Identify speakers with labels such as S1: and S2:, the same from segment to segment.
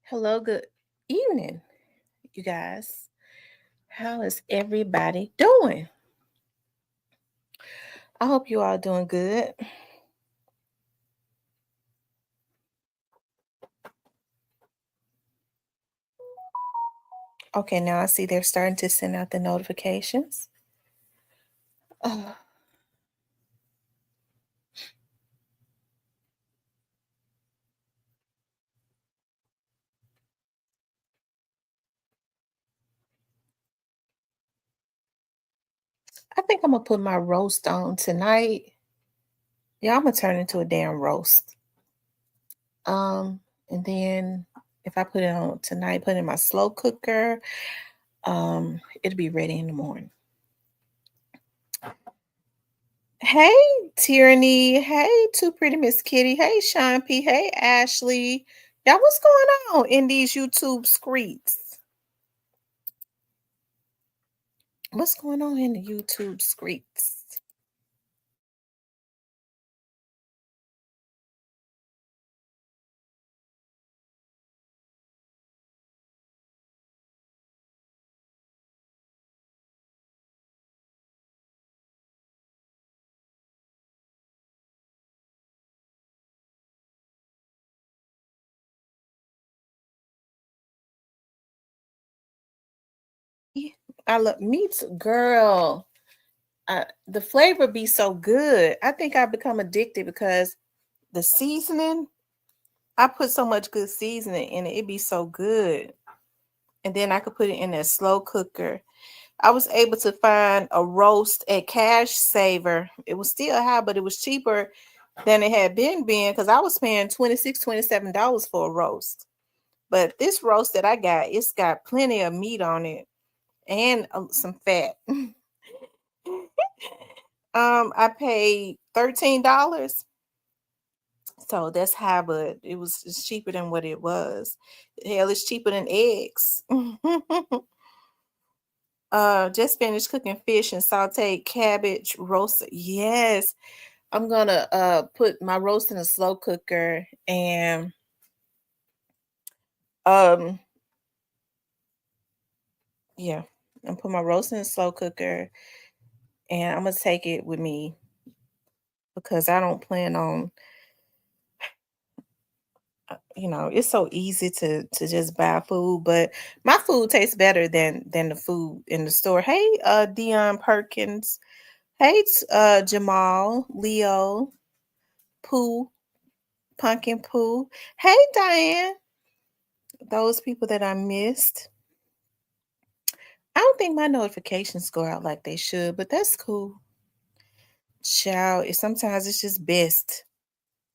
S1: Hello, good evening, you guys. How is everybody doing? I hope you all doing good. Okay, now I see they're starting to send out the notifications. Oh, I think I'm gonna put my roast on tonight. Yeah, I'm gonna turn into a damn roast. Um, and then if I put it on tonight, put it in my slow cooker, it'll be ready in the morning. Hey, Tyranny. Hey, Too Pretty Miss Kitty. Hey, Sean P. Hey, Ashley. Y'all, what's going on in these YouTube streets? What's going on in the YouTube streets? Yeah, I love meats, girl. The flavor be so good. I think I become addicted because the seasoning. I put so much good seasoning in it. It be so good, and then I could put it in a slow cooker. I was able to find a roast at Cash Saver. It was still high, but it was cheaper than it had been because I was paying $26, $27 for a roast. But this roast that I got, it's got plenty of meat on it and some fat. I paid $13. So that's high, but it's cheaper than what it was. Hell, it's cheaper than eggs. Just finished cooking fish and sauteed cabbage roasted. Yes, I'm gonna put my roast in a slow cooker and um yeah, and put my roast in a slow cooker and I'm gonna take it with me because I don't plan on it's so easy to just buy food, but my food tastes better than the food in the store. Hey, Dion Perkins. Hey, Jamal, Leo, Pooh, Pumpkin Pooh. Hey, Diane. Those people that I missed. I don't think my notifications go out like they should, but that's cool. Child, sometimes it's just best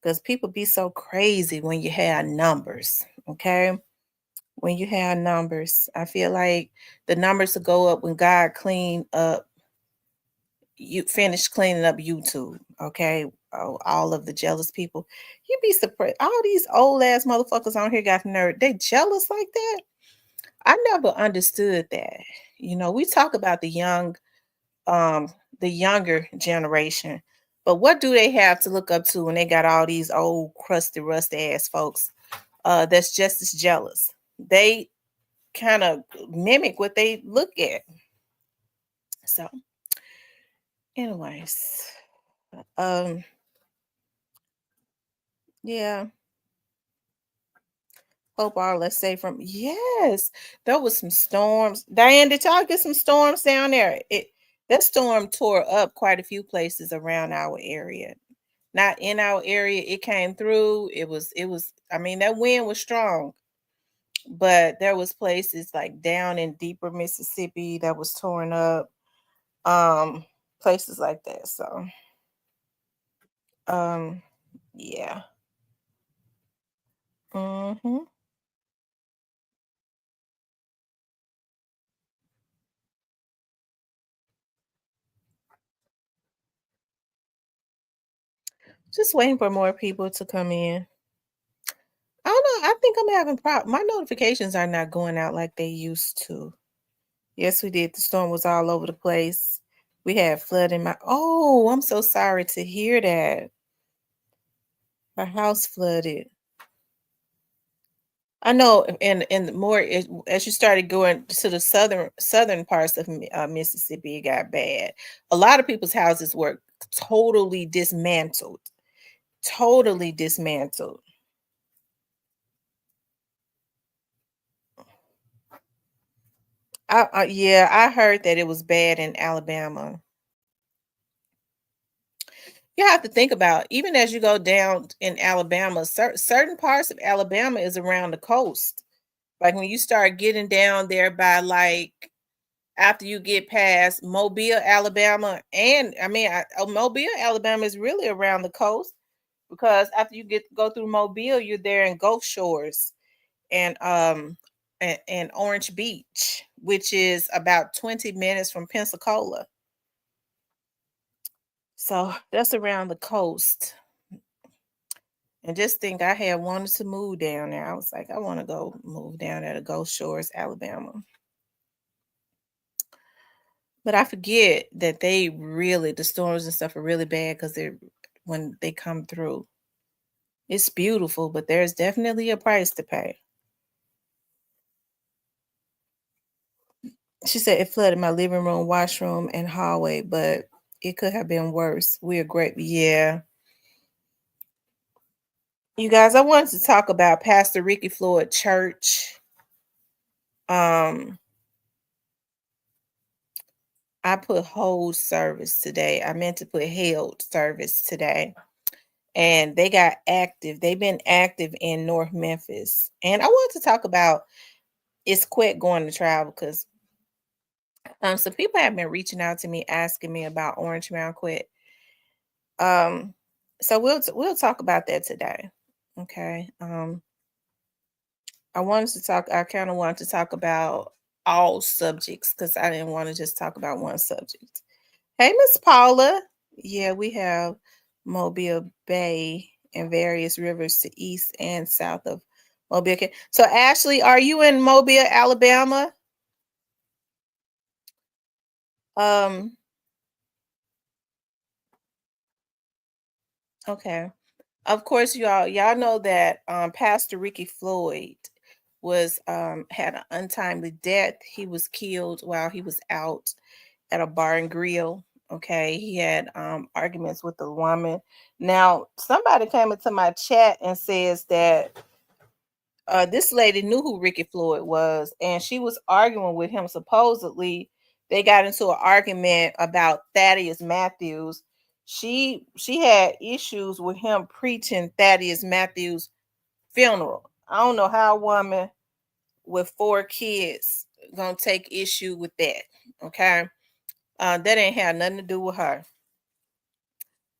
S1: because people be so crazy when you have numbers. Okay. When you have numbers, I feel like the numbers will go up when God clean up you finish cleaning up YouTube. Okay. Oh, all of the jealous people. You be surprised. All these old ass motherfuckers on here got nerd. They jealous like that. I never understood that. We talk about um, the younger generation, but what do they have to look up to when they got all these old crusty, rusty ass folks that's just as jealous? They kind of mimic what they look at. So, anyways, um, yeah. Hope all let's say from yes, there was some storms. Diane, did y'all get some storms down there? That storm tore up quite a few places around our area. Not in our area, it came through. It was I mean that wind was strong, but there was places like down in deeper Mississippi that was torn up. Um Places like that. So um yeah. Mhm. Just waiting for more people to come in. I don't know. I think I'm having my notifications are not going out like they used to. Yes, we did. The storm was all over the place. We had flood in my oh, I'm so sorry to hear that. Our house flooded. I know, and more as you started going to the southern parts of Mississippi, it got bad. A lot of people's houses were totally dismantled, totally dismantled. Yeah, I heard that it was bad in Alabama. You have to think about, even as you go down in Alabama, certain parts of Alabama is around the coast. Like when you start getting down there by like after you get past Mobile, Alabama, and I mean, Mobile, Alabama is really around the coast because after you get go through Mobile, you're there in Gulf Shores and and Orange Beach, which is about 20 minutes from Pensacola. So that's around the coast. And just think, I had wanted to move down there. I was like, I want to go move down there to Gulf Shores, Alabama. But I forget that they really the storms and stuff are really bad because they're when they come through. It's beautiful, but there's definitely a price to pay. She said it flooded my living room, washroom, and hallway, but it could have been worse. We're great. Yeah. You guys, I wanted to talk about Pastor Ricky Floyd Church. Um, I put hold service today. I meant to put held service today. And they got active. They've been active in North Memphis. And I want to talk about it's quick going to travel because some people have been reaching out to me asking me about Orange Mound Quit. Um, so we'll talk about that today. Okay. I wanted to talk. I kind of wanted to talk about all subjects because I didn't want to just talk about one subject. Hey, Miss Paula. Yeah, we have Mobile Bay and various rivers to east and south of Mobile. Okay. So, Ashley, are you in Mobile, Alabama? Um, okay. Of course, y'all know that Pastor Ricky Floyd was had an untimely death. He was killed while he was out at a bar and grill. Okay, he had arguments with a woman. Now, somebody came into my chat and says that this lady knew who Ricky Floyd was, and she was arguing with him. Supposedly, they got into an argument about Thaddeus Matthews. She had issues with him preaching Thaddeus Matthews' funeral. I don't know how a woman with 4 kids gonna take issue with that. Okay, that ain't had nothing to do with her.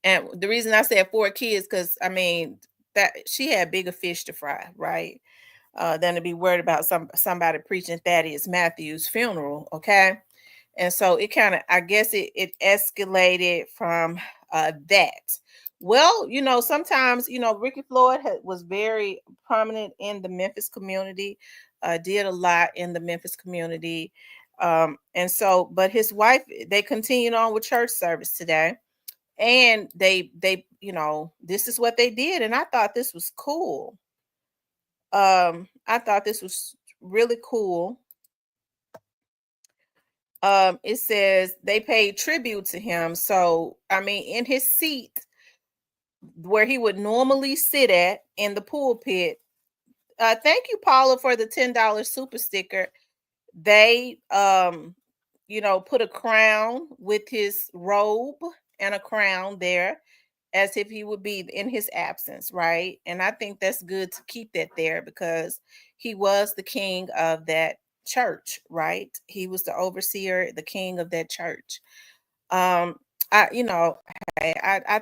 S1: And the reason I said 4 kids, because I mean that she had bigger fish to fry, right? Than to be worried about somebody preaching Thaddeus Matthews' funeral. Okay. And so it kind of, I guess it escalated from that. Well, sometimes, Ricky Floyd was very prominent in the Memphis community, did a lot in the Memphis community. And so, but his wife, they continued on with church service today. And this is what they did. And I thought this was cool. I thought this was really cool. It says they paid tribute to him. So, I mean, in his seat where he would normally sit at in the pulpit. Thank you, Paula, for the $10 super sticker. They put a crown with his robe and a crown there as if he would be in his absence, right? And I think that's good to keep that there because he was the king of that church, right? He was the overseer, the king of that church. Um, I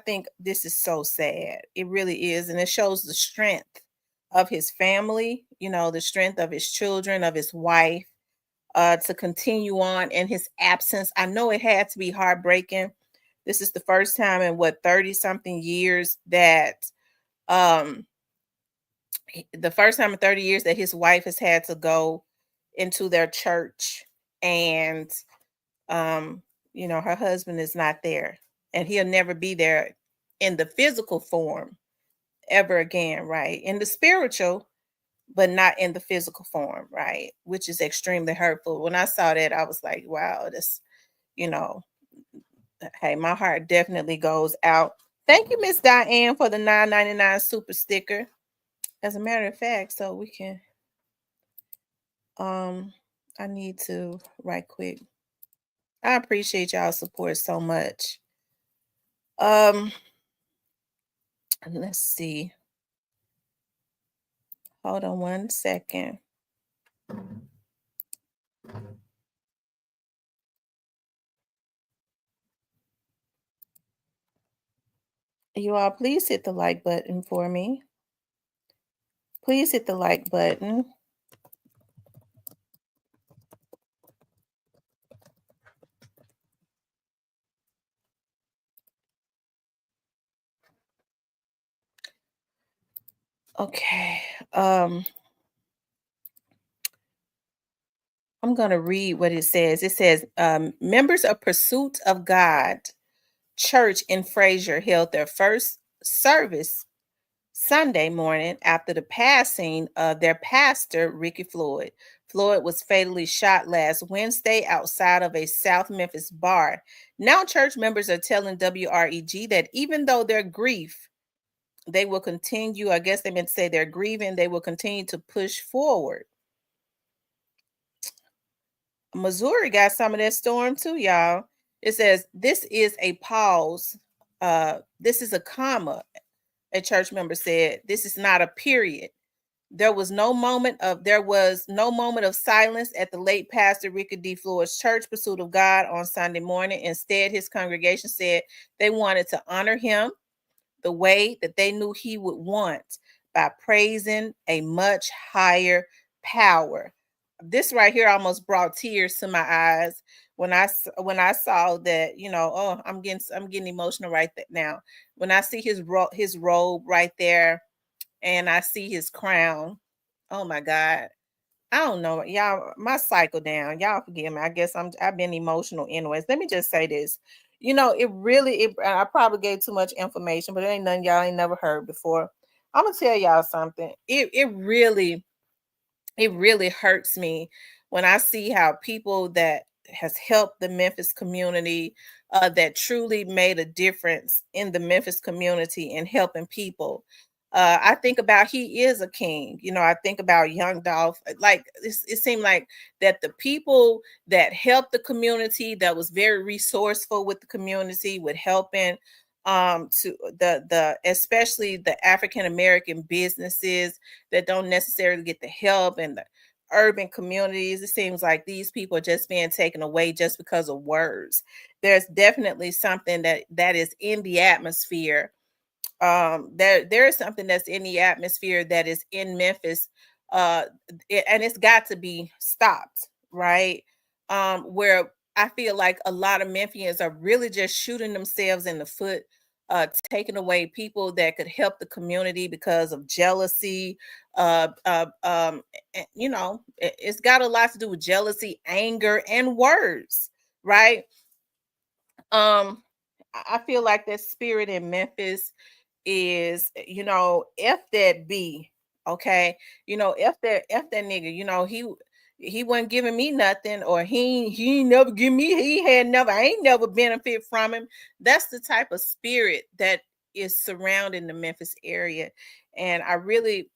S1: think this is so sad. It really is, and it shows the strength of his family. The strength of his children, of his wife, to continue on in his absence. I know it had to be heartbreaking. This is the first time in what 30 something years that um the first time in 30 years that his wife has had to go into their church and um her husband is not there and he'll never be there in the physical form ever again, right? In the spiritual, but not in the physical form, right? Which is extremely hurtful. When I saw that, I was like, wow, this, you know, hey, my heart definitely goes out. Thank you, Miss Diane, for the 9.99 super sticker. As a matter of fact, so we can um I need to right quick. I appreciate y'all support so much. Um let's see. Hold on one second. You all please hit the like button for me. Please hit the like button. Okay. I'm going to read what it says. It says, members of Pursuit of God Church in Fraser held their first service Sunday morning after the passing of their pastor, Ricky Floyd. Floyd was fatally shot last Wednesday outside of a South Memphis bar. Now, church members are telling WREG that even though their grief, they will continue, I guess they meant to say they're grieving, they will continue to push forward. Missouri got some of that storm too, y'all. It says, this is a pause. This is a comma. A church member said, this is not a period. There was no moment of silence at the late pastor Ricky D. Floyd's church, Pursuit of God, on Sunday morning. Instead, his congregation said they wanted to honor him the way that they knew he would want, by praising a much higher power. This right here almost brought tears to my eyes when I saw that, oh, I'm getting emotional right now. When I see his robe right there and I see his crown. Oh my God. I don't know. Y'all, my cycle down. Y'all forgive me. I guess I've been emotional anyways. Let me just say this. I probably gave too much information, but it ain't nothing y'all ain't never heard before. I'm gonna tell y'all something. It really hurts me when I see how people that has helped the Memphis community, that truly made a difference in the Memphis community and helping people. I think about he is a king. I think about Young Dolph. Like it seemed like that the people that helped the community, that was very resourceful with the community, with helping to the especially the African American businesses that don't necessarily get the help, and the urban communities. It seems like these people are just being taken away just because of words. There's definitely something that is in the atmosphere. There is something that's in the atmosphere that is in Memphis, uh and it's got to be stopped, right? Where I feel like a lot of Memphians are really just shooting themselves in the foot, taking away people that could help the community because of jealousy. It's got a lot to do with jealousy, anger, and words, right? I feel like that spirit in Memphis is, F that B. Okay. F that nigga, he wasn't giving me nothing, or he ain't never give me, I ain't never benefit from him. That's the type of spirit that is surrounding the Memphis area. And I really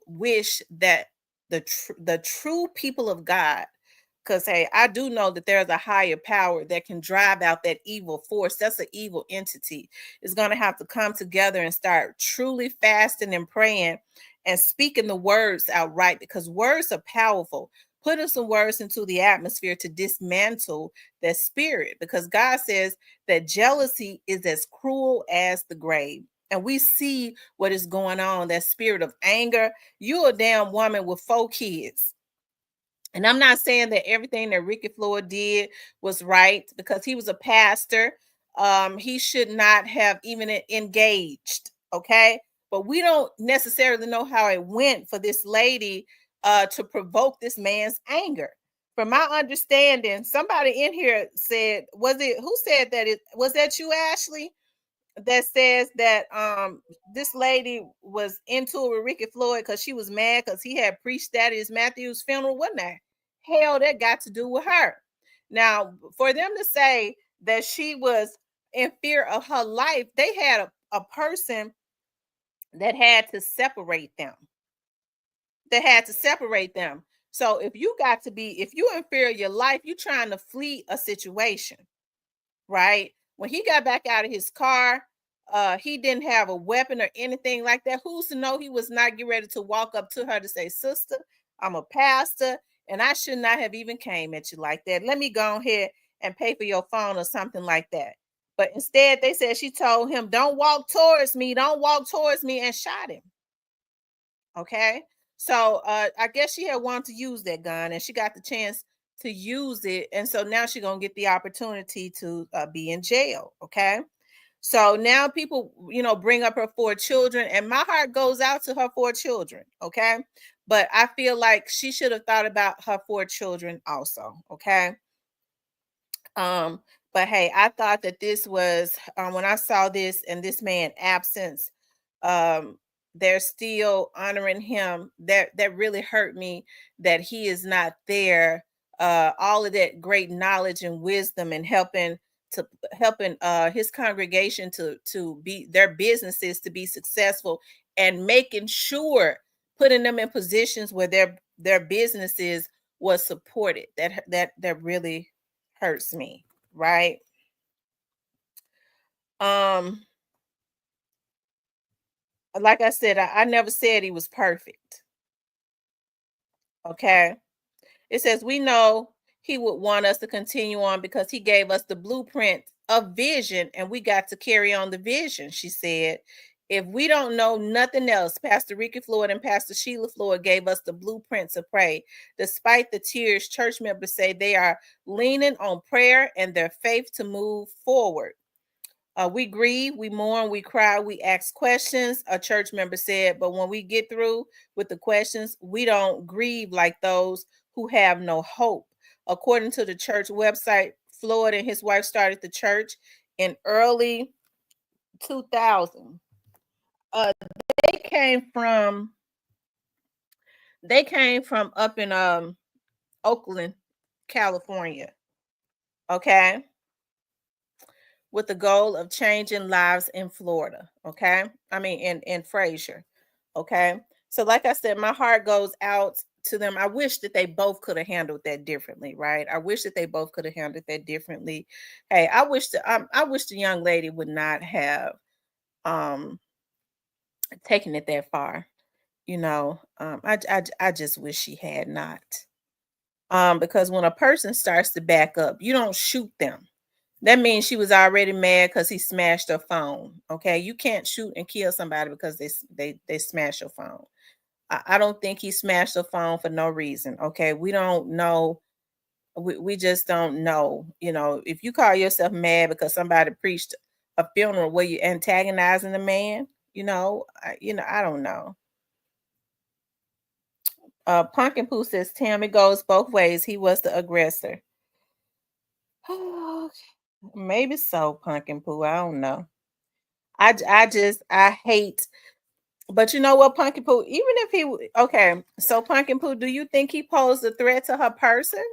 S1: wish that the true people of God, because hey, I do know that there's a higher power that can drive out that evil force. That's an evil entity. Is going to have to come together and start truly fasting and praying and speaking the words outright, because words are powerful. Putting some words into the atmosphere to dismantle that spirit, because God says that jealousy is as cruel as the grave. And we see what is going on, that spirit of anger. You're a damn woman with 4 kids, and I'm not saying that everything that Ricky Floyd did was right, because he was a pastor. He should not have even engaged. Okay. But we don't necessarily know how it went for this lady to provoke this man's anger. From my understanding, somebody in here said, was it who said that? It was that you, Ashley? that says that this lady was into it with Ricky Floyd because she was mad because he had preached at his Matthew's funeral, wasn't that? Hell, that got to do with her. Now, for them to say that she was in fear of her life, they had a person that had to separate them. That had to separate them. So if you in fear of your life, you trying to flee a situation, right? When he got back out of his car, he didn't have a weapon or anything like that. Who's to know he was not getting ready to walk up to her to say, "Sister, I'm a pastor, and I should not have even came at you like that. Let me go ahead and pay for your phone or something like that." But instead, they said she told him, "Don't walk towards me, don't walk towards me," and shot him. Okay. So I guess she had wanted to use that gun and she got the chance to use it. And so now she's gonna get the opportunity to be in jail. Okay. So now people, bring up her four children, and my heart goes out to her four children. Okay. But I feel like she should have thought about her four children also. Okay. Um, but hey, I thought that this was when I saw this and this man absence, um, they're still honoring him. That really hurt me that he is not there. All of that great knowledge and wisdom and helping his congregation to be their businesses to be successful and making sure putting them in positions where their businesses was supported. That really hurts me, right? Um, like I said, I never said he was perfect. Okay. It says, we know he would want us to continue on because he gave us the blueprint of vision and we got to carry on the vision, she said. If we don't know nothing else, Pastor Ricky Floyd and Pastor Sheila Floyd gave us the blueprint to pray. Despite the tears, church members say they are leaning on prayer and their faith to move forward. We grieve, we mourn, we cry, we ask questions, a church member said, but when we get through with the questions, we don't grieve like those who have no hope. According to the church website, Floyd and his wife started the church in early 2000. Uh, they came from they came from up in Oakland, California. Okay, with the goal of changing lives in Florida. Okay. I mean, in Fraser. Okay. So, like I said, my heart goes out to them. I wish that they both could have handled that differently, right? I wish that they both could have handled that differently. Hey, I wish the young lady would not have um taken it that far. I just wish she had not. Because when a person starts to back up, you don't shoot them. That means she was already mad because he smashed her phone. Okay, you can't shoot and kill somebody because they smash your phone. I don't think he smashed her phone for no reason. Okay, we don't know. We just don't know. If you call yourself mad because somebody preached a funeral, where you antagonizing the man? I don't know. Pumpkin Poo says, Tim, it goes both ways. He was the aggressor. Maybe so, Pumpkin Poo. I don't know. I hate, but you know what, Pumpkin Poo, even if okay, so Pumpkin Poo, do you think he posed a threat to her person?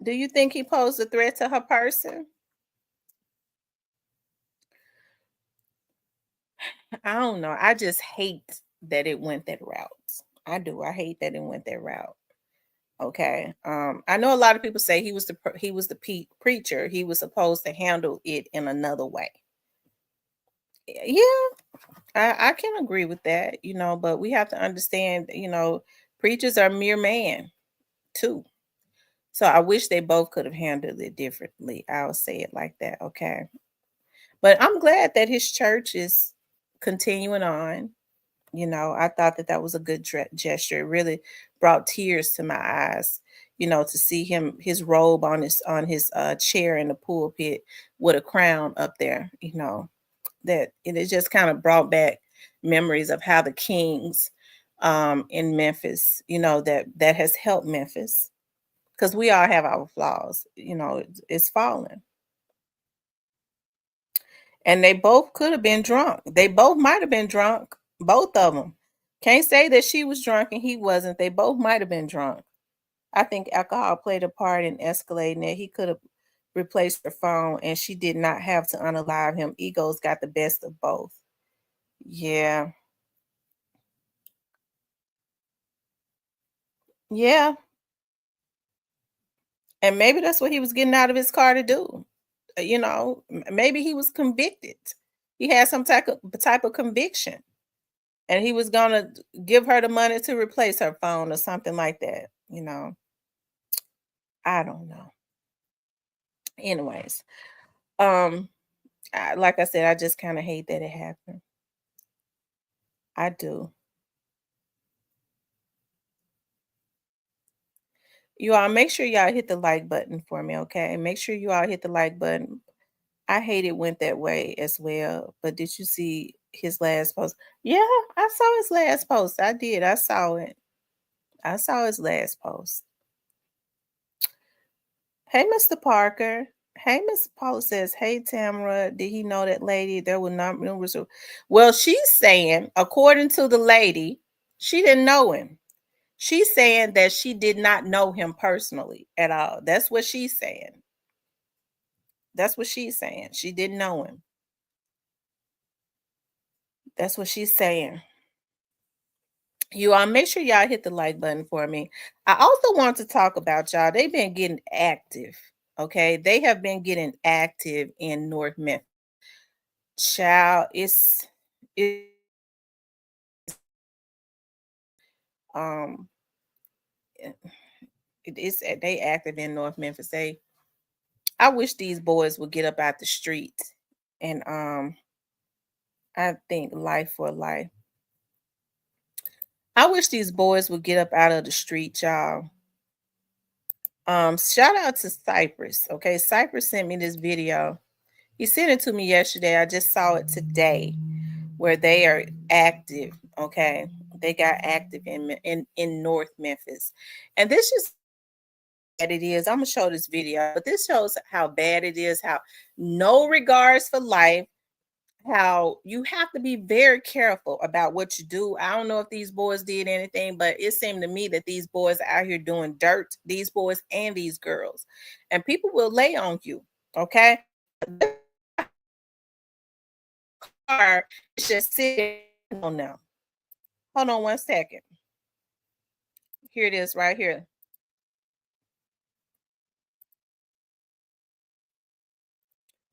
S1: Do you think he posed a threat to her person? I don't know. I just hate that it went that route. I do. I hate that it went that route. Okay. I know a lot of people say he was the preacher. He was supposed to handle it in another way. Yeah, I can agree with that, but we have to understand, preachers are mere man too. So I wish they both could have handled it differently. I'll say it like that. Okay. But I'm glad that his church is continuing on. I thought that that was a good gesture. It really brought tears to my eyes, to see his robe on his chair in the pulpit with a crown up there, that it just kind of brought back memories of how the Kings in Memphis, that has helped Memphis because we all have our flaws. You know, it's falling. And they both could have been drunk. They both might have been drunk, both of them. Can't say that she was drunk and he wasn't. They both might have been drunk. I think alcohol played a part in escalating it. He could have replaced her phone and she did not have to unalive him. Egos got the best of both. Yeah. Yeah. And maybe that's what he was getting out of his car to do. Maybe he was convicted. He had some type of conviction. And he was gonna give her the money to replace her phone or something like that. I don't know. Anyways, um, like I said, I just kind of hate that it happened. I do. You all make sure y'all hit the like button for me, okay? Make sure you all hit the like button. I hate it went that way as well. But did you see his last post? Yeah, I saw his last post. I did. I saw it. I saw his last post. Hey, Mr. Parker. Hey, Miss Paula says, hey, Tamara, did he know that lady? There were not numerous. Well, she's saying, according to the lady, she didn't know him. She's saying that she did not know him personally at all. That's what she's saying. That's what she's saying. She didn't know him. That's what she's saying. You all make sure y'all hit the like button for me. I also want to talk about y'all. They've been getting active. Okay. They have been getting active in North Memphis. Child, it um it- it's they active in North Memphis. I wish these boys would get up out the street and I think life for life. I wish these boys would get up out of the street, y'all. Shout out to Cypress. Okay, Cypress sent me this video. He sent it to me yesterday. I just saw it today where they are active. Okay. They got active in North Memphis. And this is bad it is. I'm gonna show this video, but this shows how bad it is, how no regards for life, how you have to be very careful about what you do. I don't know if these boys did anything, but it seemed to me that these boys are out here doing dirt, these boys and these girls. And people will lay on you. Okay. Car is just sitting on them. Hold on 1 second. Here it is right here.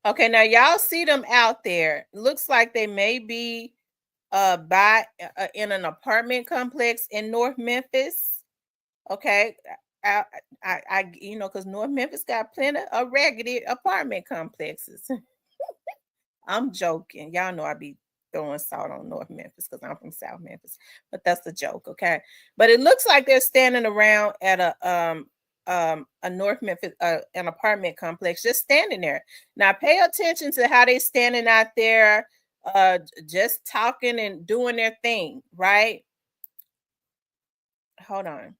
S1: Okay, now y'all see them out there. Looks like they may be by in an apartment complex in North Memphis. Okay. I, because North Memphis got plenty of raggedy apartment complexes. I'm joking. Y'all know I be throwing salt on North Memphis because I'm from South Memphis, but that's a joke, okay? But it looks like they're standing around at a North Memphis an apartment complex, just standing there. Now pay attention to how they standing out there, just talking and doing their thing, right? Hold on.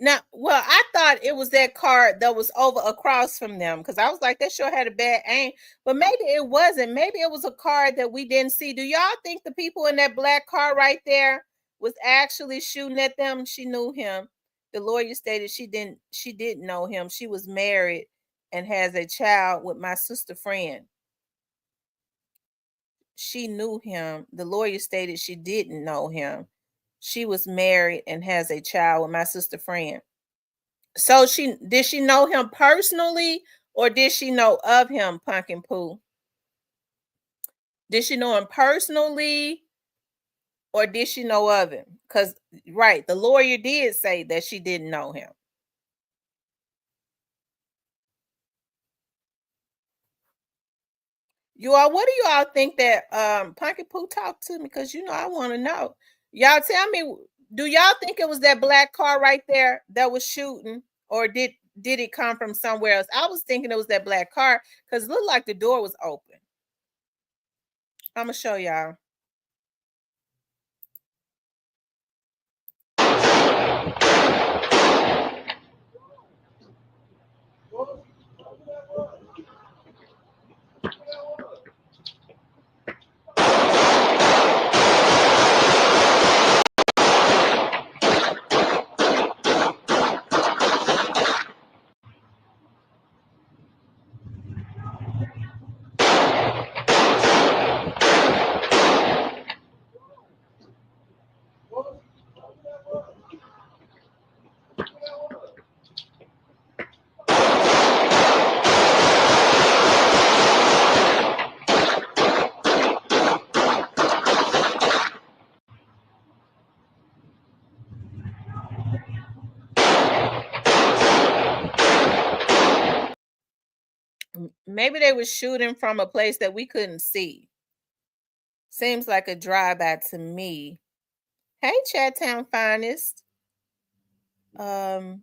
S1: Now, well, I thought it was that car that was over across from them because I was like, that sure had a bad aim, but maybe it wasn't. Maybe it was a car that we didn't see. Do y'all think the people in that black car right there was actually shooting at them? She knew him. The lawyer stated she didn't know him. She was married and has a child with my sister friend. She knew him. The lawyer stated she didn't know him. She was married and has a child with my sister friend. So she know him personally or did she know of him, Pumpkin Pooh? Did she know him personally or did she know of him? Because right, the lawyer did say that she didn't know him. You all, what do you all think that Punky Poo talked to me? Because I want to know. Y'all tell me, do y'all think it was that black car right there that was shooting, or did it come from somewhere else? I was thinking it was that black car because it looked like the door was open. I'm gonna show y'all. Maybe they were shooting from a place that we couldn't see. Seems like a drive-by to me. Hey, Chattown finest. Um,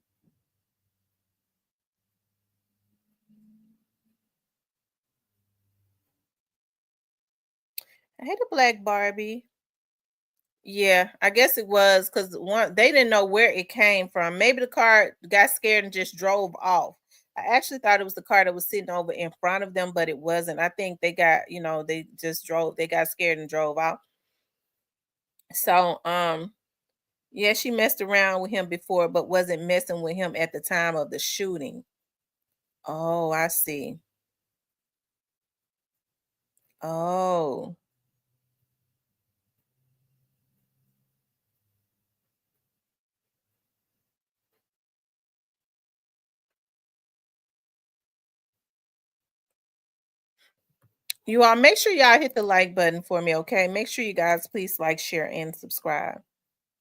S1: hey, the Black Barbie. Yeah, I guess it was because one they didn't know where it came from. Maybe the car got scared and just drove off. I actually thought it was the car that was sitting over in front of them, but it wasn't. I think they got, they just drove, they got scared and drove off. So, yeah, she messed around with him before, but wasn't messing with him at the time of the shooting. Oh, I see. Oh, you all make sure y'all hit the like button for me, okay? Make sure you guys please like, share, and subscribe.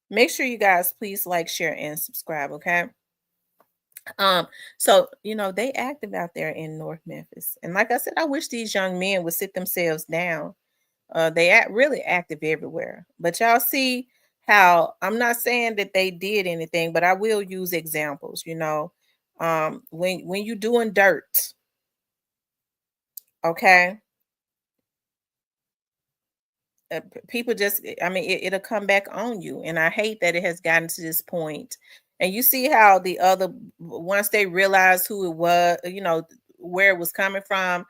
S1: Make sure you guys please like, share, and subscribe, okay? Um, so they active out there in North Memphis. And like I said, I wish these young men would sit themselves down. They act really active everywhere. But y'all see how I'm not saying that they did anything, but I will use examples. When you doing dirt, okay, people just, I mean, it'll come back on you. And I hate that it has gotten to this point. And you see how the other, once they realized who it was, where it was coming from,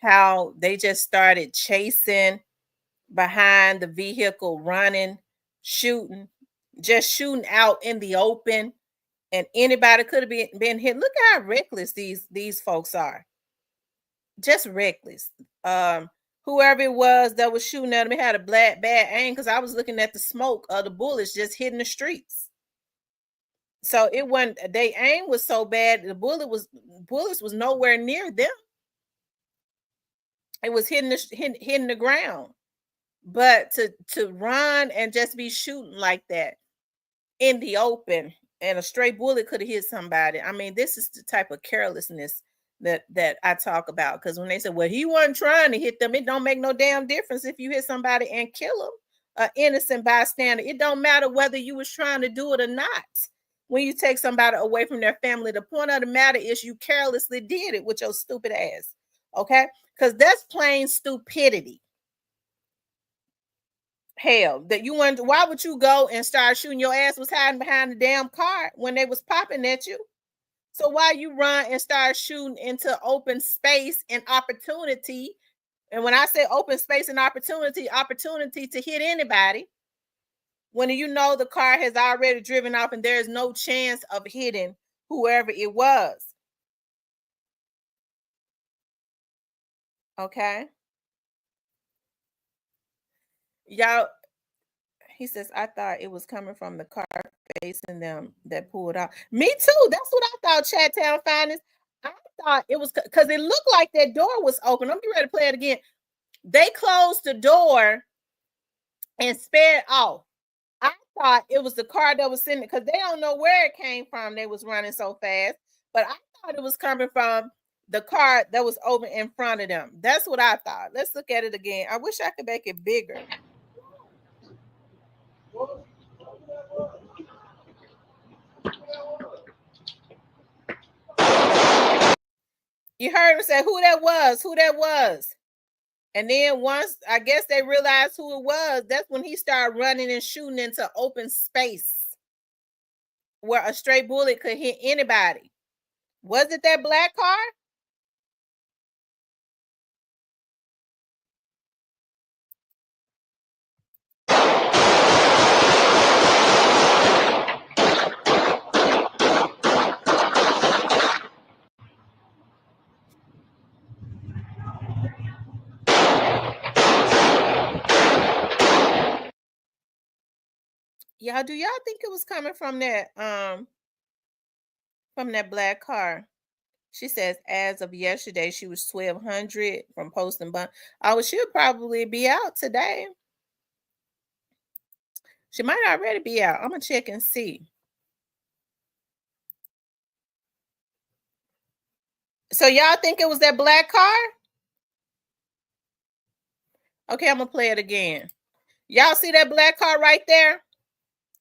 S1: how they just started chasing behind the vehicle, running, shooting, just shooting out in the open. And anybody could have been hit. Look how reckless these folks are. Just reckless. Um, Whoever it was that was shooting at him, it had a bad aim because I was looking at the smoke of the bullets just hitting the streets. So it wasn't, they aim was so bad, the bullets was nowhere near them. It was hitting the ground. But to run and just be shooting like that in the open, and a stray bullet could have hit somebody. I mean, this is the type of carelessness that I talk about. Because when they say, "Well, he wasn't trying to hit them," it don't make no damn difference if you hit somebody and kill them, an innocent bystander. It don't matter whether you was trying to do it or not. When you take somebody away from their family, the point of the matter is you carelessly did it with your stupid ass. Okay, because that's plain stupidity. Hell, that you wonder why would you go and start shooting? Your ass was hiding behind the damn car when they was popping at you. So why you run and start shooting into open space and opportunity? And when I say open space and opportunity to hit anybody, when you know the car has already driven off and there's no chance of hitting whoever it was. Okay. Y'all, he says, I thought it was coming from the car facing them that pulled out. Me too. That's what I thought, Chattown Finest. I thought it was because it looked like that door was open. I'm getting ready to play it again. They closed the door and sped off. I thought it was the car that was sitting because they don't know where it came from. They was running so fast, but I thought it was coming from. the car that was over in front of them. That's what I thought. Let's look at it again. I wish I could make it bigger. You heard him say who that was, who that was. And then once I guess they realized who it was, that's when he started running and shooting into open space where a stray bullet could hit anybody. Was it that black car? Y'all, do y'all think it was coming from that black car? She says as of yesterday she was 1,200 from posting bond. Oh, she'll probably be out today. She might already be out. I'm gonna check and see. So y'all think it was that black car? Okay, I'm gonna play it again. Y'all see that black car right there?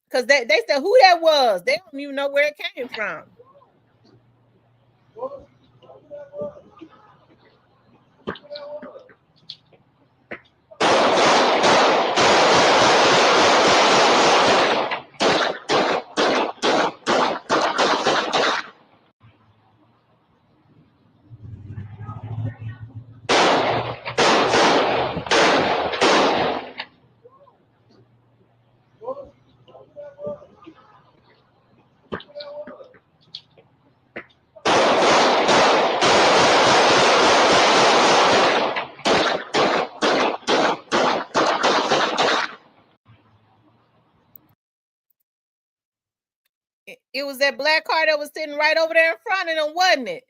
S1: Because they said who that was. They don't even know where it came from. It was that black car that was sitting right over there in front of them, wasn't it?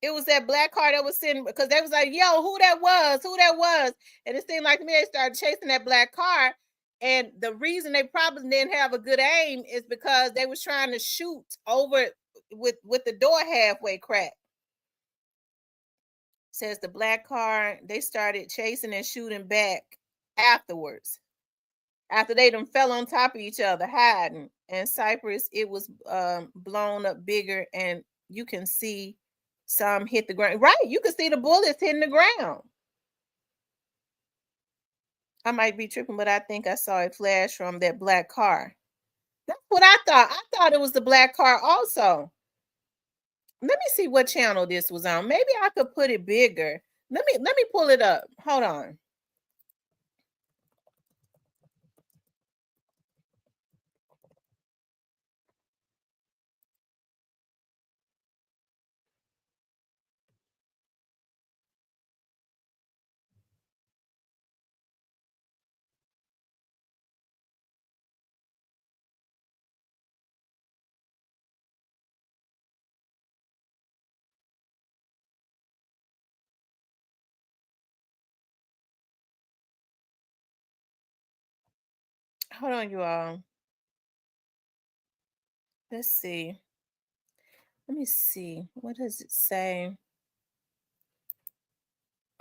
S1: It was that black car that was sitting because they was like, yo, who that was? Who that was? And it seemed like to me they started chasing that black car. And the reason they probably didn't have a good aim is because they was trying to shoot over with the door halfway cracked. Says the black car, they started chasing and shooting back afterwards. After they done fell on top of each other, hiding. And Cypress, it was blown up bigger, and you can see some hit the ground. Right, you can see the bullets hitting the ground. I might be tripping, but I think I saw a flash from that black car. That's what I thought. I thought it was the black car also. Let me see what channel this was on. Maybe I could put it bigger. Let me pull it up. Hold on. Hold on, you all. Let's see. Let me see. What does it say?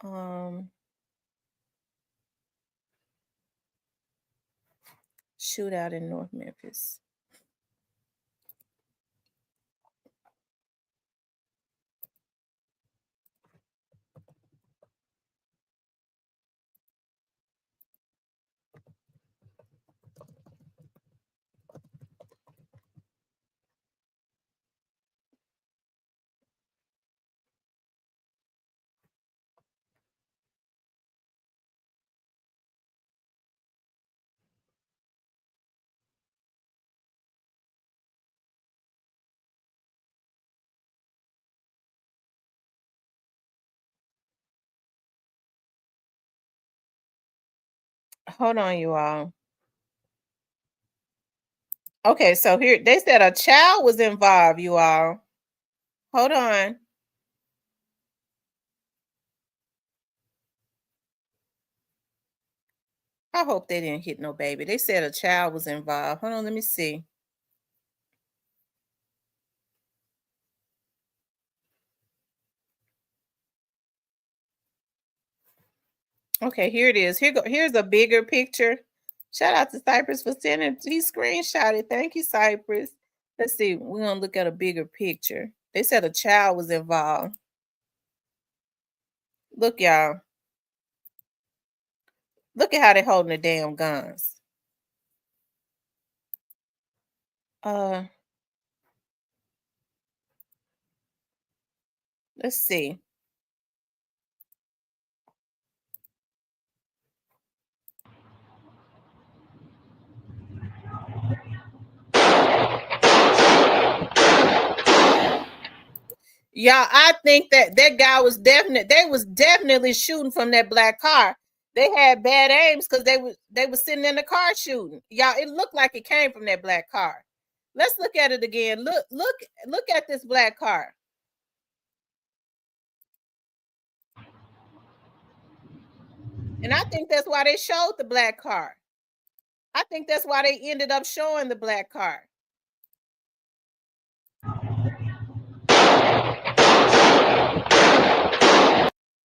S1: Um Shootout in North Memphis. Hold on, you all. Okay, so here they said a child was involved, you all. Hold on. I hope they didn't hit no baby. They said a child was involved. Hold on, let me see. Okay, here it is. Here's a bigger picture. Shout out to Cypress for sending. He screenshotted. Thank you, Cypress. Let's see. We're gonna look at a bigger picture. They said a child was involved. Look, y'all. Look at how they holding the damn guns. Uh, let's see. Yeah, I think that guy was definite. They was definitely shooting from that black car. They had bad aims because they was sitting in the car shooting. Y'all, it looked like it came from that black car. Let's look at it again. Look at this black car. And I think that's why they showed the black car. I think that's why they ended up showing the black car.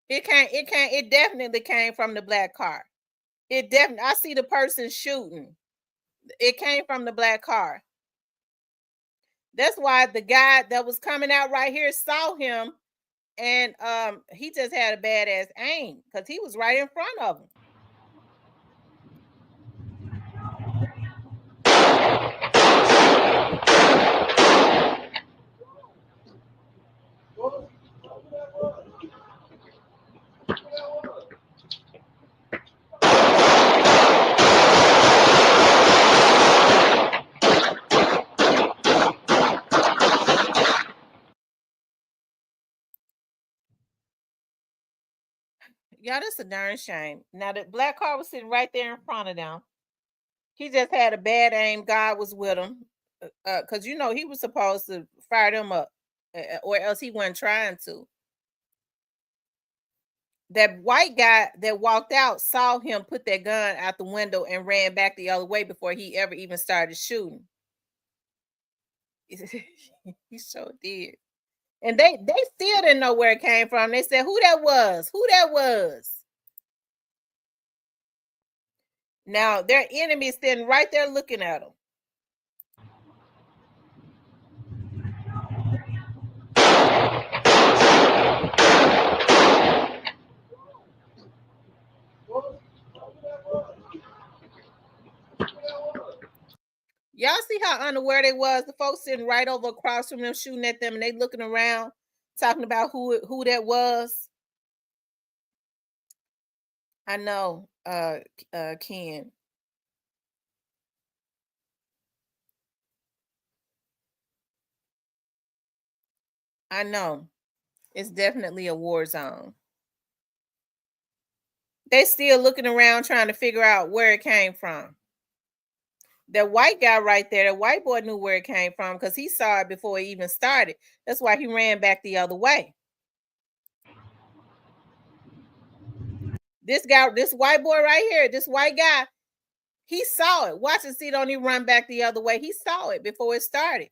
S1: It definitely came from the black car. It definitely I see the person shooting. It came from the black car. That's why the guy that was coming out right here saw him, and he just had a badass aim because he was right in front of him. Yeah, that's a darn shame. Now the black car was sitting right there in front of them. He just had a bad aim. God was with him, because he was supposed to fire them up, or else he wasn't trying to. That white guy that walked out saw him put that gun out the window and ran back the other way before he ever even started shooting. He so did. And they still didn't know where it came from. They said, who that was? Who that was? Now their enemy is standing right there looking at them. Y'all see how unaware they was? The folks sitting right over across from them shooting at them, and they looking around, talking about who that was. I know, Ken. I know. It's definitely a war zone. They still looking around trying to figure out where it came from. That white guy right there, that white boy knew where it came from because he saw it before it even started. That's why he ran back the other way. This guy, this white boy right here, this white guy, he saw it. Watch and see, don't he run back the other way? He saw it before it started.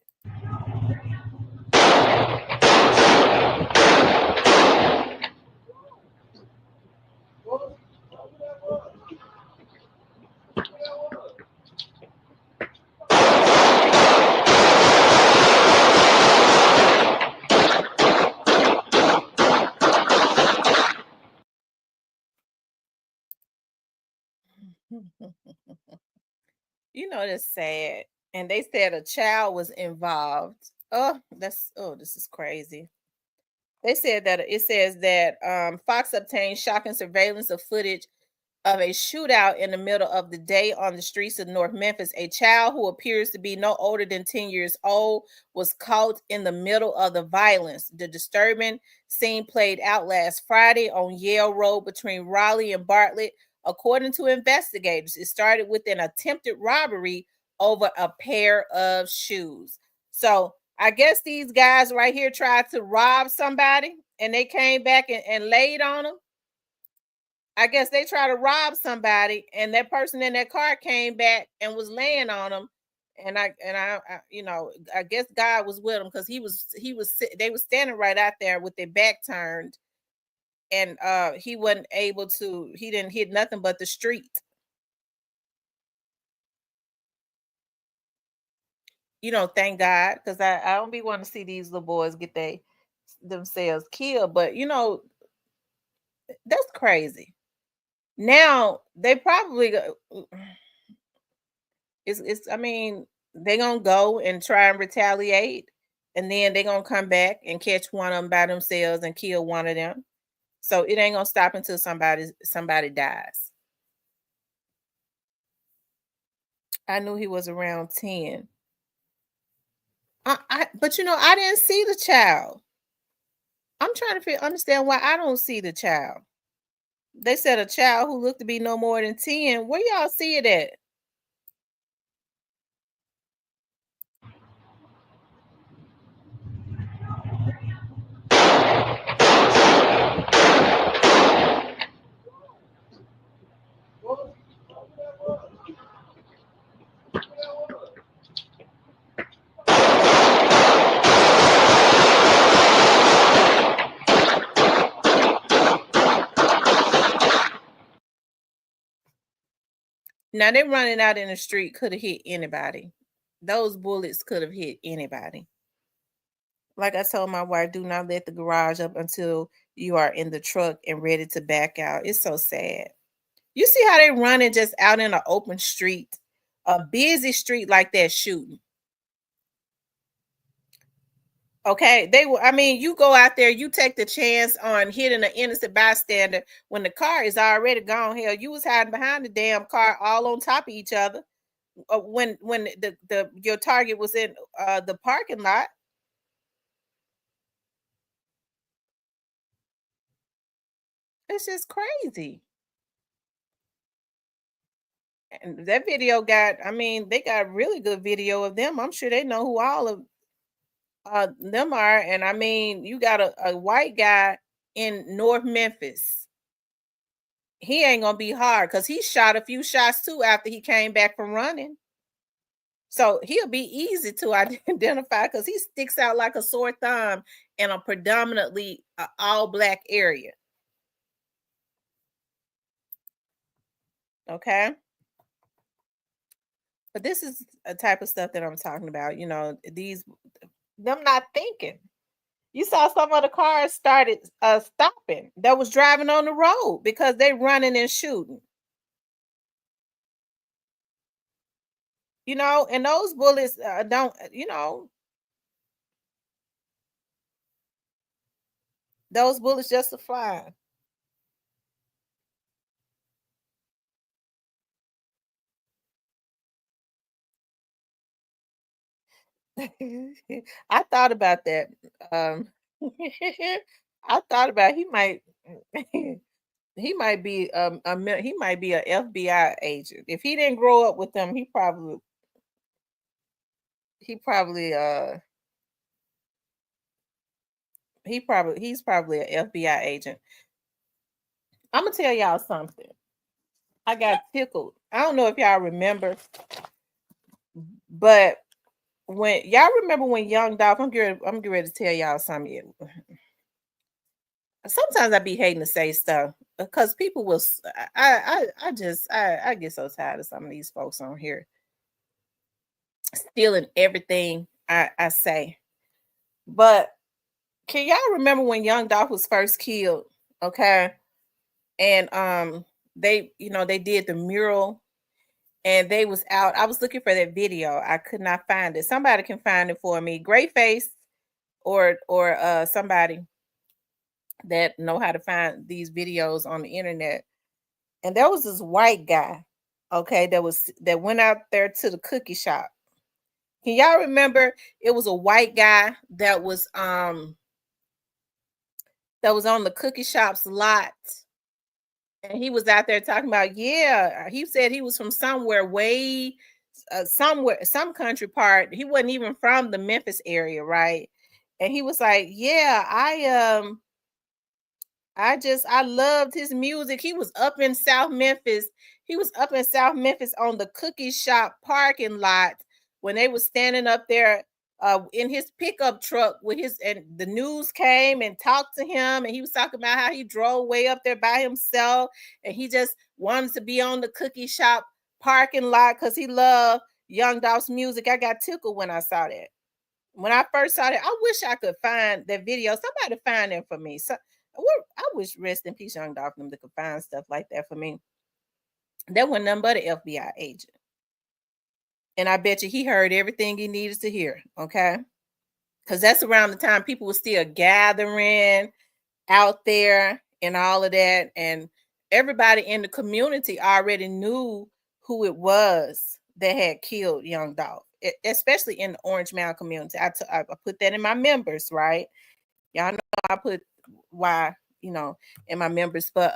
S1: That's sad. And they said a child was involved. This is crazy. They said that it says that Fox obtained shocking surveillance of footage of a shootout in the middle of the day on the streets of North Memphis. A child who appears to be no older than 10 years old was caught in the middle of the violence. The disturbing scene played out last Friday on Yale Road between Raleigh and Bartlett. According to investigators, it started with an attempted robbery over a pair of shoes. So I guess these guys right here tried to rob somebody and they came back and laid on them. I guess they tried to rob somebody, and that person in that car came back and was laying on them. I guess God was with them because they was standing right out there with their back turned, and he wasn't able to. He didn't hit nothing but the street. Thank God, because I don't be wanting to see these little boys get themselves killed. But that's crazy. Now they probably it's I mean, they gonna go and try and retaliate, and then they gonna come back and catch one of them by themselves and kill one of them. So it ain't gonna stop until somebody dies. I knew he was around 10. But I didn't see the child. I'm trying to understand why I don't see the child. They said a child who looked to be no more than 10. Where y'all see it at? Now they running out in the street could have hit anybody. Those bullets could have hit anybody. Like I told my wife, do not let the garage up until you are in the truck and ready to back out. It's so sad. You see how they running just out in an open street, a busy street like that shooting. Okay, I mean, you go out there, you take the chance on hitting an innocent bystander when the car is already gone. Hell, you was hiding behind the damn car, all on top of each other. When the your target was in the parking lot. It's just crazy. And that video I mean, they got really good video of them. I'm sure they know who all of them are. And I mean, you got a white guy in North Memphis. He ain't gonna be hard because he shot a few shots too after he came back from running. So he'll be easy to identify because he sticks out like a sore thumb in a predominantly all black area. Okay. But this is a type of stuff that I'm talking about. Them not thinking. You saw some of the cars started stopping that was driving on the road because they running and shooting. And those bullets don't, those bullets just are flying. I thought about that. Um, I thought about he might be he might be a FBI agent. If he didn't grow up with them, he probably he's probably an FBI agent. I'm gonna tell y'all something. I got tickled. I don't know if y'all remember, but when y'all remember when Young Dolph, I'm getting ready to tell y'all something. Sometimes I be hating to say stuff because people will. I just I get so tired of some of these folks on here stealing everything I say. But can y'all remember when Young Dolph was first killed? Okay, and they did the mural and they was out. I was looking for that video. I could not find it. Somebody can find it for me. Great face or somebody that know how to find these videos on the internet. And there was this white guy, okay, that went out there to the cookie shop. Can y'all remember it was a white guy that was on the cookie shop's lot, and he was out there talking about, yeah, he said he was from somewhere way somewhere, some country part. He wasn't even from the Memphis area, right? And he was like, yeah, I loved his music. He was up in South Memphis. He was up in South Memphis on the cookie shop parking lot when they was standing up there in his pickup truck with his, and the news came and talked to him, and he was talking about how he drove way up there by himself, and he just wanted to be on the cookie shop parking lot because he loved Young Dolph's music. I got tickled when I saw that. When I first saw that, I wish I could find that video. Somebody find it for me. So I wish rest in peace, Young Dolph, them that could find stuff like that for me. That was nothing but an FBI agent. And I bet you he heard everything he needed to hear. Okay. Because that's around the time people were still gathering out there and all of that. And everybody in the community already knew who it was that had killed Young Dolph, especially in the Orange Mound community. I put that in my members, right? Y'all know I put why, in my members, but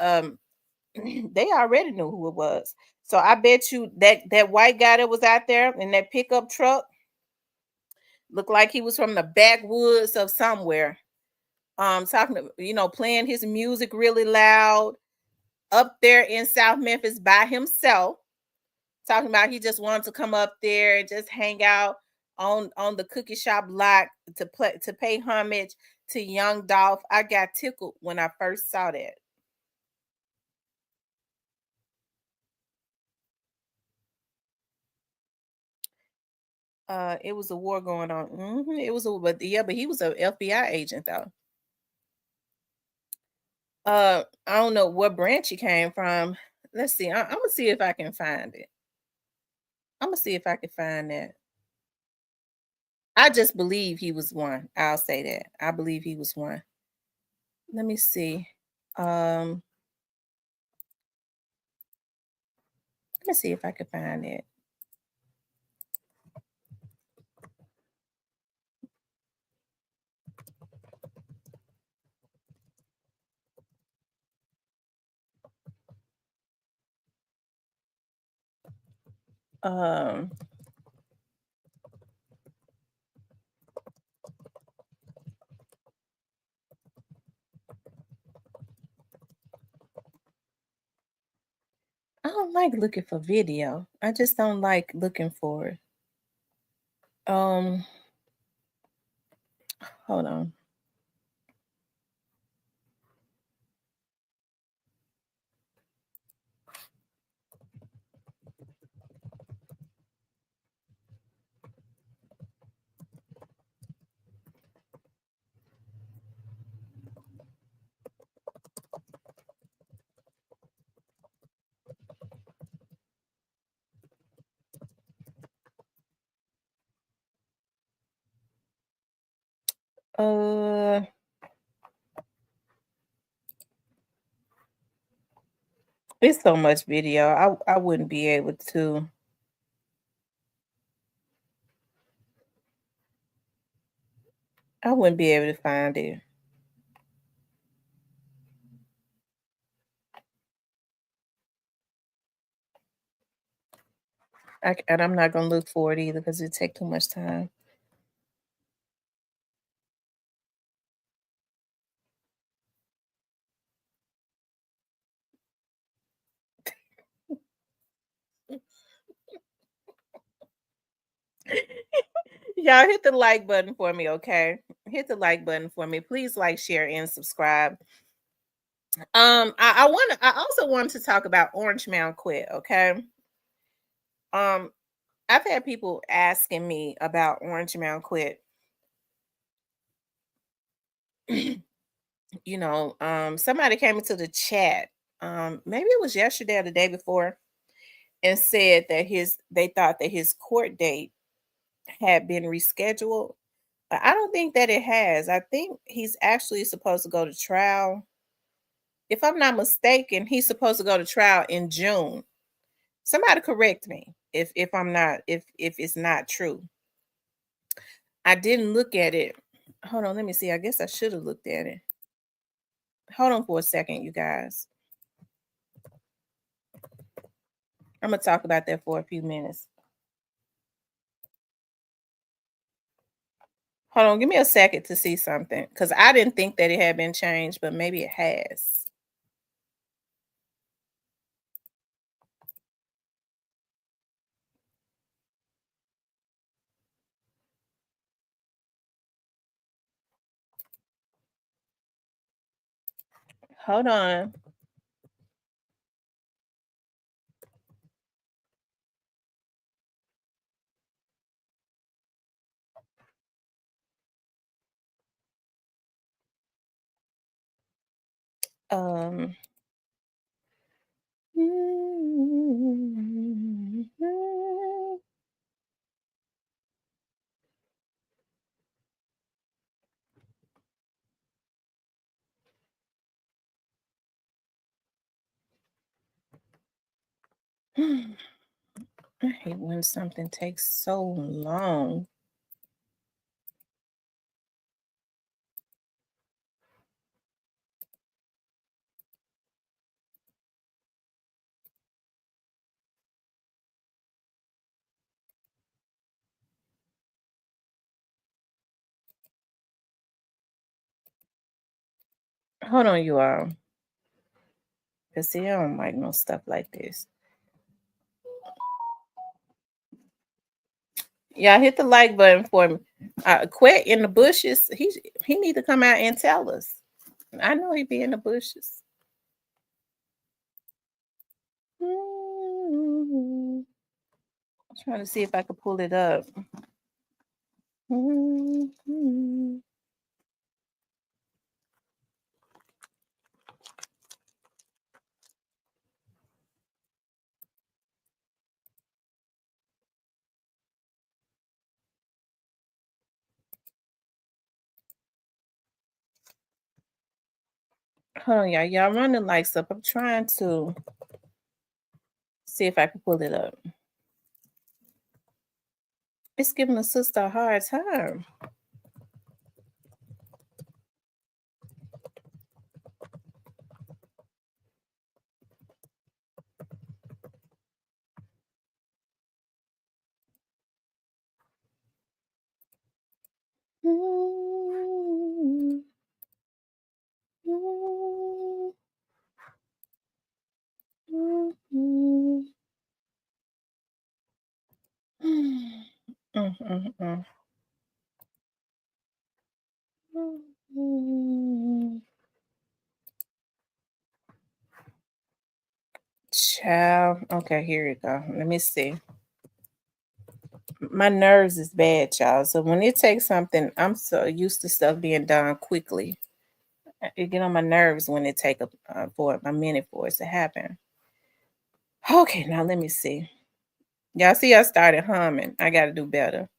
S1: they already knew who it was. So I bet you that white guy that was out there in that pickup truck looked like he was from the backwoods of somewhere. Talking to, playing his music really loud up there in South Memphis by himself, talking about he just wanted to come up there and just hang out on the cookie shop lot to pay homage to Young Dolph. I got tickled when I first saw that. It was a war going on. It was but yeah, but he was a FBI agent though. I don't know what branch he came from. Let's see. I'm gonna see if I can find it. I'm gonna see if I can find that. I just believe he was one. I'll say that. I believe he was one. Let me see. Um, let me see if I can find it. Um, I don't like looking for video. I just don't like looking for it. Um, hold on. Uh, it's so much video. I wouldn't be able to. I wouldn't be able to find it. And I'm not gonna look for it either because it take too much time. Y'all hit the like button for me, okay? Hit the like button for me. Please like, share, and subscribe. I also want to talk about Orange Mound Quit, okay? Um, I've had people asking me about Orange Mound Quit. Somebody came into the chat. Maybe it was yesterday or the day before, and said that his they thought that his court date had been rescheduled. But I don't think that it has. I think he's actually supposed to go to trial. If I'm not mistaken, he's supposed to go to trial in June. Somebody correct me if I'm not if it's not true. I didn't look at it. Hold on, let me see. I guess I should have looked at it. Hold on for a second, you guys. I'm gonna talk about that for a few minutes. Hold on, give me a second to see something because I didn't think that it had been changed, but maybe it has. Hold on. Um. I hate when something takes so long. Hold on, you all. Cause see, I don't like no stuff like this. Yeah, hit the like button for me. Quet in the bushes. He need to come out and tell us. I know he be in the bushes. I'm trying to see if I could pull it up. Hold on, y'all. Y'all running likes up. I'm trying to see if I can pull it up. It's giving the sister a hard time. Child. Okay, here you go. Let me see. My nerves is bad, child. So when it takes something, I'm so used to stuff being done quickly. It get on my nerves when it take for a minute for it to happen. Okay, now let me see. Y'all see, I started humming. I got to do better.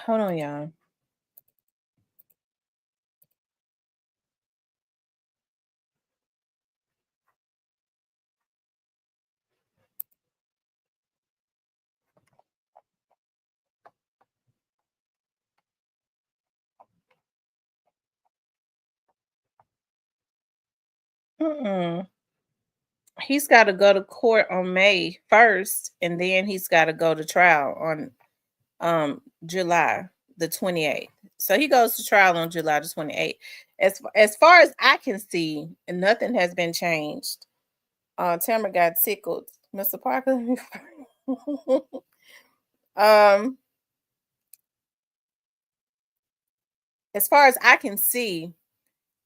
S1: Hold on, y'all. Mm-mm. He's got to go to court on May 1st, and then he's got to go to trial on July the 28th. So he goes to trial on July the 28th. As far as I can see, nothing has been changed. Tamara got tickled. Mr. Parker. um, as far as I can see,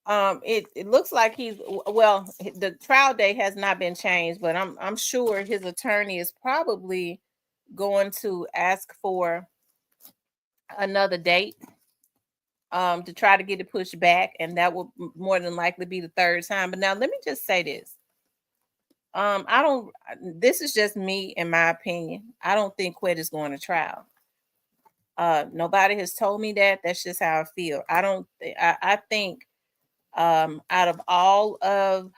S1: it looks like the trial date has not been changed, but I'm sure his attorney is probably going to ask for another date to try to get it pushed back, and that will more than likely be the third time. But now let me just say this. I don't This is just me in my opinion. I don't think Quet is going to trial. Nobody has told me that. That's just how I feel. I don't I think out of all of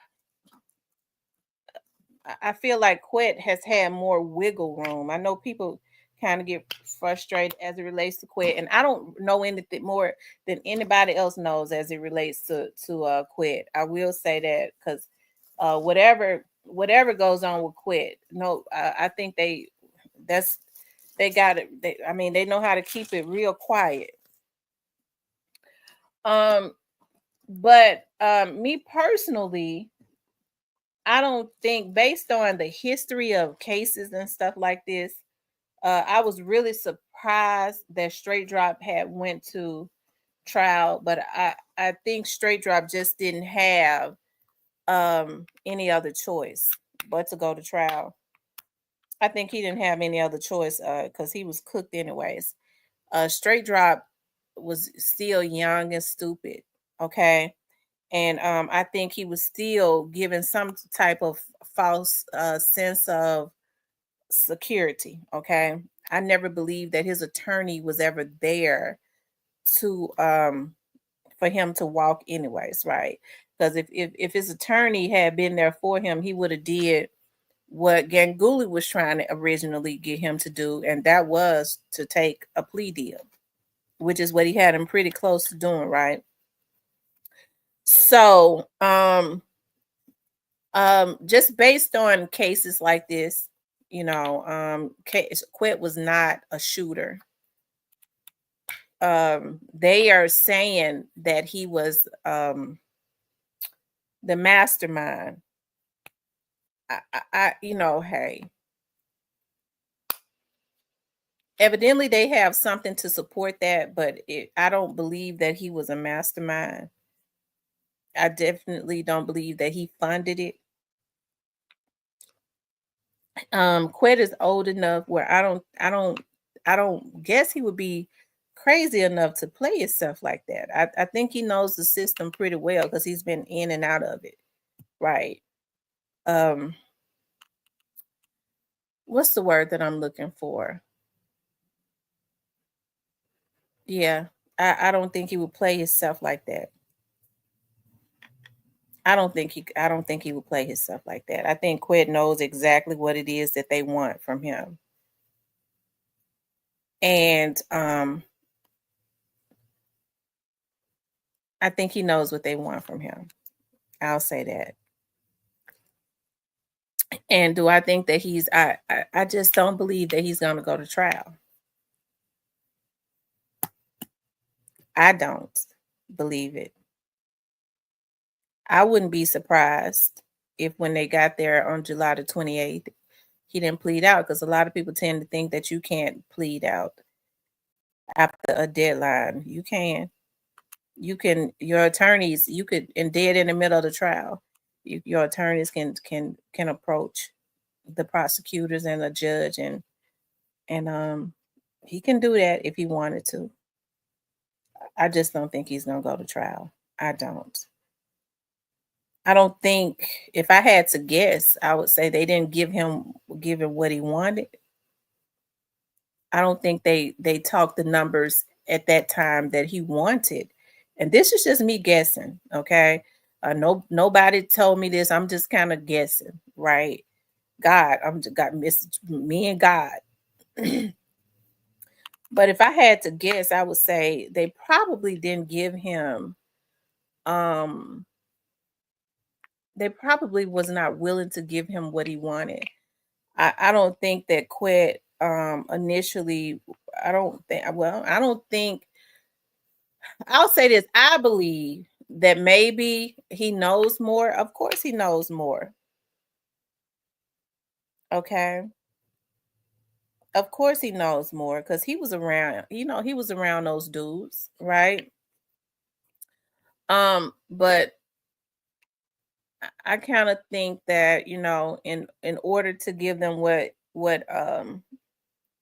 S1: I feel like Quet has had more wiggle room. I know people kind of get frustrated as it relates to Quet, and I don't know anything more than anybody else knows as it relates to Quet. I will say that because whatever whatever goes on with Quit. No, I think that's they got it. I mean, they know how to keep it real quiet. Um, but me personally, I don't think based on the history of cases and stuff like this, I was really surprised that Straight Drop had went to trial, but I think Straight Drop just didn't have any other choice but to go to trial. I think he didn't have any other choice because he was cooked anyways. Straight Drop was still young and stupid, okay? And I think he was still given some type of false sense of security, okay? I never believed that his attorney was ever there to for him to walk anyways, right? Because if his attorney had been there for him, he would have did what Ganguly was trying to originally get him to do, and that was to take a plea deal, which is what he had him pretty close to doing, right? So, just based on cases like this, Quit was not a shooter. They are saying that he was the mastermind. Hey, evidently they have something to support that, but I don't believe that he was a mastermind. I definitely don't believe that he funded it. Quet is old enough where I don't guess he would be crazy enough to play himself like that. I think he knows the system pretty well because he's been in and out of it. Right. Um, what's the word that I'm looking for? Yeah. I don't think he would play himself like that. I don't think he would play himself like that. I think Quet knows exactly what it is that they want from him. And I think he knows what they want from him. I'll say that. And do I think that I just don't believe that he's going to go to trial. I don't believe it. I wouldn't be surprised if when they got there on July the 28th, he didn't plead out because a lot of people tend to think that you can't plead out after a deadline. You can. You can your attorneys, you could and dead in the middle of the trial. Your attorneys can approach the prosecutors and the judge and he can do that if he wanted to. I just don't think he's gonna go to trial. I don't. I don't think if I had to guess, I would say they didn't give him what he wanted. I don't think they talked the numbers at that time that he wanted. And this is just me guessing, okay? Nobody told me this. I'm just kind of guessing, right? God, I'm just got miss me and God. But if I had to guess, I would say they probably didn't give him um they probably was not willing to give him what he wanted. I don't think that Quet initially I don't think I'll say this. I believe that maybe he knows more. Of course he knows more. Okay. Of course he knows more because he was around, he was around those dudes, right? But I kind of think that, in order to give them what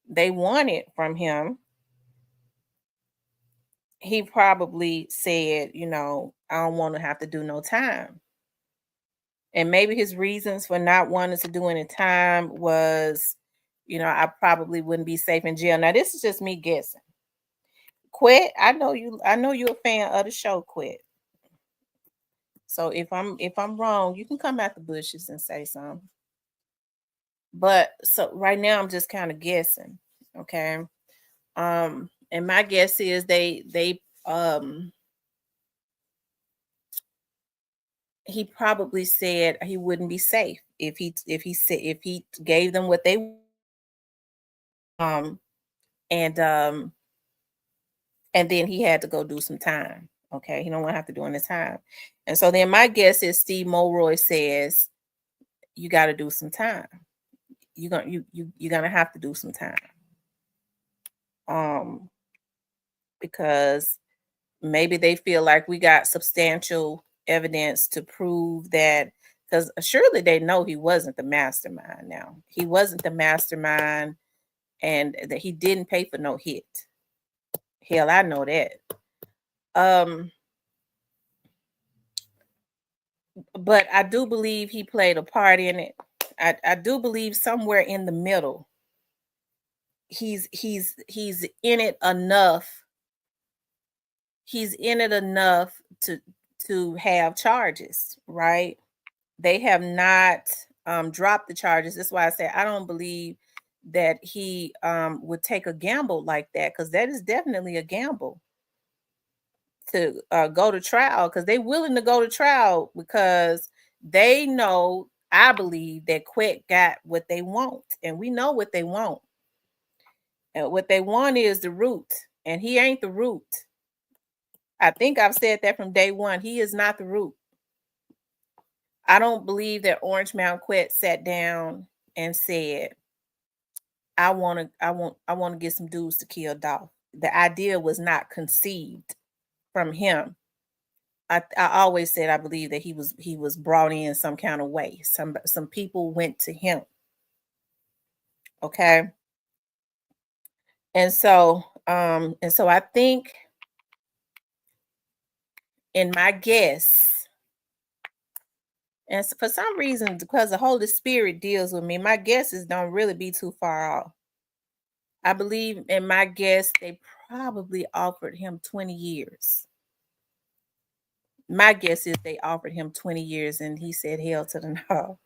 S1: they wanted from him, he probably said, I don't want to have to do no time. And maybe his reasons for not wanting to do any time was, I probably wouldn't be safe in jail. Now, this is just me guessing. Quit. I know you're a fan of the show, Quit. So if I'm wrong, you can come out the bushes and say something. But so right now I'm just kind of guessing. Okay. And my guess is they he probably said he wouldn't be safe if he gave them what they um and um and then he had to go do some time. Okay, he don't want to have to do any time. And so then my guess is Steve Mulroy says you got to do some time. You're gonna have to do some time. Um, because maybe they feel like we got substantial evidence to prove that, because surely they know he wasn't the mastermind. Now he wasn't the mastermind, and that he didn't pay for no hit. Hell, I know that. Um, but I do believe he played a part in it. I do believe somewhere in the middle, he's in it enough. He's in it enough to have charges, right? They have not dropped the charges. That's why I say I don't believe that he would take a gamble like that, because that is definitely a gamble to go to trial, because they willing to go to trial because they know, I believe, that Quet got what they want, and we know what they want. And what they want is the root, and he ain't the root. I think I've said that from day one. He is not the root. I don't believe that Orange Mound Quet sat down and said, I want to get some dudes to kill Dolph. The idea was not conceived from him. I always said I believe that he was brought in some kind of way. Some people went to him. Okay. And so I think, in my guess, and for some reason, because the Holy Spirit deals with me, my guesses don't really be too far off. I believe, in my guess, they probably offered him 20 years. My guess is they offered him 20 years and he said hell to the no.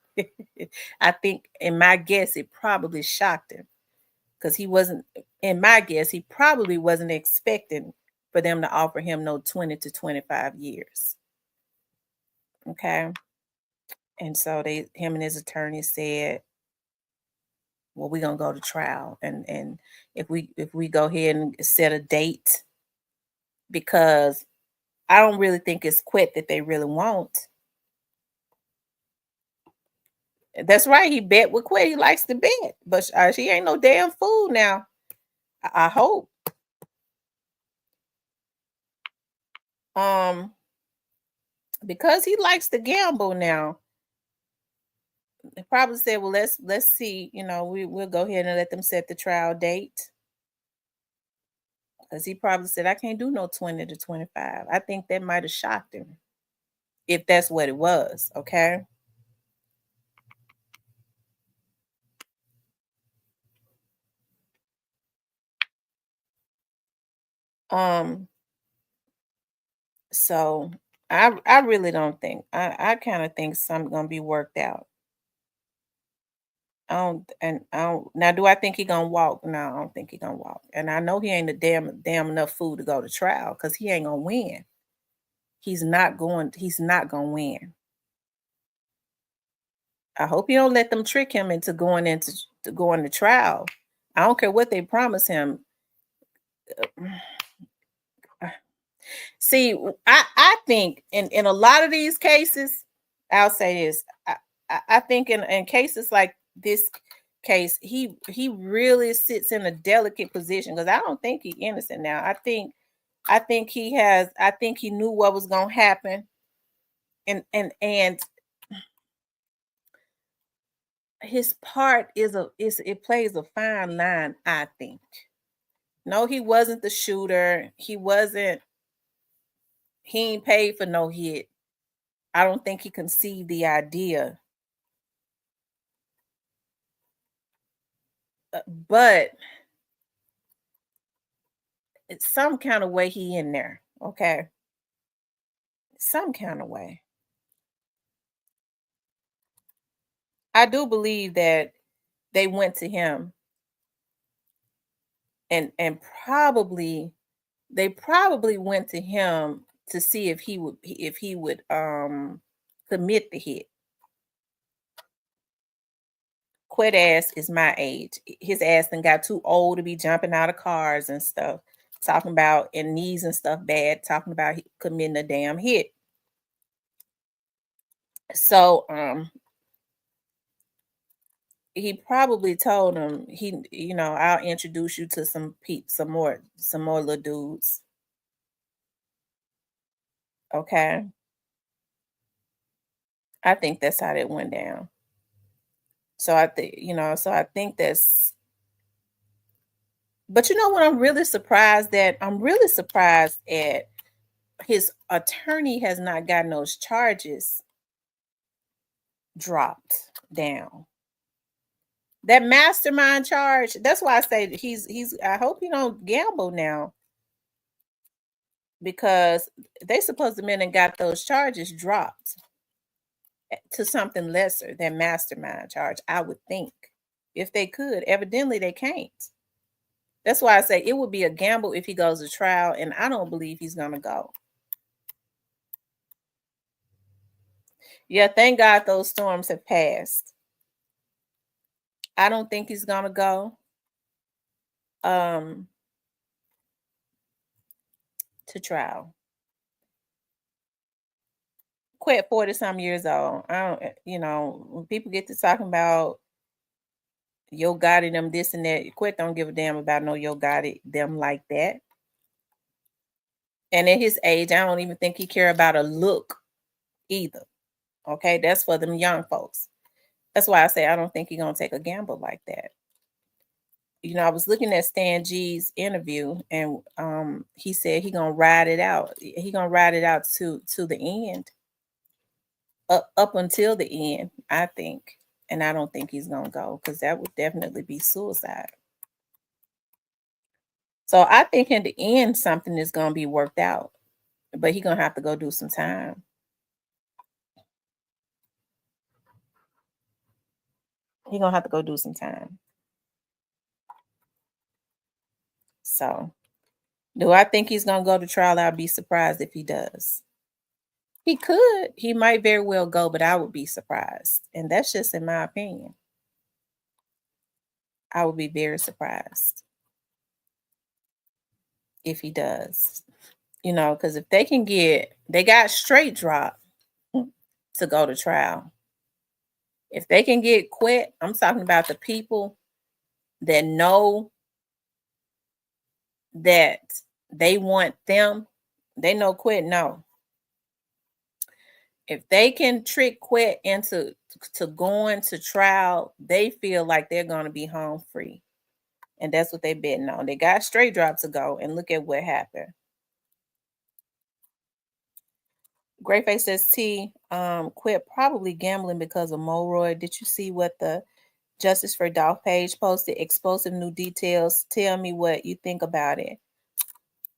S1: I think, in my guess, it probably shocked him, because he wasn't, in my guess, he probably wasn't expecting for them to offer him no 20 to 25 years. Okay. And so him and his attorney said, well, we're gonna go to trial. And if we go ahead and set a date, because I don't really think it's Quit that they really want. That's right. He bet with Quit. He likes to bet, but she ain't no damn fool now. I hope. Um, because he likes to gamble now. They probably said, "Well, let's see. We'll go ahead and let them set the trial date." Because he probably said, "I can't do no 20 to 25." I think that might have shocked him, if that's what it was. Okay. Um. So I really don't think, I kind of think something gonna be worked out. I don't now, do I think he gonna walk? No, I don't think he gonna walk. And I know he ain't a damn enough fool to go to trial, because he ain't gonna win. He's not gonna win. I hope you don't let them trick him into going to trial. I don't care what they promise him. See, I think in a lot of these cases, I'll say this. I think in cases like this case, he really sits in a delicate position, because I don't think he's innocent now. I think he knew what was gonna happen, and his part it plays a fine line, I think. No, he wasn't the shooter. He ain't paid for no hit. I don't think he conceived the idea. But it's some kind of way he in there. Okay. Some kind of way. I do believe that they went to him, and probably they probably went to him to see if he would commit the hit. Quet ass is my age. His ass then got too old to be jumping out of cars and stuff, talking about and knees and stuff bad, talking about committing a damn hit. So he probably told him I'll introduce you to some more little dudes. Okay. I think that's how that went down. So I think, so I think that's but you know what I'm really surprised at? I'm really surprised at his attorney has not gotten those charges dropped down. That mastermind charge, that's why I say that he's I hope he don't gamble now because they supposed to been and got those charges dropped to something lesser than mastermind charge, I would think. If they could, evidently they can't. That's why I say it would be a gamble if he goes to trial, and I don't believe he's gonna go. Yeah, thank God those storms have passed. I don't think he's gonna go um to trial. Quit 40 some years old. I don't, when people get to talking about Yo Gotti them this and that, Quit don't give a damn about no Yo Gotti them like that. And at his age, I don't even think he care about a look either. Okay, that's for them young folks. That's why I say I don't think he gonna take a gamble like that. I was looking at Stan G's interview, and he said he gonna ride it out. He gonna ride it out to the end, up until the end. I think, and I don't think he's gonna go because that would definitely be suicide. So I think in the end, something is gonna be worked out, but he gonna have to go do some time. He gonna have to go do some time. So, do I think he's gonna go to trial? I'd be surprised if he does. He could. He might very well go, but I would be surprised. And that's just in my opinion. I would be very surprised if he does. Because if they got straight drop to go to trial. If they can get quit, I'm talking about the people that know that they want them, they know quit no. If they can trick quit into to going to trial, they feel like they're gonna be home free. And that's what they betting on. They got straight drop to go, and look at what happened. Greyface says T quit probably gambling because of Moroy. Did you see what the Justice for Dolph page posted? Explosive new details. Tell me what you think about it.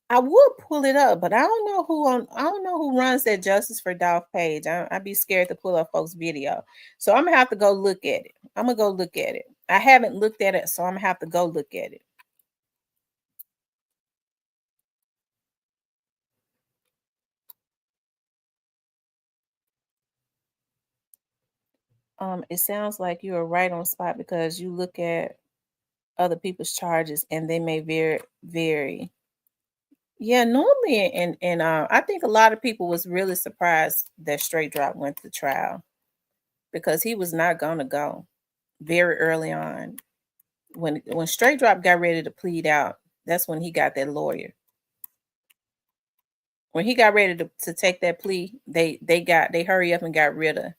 S1: I would pull it up, but I don't know who runs that Justice for Dolph page. I'd be scared to pull up folks' video. So I'm gonna have to go look at it. I'm gonna go look at it. I haven't looked at it, so I'm gonna have to go look at it. It sounds like you are right on spot because you look at other people's charges and they may vary. Yeah, normally and I think a lot of people was really surprised that Straight Drop went to trial because he was not gonna go very early on. When Straight Drop got ready to plead out, that's when he got that lawyer. When he got ready to take that plea, they hurry up and got rid of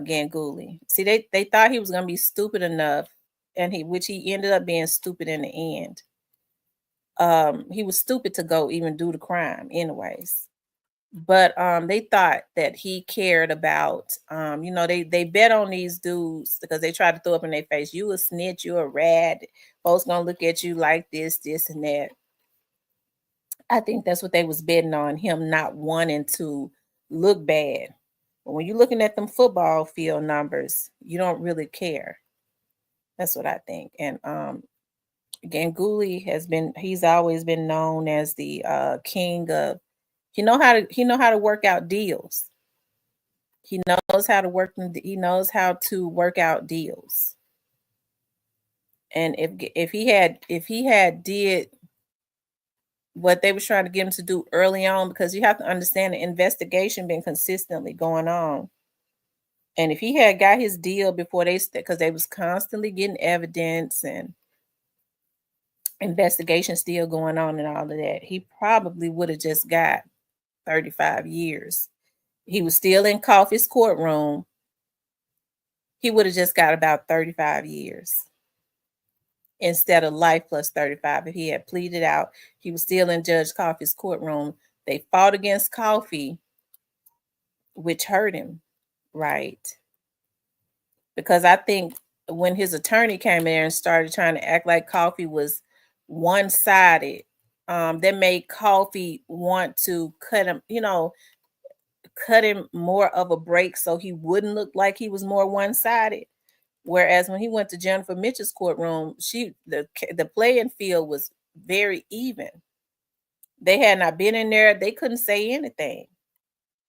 S1: Ganguly. See, they thought he was gonna be stupid enough, and he ended up being stupid in the end. He was stupid to go even do the crime, anyways. But they thought that he cared about they bet on these dudes because they tried to throw up in their face, you a snitch, you a rat, folks gonna look at you like this and that. I think that's what they was betting on, him not wanting to look bad. But when you're looking at them football field numbers, you don't really care. That's what I think. And Ganguly he's always been known as the king of he know how to work out deals. He knows how to work he knows how to work out deals. And if he had did what they was trying to get him to do early on, because you have to understand the investigation been consistently going on. And if he had got his deal before because they was constantly getting evidence and investigation still going on and all of that, he probably would have just got 35 years. He was still in Coffey's courtroom. He would have just got about 35 years instead of life plus 35. If he had pleaded out, he was still in Judge Coffey's courtroom. They fought against Coffey, which hurt him, right? Because I think when his attorney came in there and started trying to act like Coffey was one-sided, that made Coffey want to cut him more of a break so he wouldn't look like he was more one-sided. Whereas when he went to Jennifer Mitchell's courtroom, the playing field was very even. They had not been in there, they couldn't say anything.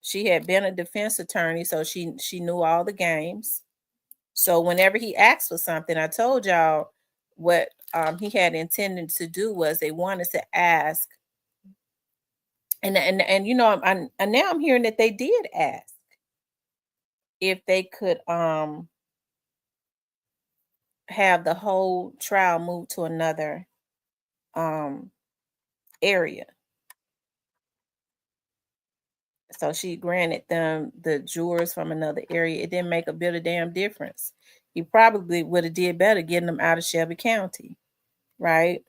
S1: She had been a defense attorney, so she knew all the games. So whenever he asked for something, I told y'all what he had intended to do was they wanted to ask, and now I'm hearing that they did ask if they could have the whole trial moved to another um area. So she granted them the jurors from another area. It didn't make a bit of damn difference. He probably would have did better getting them out of Shelby County, right?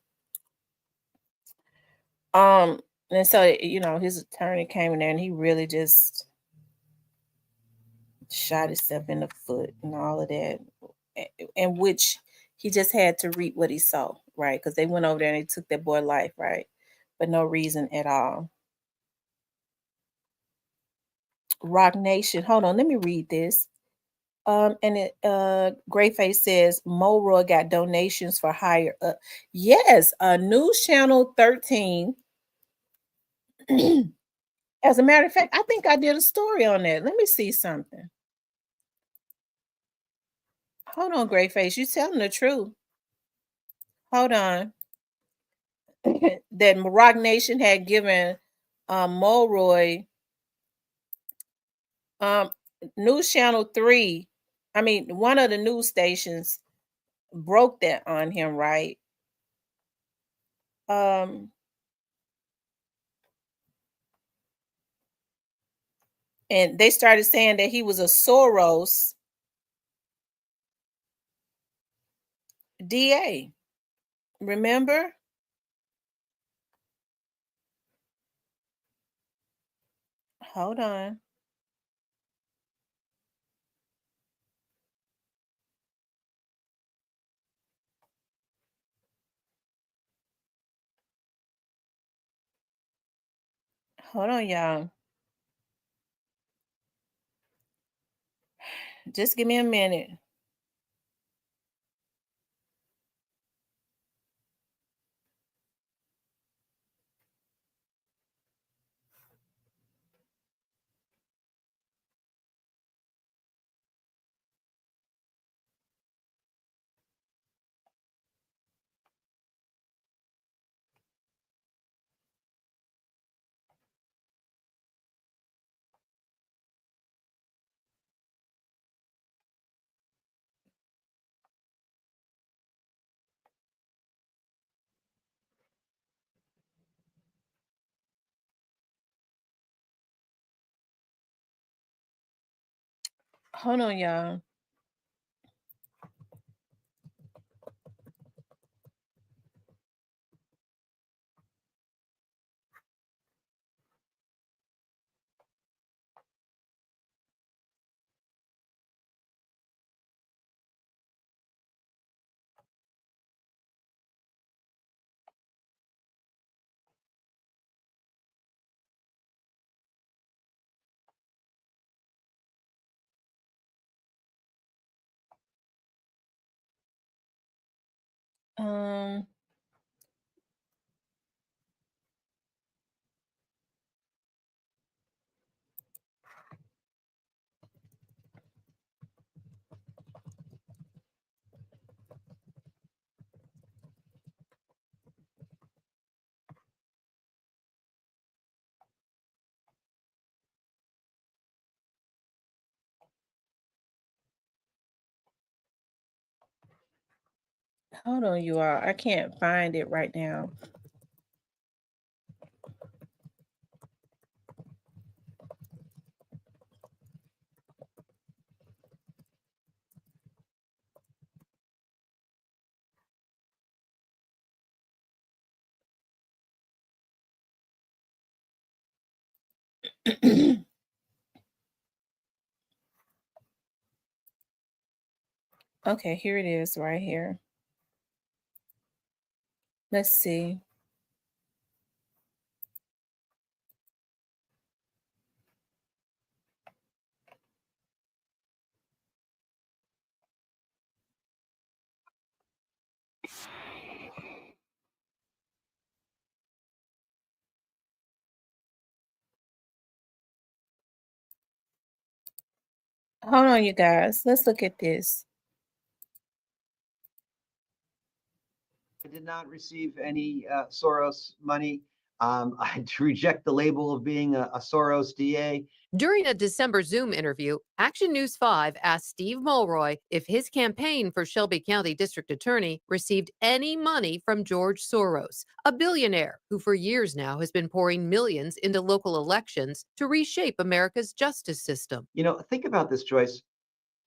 S1: Um, and so his attorney came in there and he really just shot himself in the foot and all of that, in which he just had to reap what he saw, right? Because they went over there and they took that boy life, right? For no reason at all. Rock Nation. Hold on, let me read this. And it Greyface says Mulroy got donations for higher up. Yes, News Channel 13. As a matter of fact, I think I did a story on that. Let me see something. Hold on, Greyface. You telling the truth. Hold on. That Rock Nation had given Mulroy um News Channel 3. I mean, one of the news stations broke that on him, right? Um and they started saying that he was a Soros DA. Remember? Hold on. Hold on, y'all. Just give me a minute. Hold on, y'all. Um, Hold on, you all. I can't find it right now. Okay, here it is right here. Let's see. Hold on, you guys. Let's look at this.
S2: I did not receive any Soros money. I reject the label of being a Soros DA.
S3: During a December Zoom interview, Action News 5 asked Steve Mulroy if his campaign for Shelby County District Attorney received any money from George Soros, a billionaire who for years now has been pouring millions into local elections to reshape America's justice system.
S2: You know, think about this, Joyce.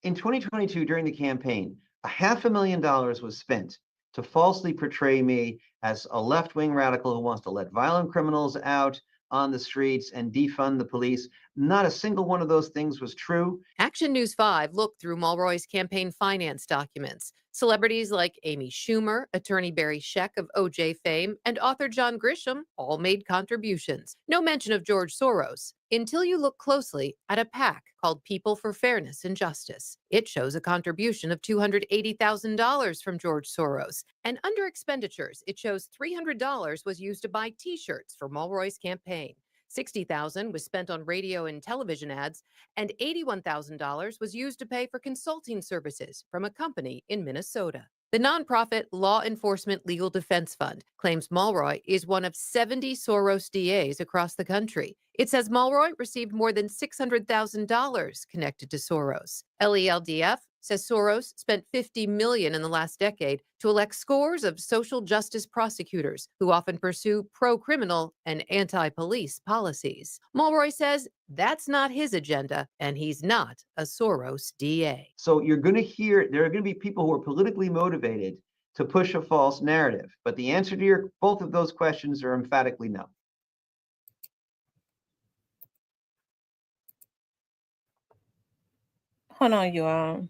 S2: In 2022, during the campaign, $500,000 was spent to falsely portray me as a left-wing radical who wants to let violent criminals out on the streets and defund the police. Not a single one of those things was true.
S3: Action News 5 looked through Mulroy's campaign finance documents. Celebrities like Amy Schumer, attorney Barry Scheck of OJ fame, and author John Grisham all made contributions. No mention of George Soros, until you look closely at a PAC called People for Fairness and Justice. It shows a contribution of $280,000 from George Soros. And under expenditures, it shows $300 was used to buy t-shirts for Mulroy's campaign. $60,000 was spent on radio and television ads, and $81,000 was used to pay for consulting services from a company in Minnesota. The nonprofit Law Enforcement Legal Defense Fund claims Mulroy is one of 70 Soros DAs across the country. It says Mulroy received more than $600,000 connected to Soros. LELDF says Soros spent $50 million in the last decade to elect scores of social justice prosecutors who often pursue pro-criminal and anti-police policies. Mulroy says that's not his agenda, and he's not a Soros DA.
S2: So you're going to hear there are going to be people who are politically motivated to push a false narrative. But the answer to your both of those questions are emphatically no.
S1: Hold on, you all.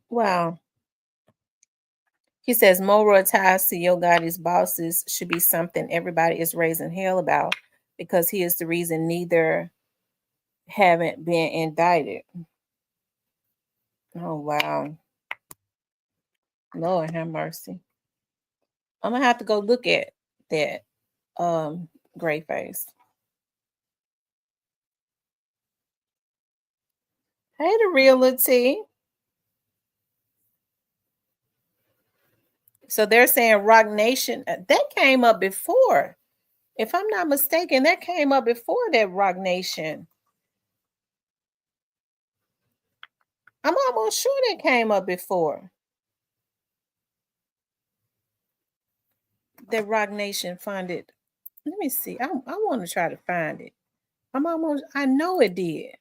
S1: Wow. He says Mulroy ties to Yo Gotti's bosses should be something everybody is raising hell about because he is the reason neither haven't been indicted. Oh wow. Lord have mercy. I'm gonna have to go look at that gray face. Hey the realty. So they're saying Rock Nation that came up before. If I'm not mistaken, that came up before that Rock Nation. I'm almost sure that came up before. That Rock Nation funded. Let me see. I want to try to find it. I know it did.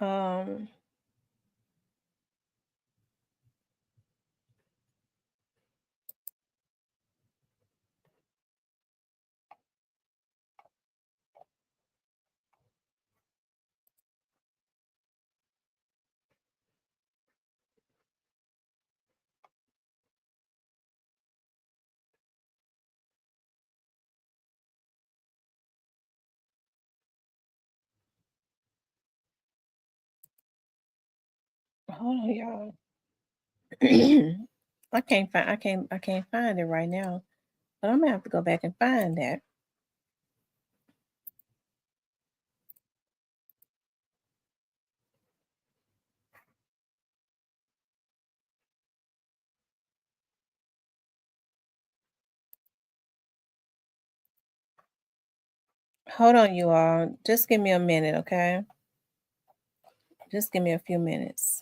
S1: Um, Hold on, y'all. I can't find it right now. But I'm gonna have to go back and find that. Hold on, you all. Just give me a minute, okay? Just give me a few minutes.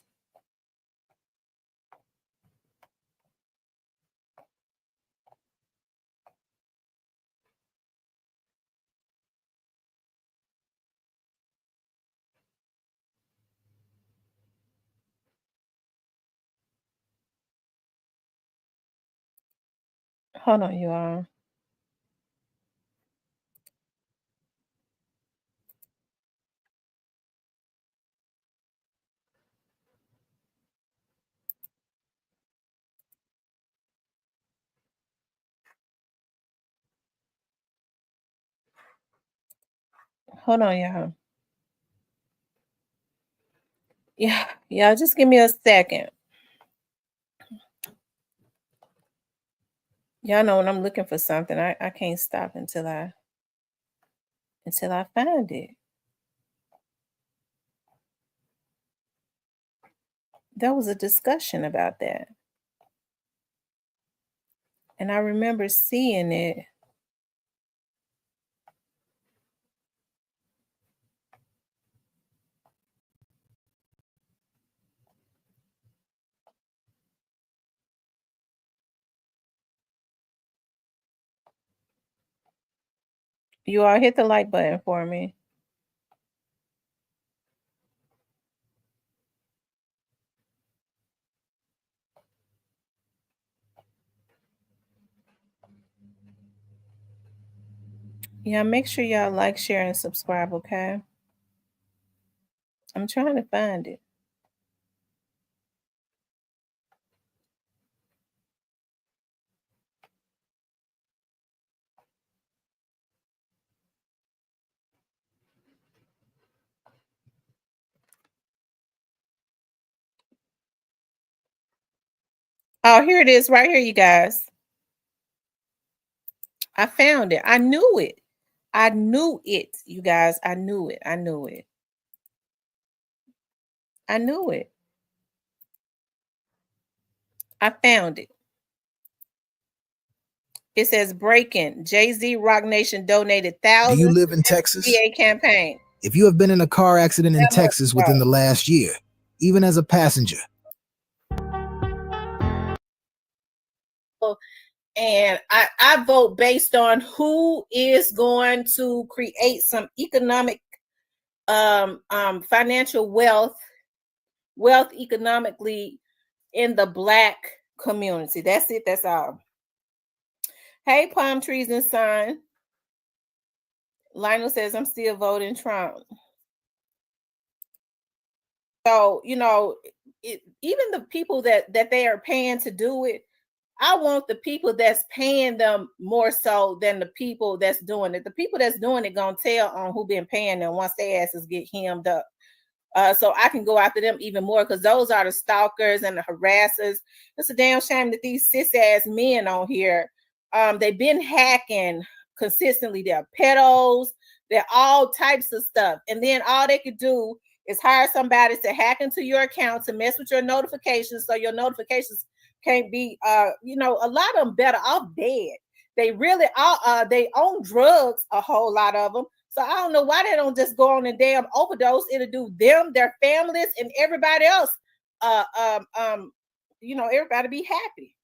S1: Hold on, you all. Hold on, y'all. Yeah, just give me a second. Y'all know when I'm looking for something, I can't stop until I find it. There was a discussion about that. And I remember seeing it. You all hit the like button for me. Yeah, make sure y'all like, share, and subscribe, okay? I'm trying to find it. Oh, here it is right here, you guys. I found it. I knew it. I knew it, you guys. I knew it. I knew it. I knew it. I found it. It says breaking. Jay-Z Rock Nation donated
S4: Do
S1: thousands
S4: you live in
S1: to
S4: Texas?
S1: VA campaign.
S4: If you have been in a car accident in
S1: That must
S4: Texas
S1: go.
S4: within the last year, even as a passenger,
S1: And I vote based on who is going to create some economic financial wealth economically in the Black community. That's it. That's all. Hey, Palm Trees and Sun. Lionel says, I'm still voting Trump. So, you know, even the people that they are paying to do it, I want the people that's paying them more so than the people that's doing it. The people that's doing it gonna tell on who been paying them once their asses get hemmed up. So I can go after them even more because those are the stalkers and the harassers. It's a damn shame that these cis ass men on here, they've been hacking consistently. They're pedos, they're all types of stuff. And then all they could do is hire somebody to hack into your account to mess with your notifications so your notifications can't be you know, a lot of them better off dead. They really are they own drugs, a whole lot of them. So I don't know why they don't just go on a damn overdose. It'll do them, their families, and everybody else. You know, everybody be happy.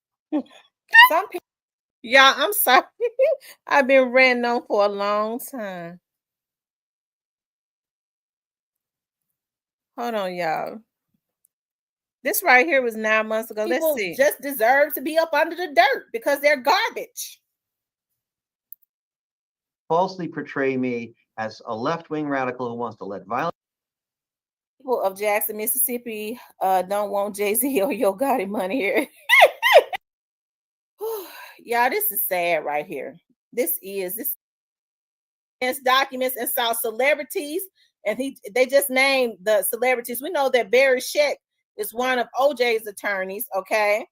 S1: Some people, yeah, I'm sorry. I've been ranting on for a long time. Hold on, y'all. This right here was 9 months ago. Let's see. Just deserve to be up under the dirt because they're garbage.
S2: Falsely portray me as a left-wing radical who wants to let violence.
S1: People of Jackson, Mississippi, don't want Jay-Z or Yo Gotti money here. Y'all, this is sad right here. This documents and saw celebrities, and they just named the celebrities. We know that Barry Sheck is one of OJ's attorneys, okay?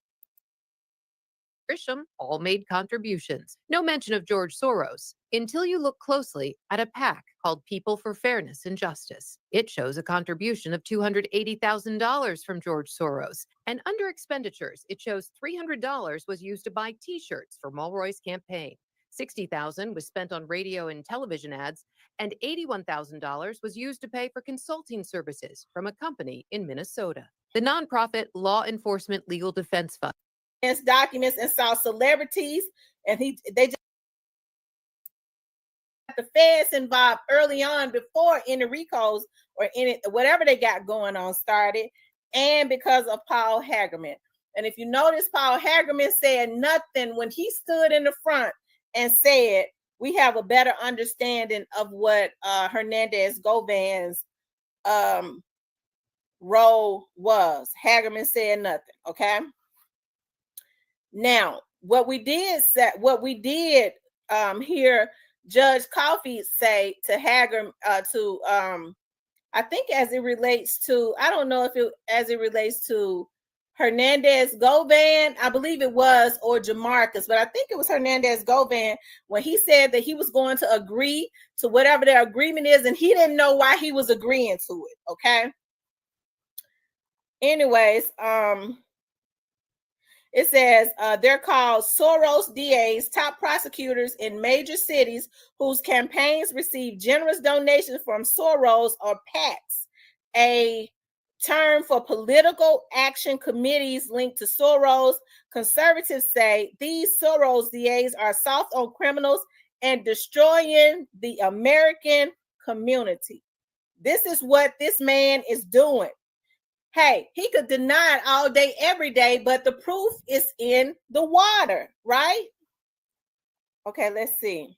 S3: Grisham all made contributions. No mention of George Soros until you look closely at a PAC called People for Fairness and Justice. It shows a contribution of $280,000 from George Soros. And under expenditures, it shows $300 was used to buy T-shirts for Mulroy's campaign. $60,000 was spent on radio and television ads, and $81,000 was used to pay for consulting services from a company in Minnesota. The nonprofit Law Enforcement Legal Defense Fund
S1: documents and saw celebrities, and they just got the feds involved early on before any RICOs or any whatever they got going on started, and because of Paul Hagerman. And if you notice, Paul Hagerman said nothing when he stood in the front and said, we have a better understanding of what Hernandez Govan's role was. Hagerman said nothing, okay? Now, what we did hear Judge Coffey say to Hagerman, I think as it relates to, I don't know if it as it relates to Hernandez Govan, I believe it was, or Jamarcus, but I think it was Hernandez Govan when he said that he was going to agree to whatever their agreement is, and he didn't know why he was agreeing to it, okay? Anyways, it says they're called Soros DAs, top prosecutors in major cities whose campaigns receive generous donations from Soros or PACs, a term for political action committees linked to Soros. Conservatives say these Soros DAs are soft on criminals and destroying the American community. This is what this man is doing. Hey, he could deny it all day, every day, but the proof is in the water, right? Okay, let's see.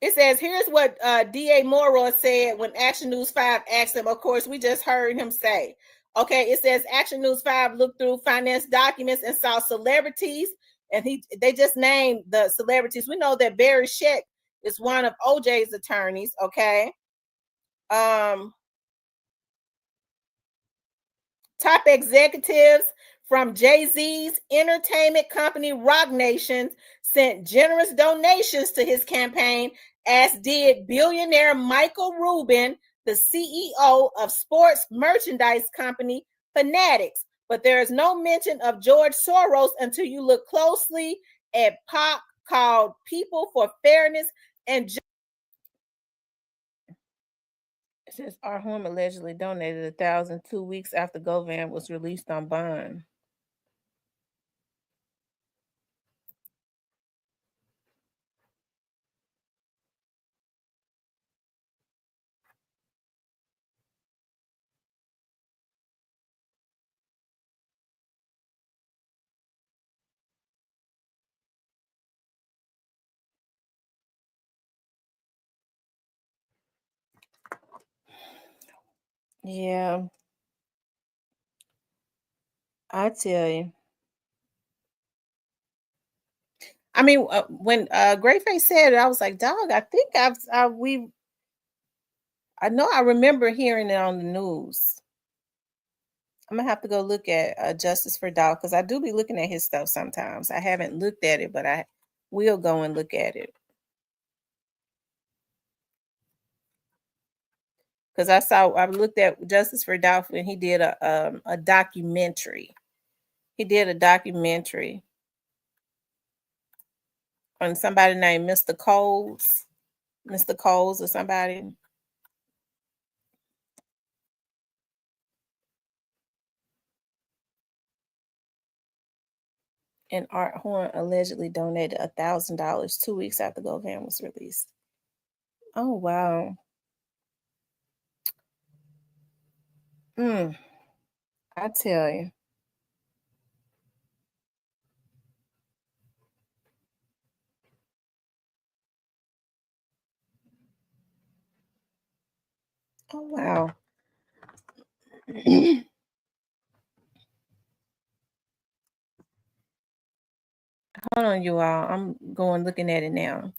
S1: It says, here's what DA Moro said when Action News 5 asked him. Of course, we just heard him say. Okay, it says Action News 5 looked through finance documents and saw celebrities, and they just named the celebrities. We know that Barry Scheck is one of OJ's attorneys, okay? Top executives from Jay-Z's entertainment company Roc Nation sent generous donations to his campaign, as did billionaire Michael Rubin, the CEO of sports merchandise company Fanatics. But there is no mention of George Soros until you look closely at PAC called People for Fairness and Justice. It says our home allegedly donated $1,000 2 weeks after Govan was released on bond. Yeah, I tell you. I mean, when Greyface said it, I was like, "Dog, I think I know I remember hearing it on the news." I'm gonna have to go look at Justice for Dolph because I do be looking at his stuff sometimes. I haven't looked at it, but I will go and look at it because I looked at Justice for Dolph when he did a documentary. He did a documentary on somebody named Mr. Coles or somebody. And Art Horn allegedly donated $1,000 2 weeks after Govan was released. Oh wow. I tell you. Oh wow. Hold on, you all. I'm going looking at it now.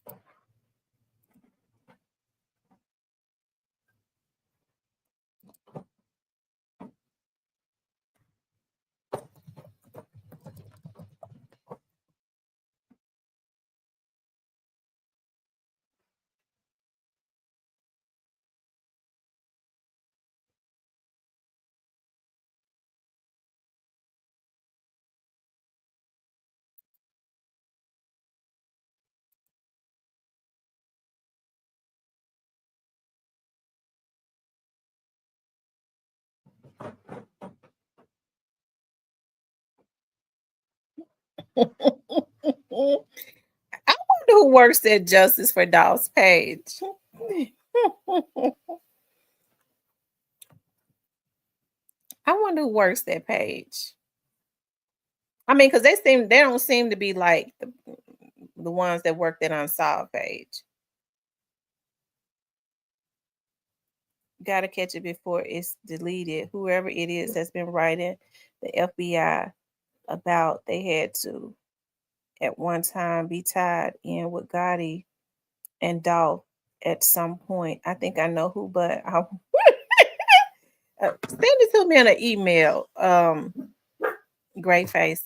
S1: I wonder who works at Justice for Dogs page. I wonder who works that page. I mean, because they don't seem to be like the ones that work that Unsolved page. Gotta catch it before it's deleted. Whoever it is that's been writing the FBI about they had to at one time be tied in with Gotti and Dolph at some point. I think I know who, but I'll send it to me in an email. Gray face.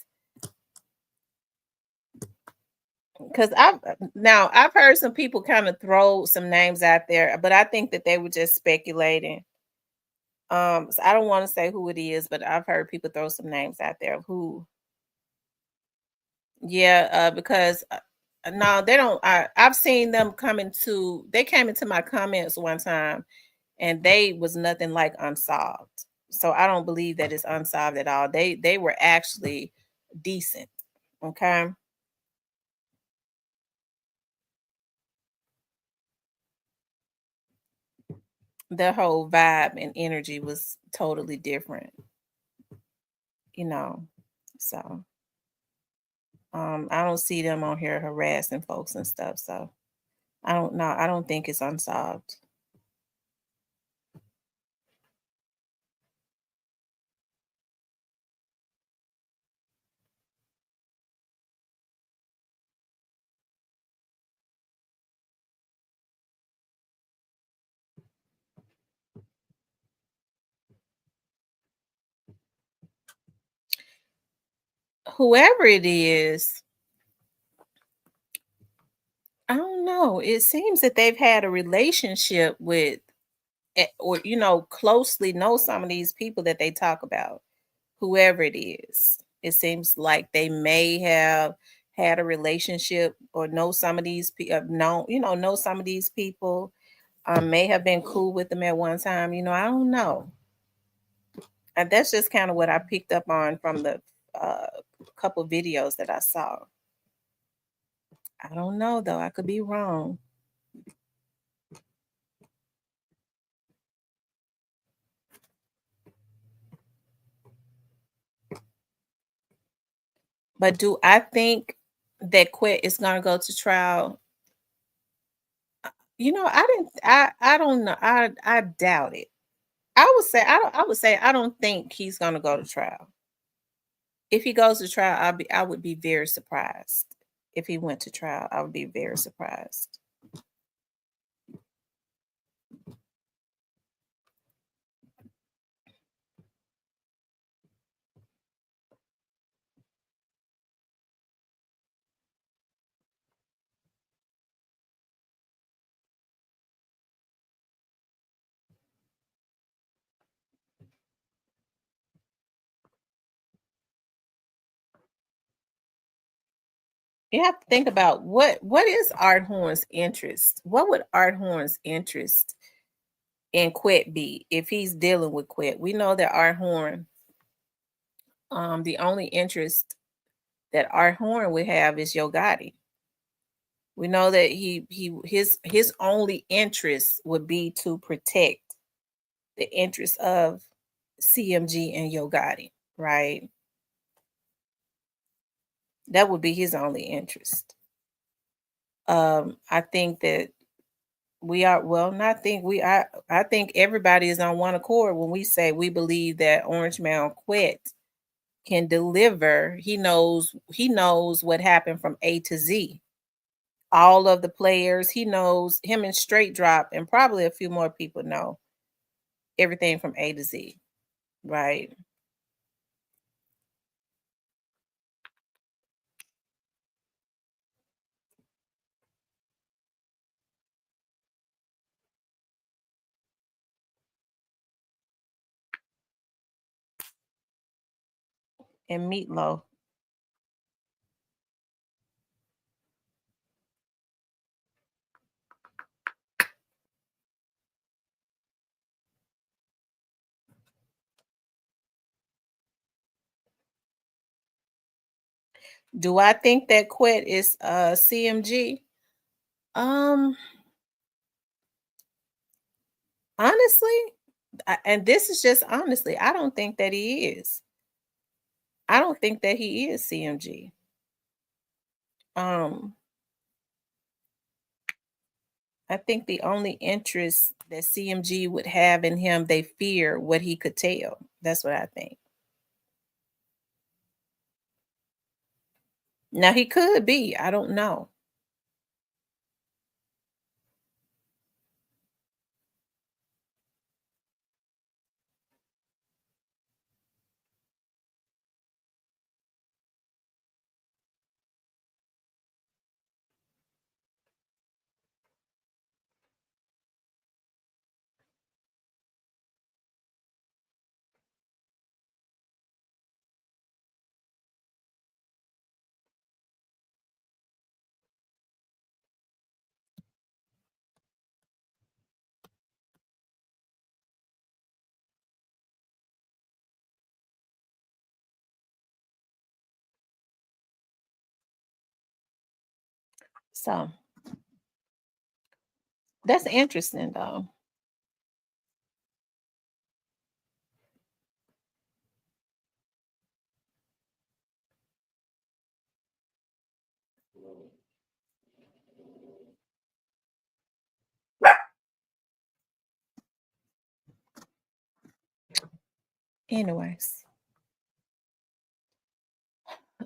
S1: Because I've heard some people kind of throw some names out there, but I think that they were just speculating. So I don't want to say who it is, but I've heard people throw some names out there of who. Yeah, because no, they don't. I've seen them they came into my comments one time and they was nothing like Unsolved. So I don't believe that it's Unsolved at all. They were actually decent. Okay. Their whole vibe and energy was totally different, you know. So I don't see them on here harassing folks and stuff. So I don't know. I don't think it's Unsolved. Whoever it is, I don't know. It seems that they've had a relationship with, or closely know some of these people that they talk about. Whoever it is, it seems like they may have had a relationship or know some of these people. Know some of these people. May have been cool with them at one time. I don't know. And that's just kind of what I picked up on from the couple videos that I saw. I don't know though. I could be wrong. But do I think that Quet is going to go to trial? I didn't. I don't know. I doubt it. I would say I don't think he's going to go to trial. If he goes to trial, I would be very surprised. If he went to trial, I would be very surprised. You have to think about what is Art Horn's interest? What would Art Horn's interest in Quet be if he's dealing with Quet? We know that Art Horn, the only interest that Art Horn would have is Yo Gotti. We know that his only interest would be to protect the interests of CMG and Yo Gotti, right? That would be his only interest. I think that we are well, not think we I think everybody is on one accord when we say we believe that Orange Mound Quet can deliver. He knows what happened from A to Z. All of the players, he knows him and Straight Drop, and probably a few more people know everything from A to Z, right? And Meatloaf. Do I think that Quet is CMG? Um, honestly, and this is just honestly, I don't think that he is. I don't think that he is CMG. Um, I think the only interest that CMG would have in him, they fear what he could tell. That's what I think. Now he could be. I don't know. So that's interesting though. Anyways,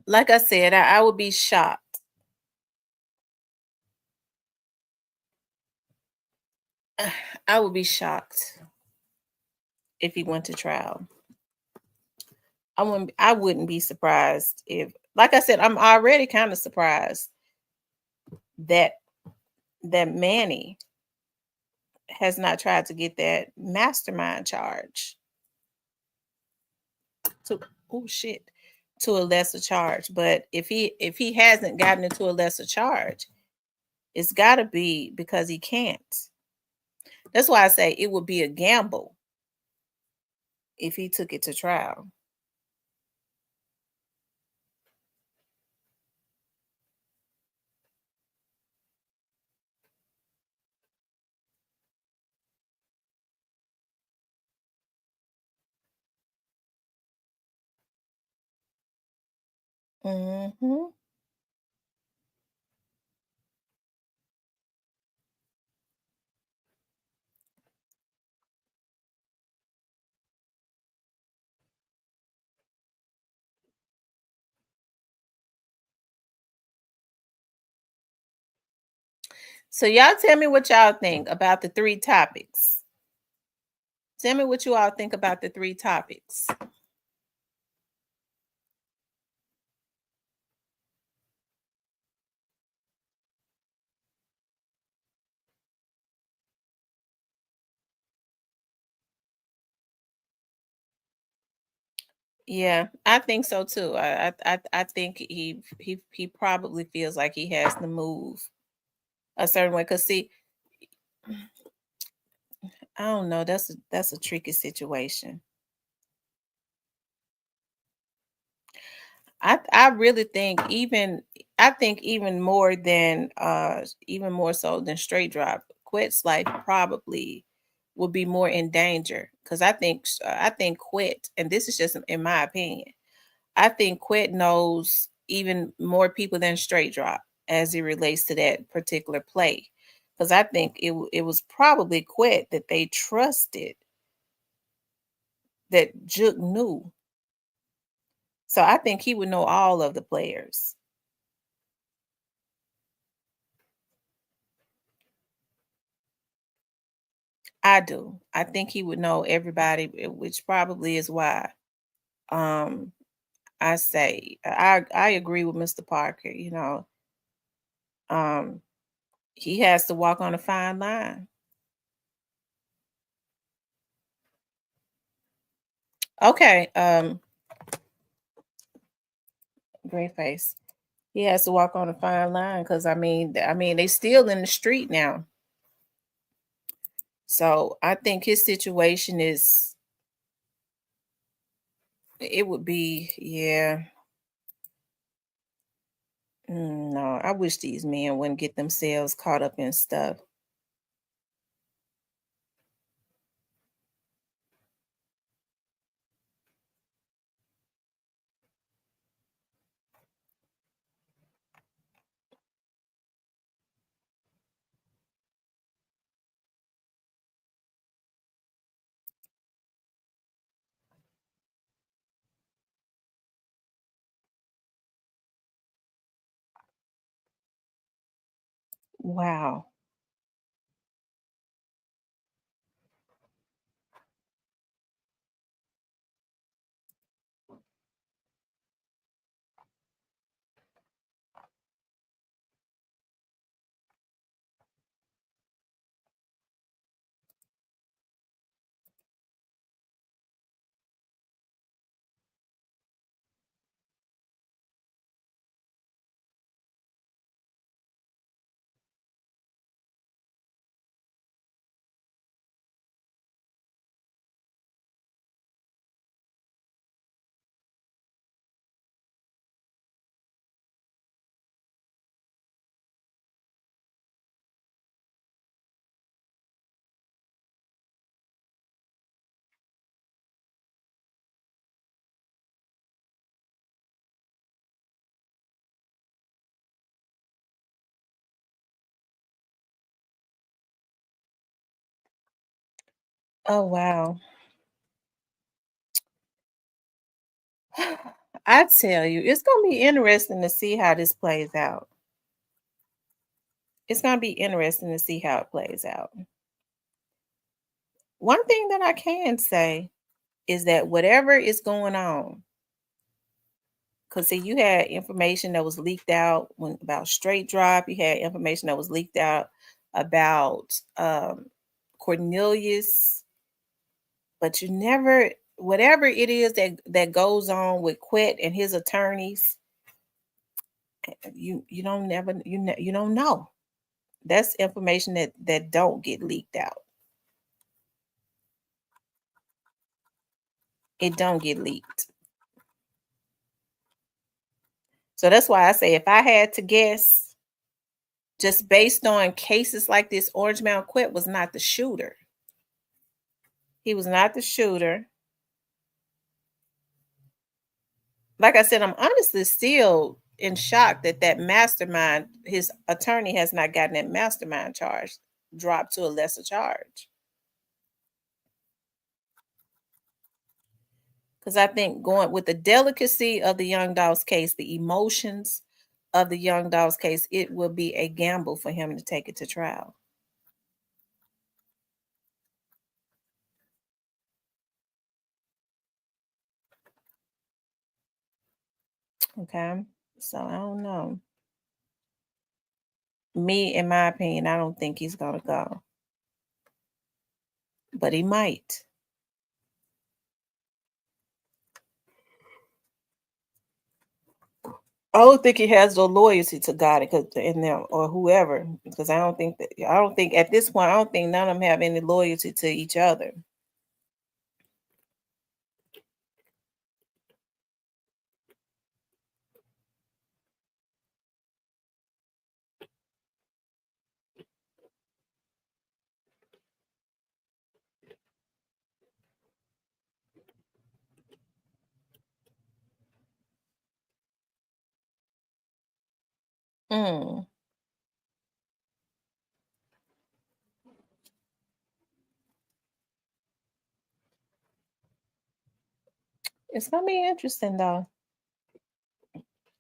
S1: like I said, I would be shocked. I would be shocked if he went to trial. I wouldn't be surprised if, like I said, I'm already kind of surprised that Manny has not tried to get that mastermind charge to, oh shit, to a lesser charge. But if he hasn't gotten it to a lesser charge, it's got to be because he can't. That's why I say it would be a gamble if he took it to trial. Hmm. So y'all tell me what y'all think about the three topics. Tell me what you all think about the three topics. Yeah, I think so too. I think he probably feels like he has to move a certain way. Cause see, I don't know. That's a tricky situation. I really think even more than even more so than straight drop, Quit's life probably would be more in danger because I think Quit, and this is just in my opinion, I think Quit knows even more people than straight drop as it relates to that particular play. Because I think it was probably Quit that they trusted that Jook knew. So I think he would know all of the players. I do. I think he would know everybody, which probably is why um I say I agree with Mr. Parker, Um he has to walk on a fine line. Okay, great face. He has to walk on a fine line because I mean they still in the street now. So I think his situation is, it would be, yeah. No, I wish these men wouldn't get themselves caught up in stuff. Wow. Oh, wow. I tell you, it's gonna be interesting to see how this plays out. It's gonna be interesting to see how it plays out. One thing that I can say is that whatever is going on, because see, you had information that was leaked out when about straight drop, you had information that was leaked out about Cornelius, but you never whatever it is that goes on with Quet and his attorneys, you don't never you don't know. That's information that don't get leaked out. It don't get leaked. So that's why I say if I had to guess, just based on cases like this, Orange Mound Quet was not the shooter. He was not the shooter. Like I said, I'm honestly still in shock that mastermind, his attorney has not gotten that mastermind charge dropped to a lesser charge. Because I think going with the delicacy of the Young Dogs case, the emotions of the Young Dogs case, it will be a gamble for him to take it to trial. Okay. So I don't know. Me, in my opinion, I don't think he's gonna go. But he might. I don't think he has the loyalty to God because in them or whoever. Because I don't think at this point I don't think none of them have any loyalty to each other. Mm. It's gonna be interesting though.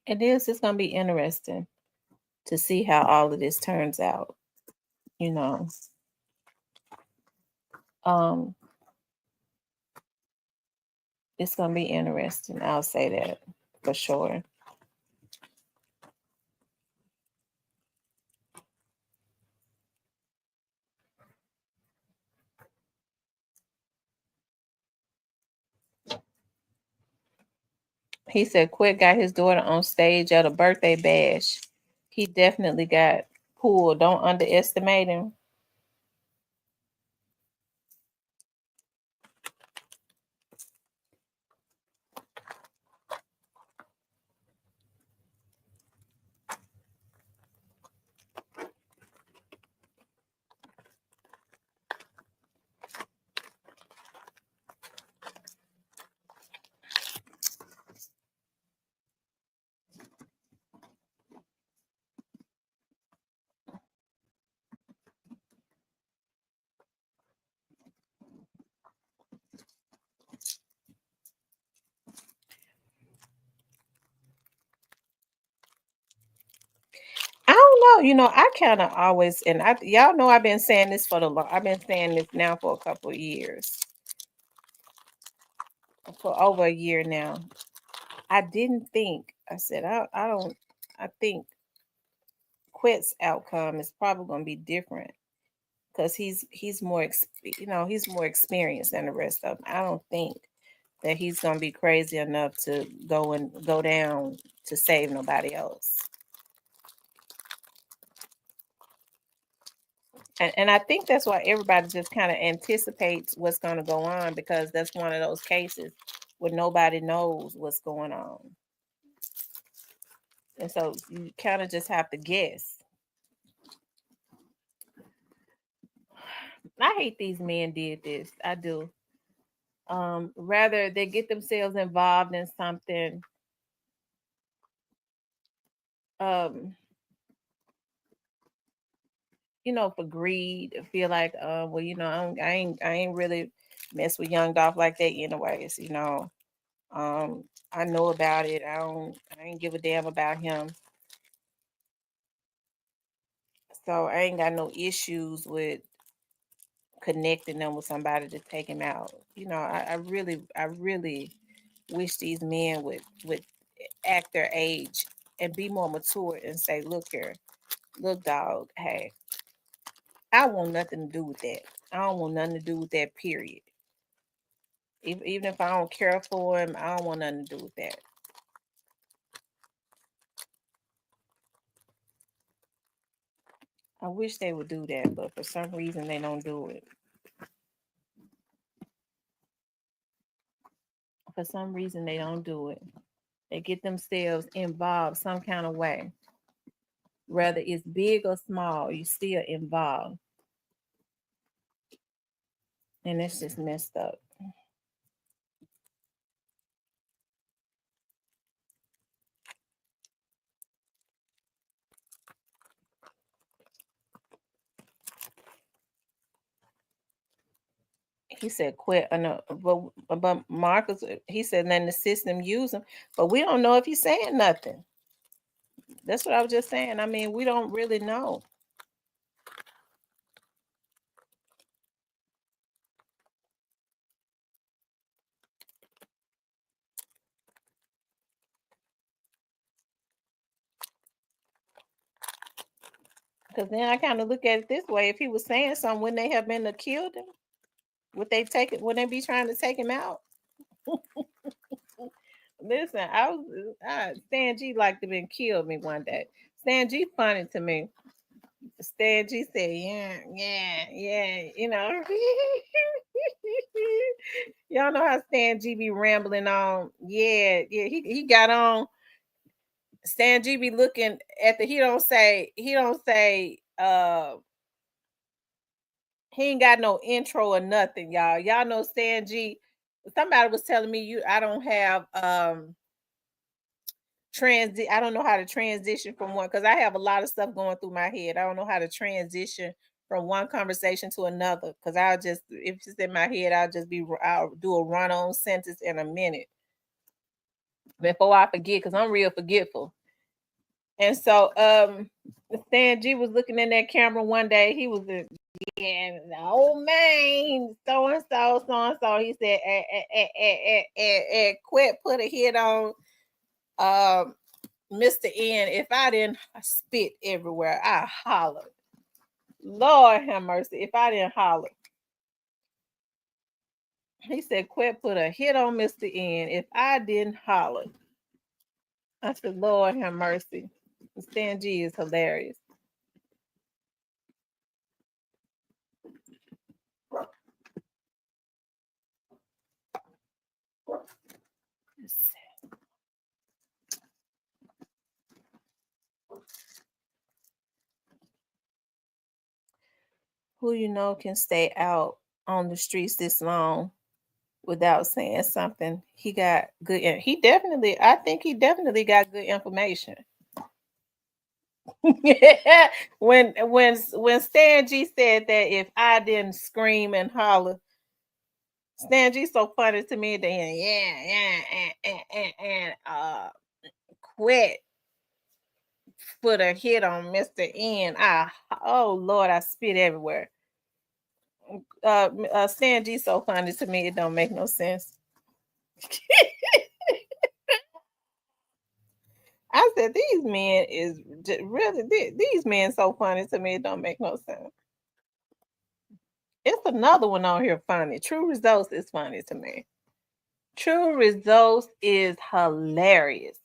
S1: It is. It's gonna be interesting to see how all of this turns out. You know. Um, it's gonna be interesting. I'll say that for sure. He said Quick got his daughter on stage at a birthday bash. He definitely got pulled. Don't underestimate him. I kind of always, and y'all know I've been saying this I've been saying this now for a couple of years, for over a year now. I didn't think, I said, I think Quet's outcome is probably going to be different because he's more, he's more experienced than the rest of them. I don't think that he's going to be crazy enough to go down to save nobody else. And I think that's why everybody just kind of anticipates what's going to go on, because that's one of those cases where nobody knows what's going on. And so you kind of just have to guess. I hate these men did this. I do. Rather they get themselves involved in something for greed, feel like I ain't really mess with Young Dolph like that anyways, I know about it. I ain't give a damn about him. So I ain't got no issues with connecting them with somebody to take him out. I really wish these men would act their age and be more mature and say, look here, look, dog, hey, I want nothing to do with that. I don't want nothing to do with that, period. Even if I don't care for him, I don't want nothing to do with that. I wish they would do that, but for some reason they don't do it. For some reason they don't do it. They get themselves involved some kind of way. Whether it's big or small, you still involved. And it's just messed up. He said quit. But Marcus, he said letting the system use him, but we don't know if he's saying nothing. That's what I was just saying. I mean, we don't really know. Because then I kind of look at it this way: if he was saying something, wouldn't they have been to killed him? Would they take it? Would they be trying to take him out? Listen, Stan G like to been killed me one day. Stan G funny to me. Stan G said, yeah. Y'all know how Stan G be rambling on. Yeah. He got on. Stan G be looking at he don't say, he ain't got no intro or nothing, y'all. Y'all know Stan G. Somebody was telling me I don't have I don't know how to transition from one, because I have a lot of stuff going through my head. I don't know how to transition from one conversation to another, because if it's in my head, I'll do a run-on sentence in a minute before I forget, because I'm real forgetful. And so Stan G was looking in that camera one day. He was the old man, so-and-so. He said, quit, put a hit on Mr. N. If I didn't spit everywhere, I hollered. Lord have mercy, if I didn't holler. He said, quit, put a hit on Mr. N. If I didn't holler. I said, Lord have mercy. Stan G is hilarious. Who can stay out on the streets this long without saying something? He got good. I think he definitely got good information. when Stan G said that if I didn't scream and holler, Stan G so funny to me. Then quit, foot a hit on Mr. N. Oh Lord, I spit everywhere. Stan G so funny to me, it don't make no sense. I said these men is really these men so funny to me, it don't make no sense. It's another one on here funny. True Results is funny to me. True Results is hilarious.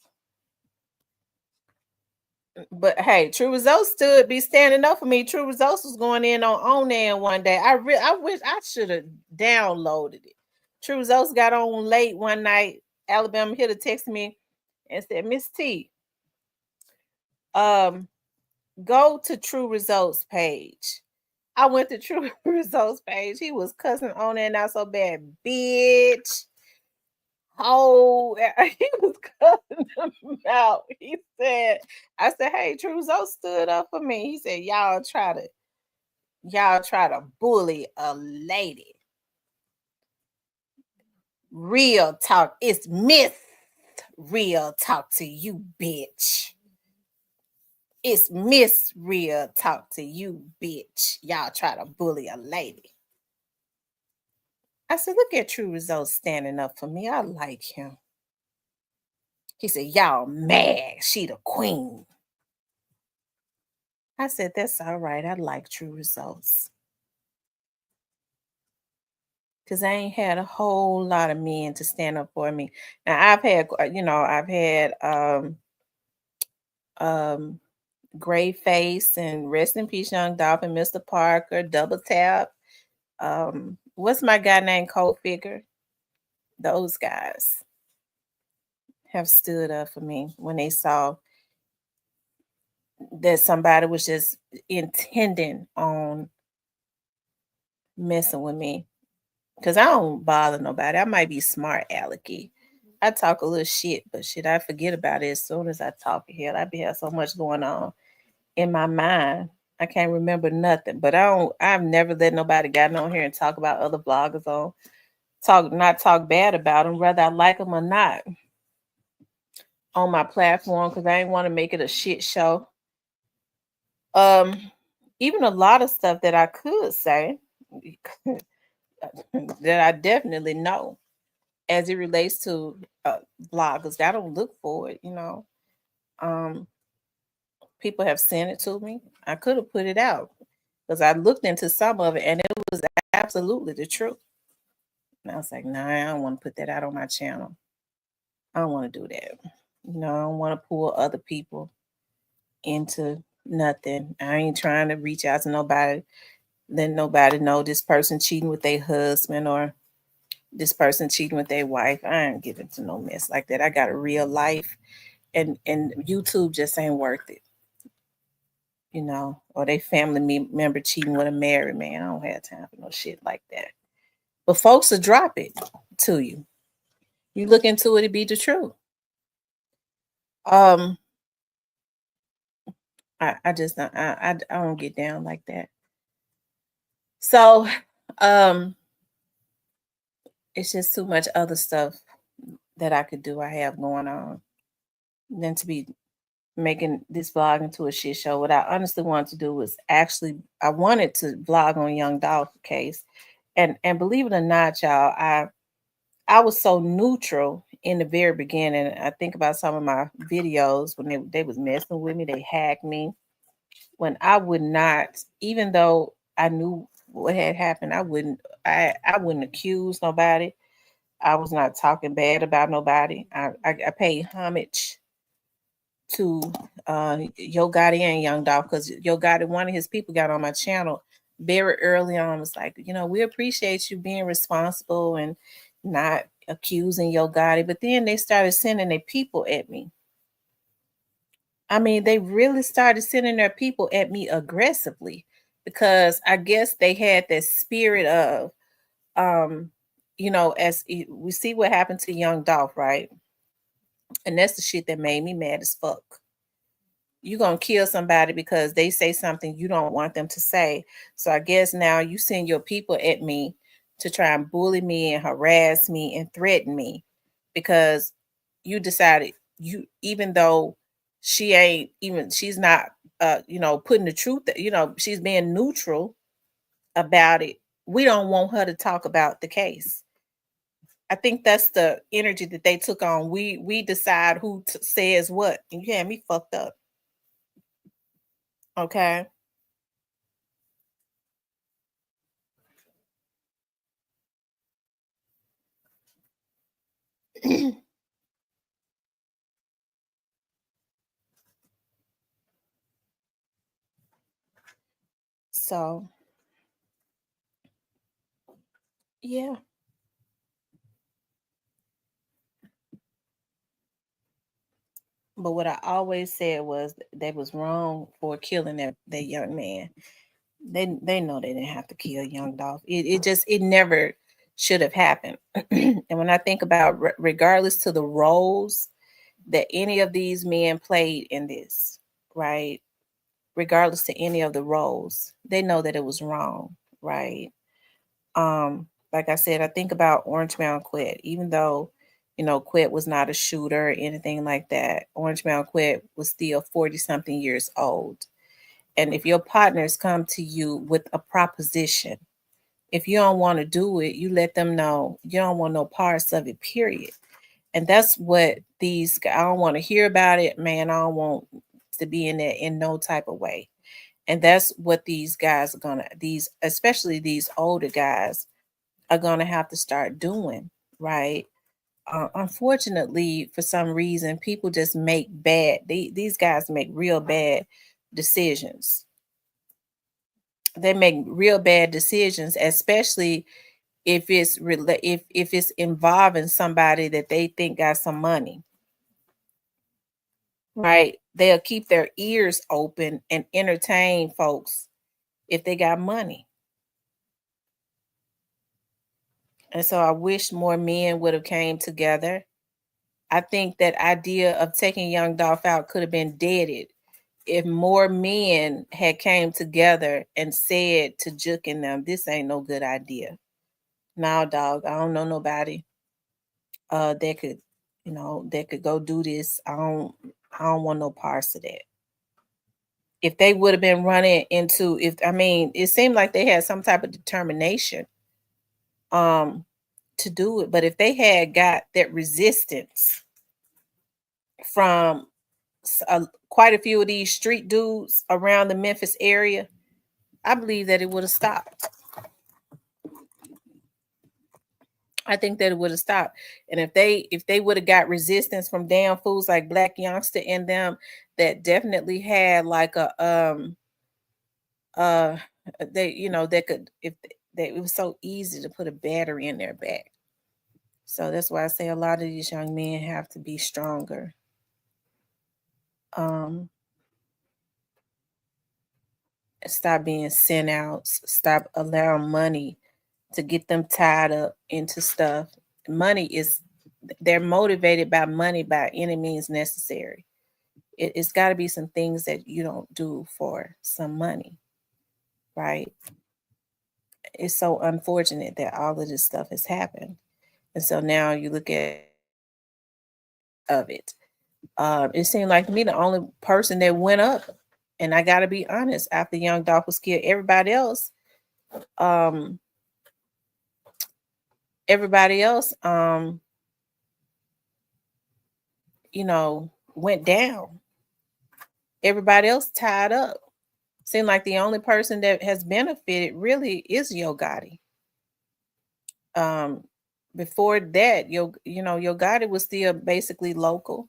S1: But hey, True Results stood be standing up for me. True Results was going in on there one day. I wish I should have downloaded it. True Results got on late one night. Alabama Hitter texted me and said, Miss T, go to True Results page. I went to True Results page. He was cussing on there not so bad, bitch. Oh, he was cussing them out. He said, I said, hey, True Results stood up for me. He said, y'all try to bully a lady. Real talk. It's myth. Real talk to you, bitch. It's Miss Real talk to you, bitch. Y'all try to bully a lady. I said, look at True Results standing up for me. I like him. He said, y'all mad. She the queen. I said, that's all right. I like True Results. Because I ain't had a whole lot of men to stand up for me. Now, I've had Gray Face and Rest in Peace Young Dolphin, Mr. Parker, Double Tap. What's my guy named Cold Figure? Those guys have stood up for me when they saw that somebody was just intending on messing with me. Because I don't bother nobody. I might be smart alecky. I talk a little shit, but shit, I forget about it as soon as I talk here. I be have so much going on in my mind. I can't remember nothing. But I've never let nobody get on here and talk about other bloggers on talk bad about them, whether I like them or not on my platform, because I ain't want to make it a shit show. Even a lot of stuff that I could say that I definitely know as it relates to bloggers. I don't look for it, people have sent it to me. I could have put it out because I looked into some of it and it was absolutely the truth. And I was like, nah, I don't want to put that out on my channel. I don't want to do that. I don't want to pull other people into nothing. I ain't trying to reach out to nobody, let nobody know this person cheating with their husband or this person cheating with their wife. I ain't getting to no mess like that. I got a real life, and YouTube just ain't worth it. Or they family member cheating with a married man. I don't have time for no shit like that. But folks will drop it to you. You look into it, it be the truth. I just don't, I don't get down like that. So, it's just too much other stuff that I could do. I have going on than to be making this vlog into a shit show. What I honestly wanted to do was I wanted to vlog on Young Dolph case, and believe it or not, y'all, I was so neutral in the very beginning. I think about some of my videos when they was messing with me, they hacked me. When I would not, even though I knew what had happened, I wouldn't accuse nobody. I was not talking bad about nobody. I paid homage to Yo Gotti and Young Dolph, because Yo Gotti, one of his people, got on my channel very early on, was like, we appreciate you being responsible and not accusing Yo Gotti. But then they started sending their people at me. I mean, they really started sending their people at me aggressively, because I guess they had that spirit of, as we see what happened to Young Dolph, right? And that's the shit that made me mad as fuck. You're going to kill somebody because they say something you don't want them to say. So I guess now you send your people at me to try and bully me and harass me and threaten me because you decided even though she's not putting the truth, she's being neutral about it. We don't want her to talk about the case. I think that's the energy that they took on. We decide who says what, and you had me fucked up. Okay. So yeah. But what I always said was they was wrong for killing that young man. They know they didn't have to kill young Dolph. It never should have happened. And when I think about regardless to the roles that any of these men played in this, right? Regardless to any of the roles, they know that it was wrong, right? Like I said, I think about Orange Mound Quet, even though Quet was not a shooter or anything like that. Orange Mound Quet was still 40 something years old. And if your partners come to you with a proposition, if you don't want to do it, you let them know you don't want no parts of it, period. And that's what I don't want to hear about it, man. I don't want to be in there in no type of way. And that's what these guys are especially these older guys are gonna have to start doing, right? Unfortunately, for some reason, people just make these guys make real bad decisions. They make real bad decisions, especially if it's involving somebody that they think got some money, right? They'll keep their ears open and entertain folks if they got money. And so I wish more men would have came together. I think that idea of taking young Dolph out could have been deaded if more men had came together and said to Jook and them, this ain't no good idea. Now, dog, I don't know nobody that could go do this. I don't want no parts of that. If they would have been running into it seemed like they had some type of determination to do it. But if they had got that resistance from quite a few of these street dudes around the Memphis area, I believe that it would have stopped. I think that it would have stopped. And if they would have got resistance from damn fools like Black Youngster and them that definitely had like a they could it was so easy to put a battery in their back. So that's why I say a lot of these young men have to be stronger. Stop being sent outs, stop allowing money to get them tied up into stuff. They're motivated by money by any means necessary. It's got to be some things that you don't do for some money, right? It's so unfortunate that all of this stuff has happened. And so now you look at it. It seemed like to me the only person that went up, and I got to be honest, after Young Dolph was killed, everybody else went down. Everybody else tied up. Seemed like the only person that has benefited really is Yo Gotti. Before that, Yo Gotti was still basically local.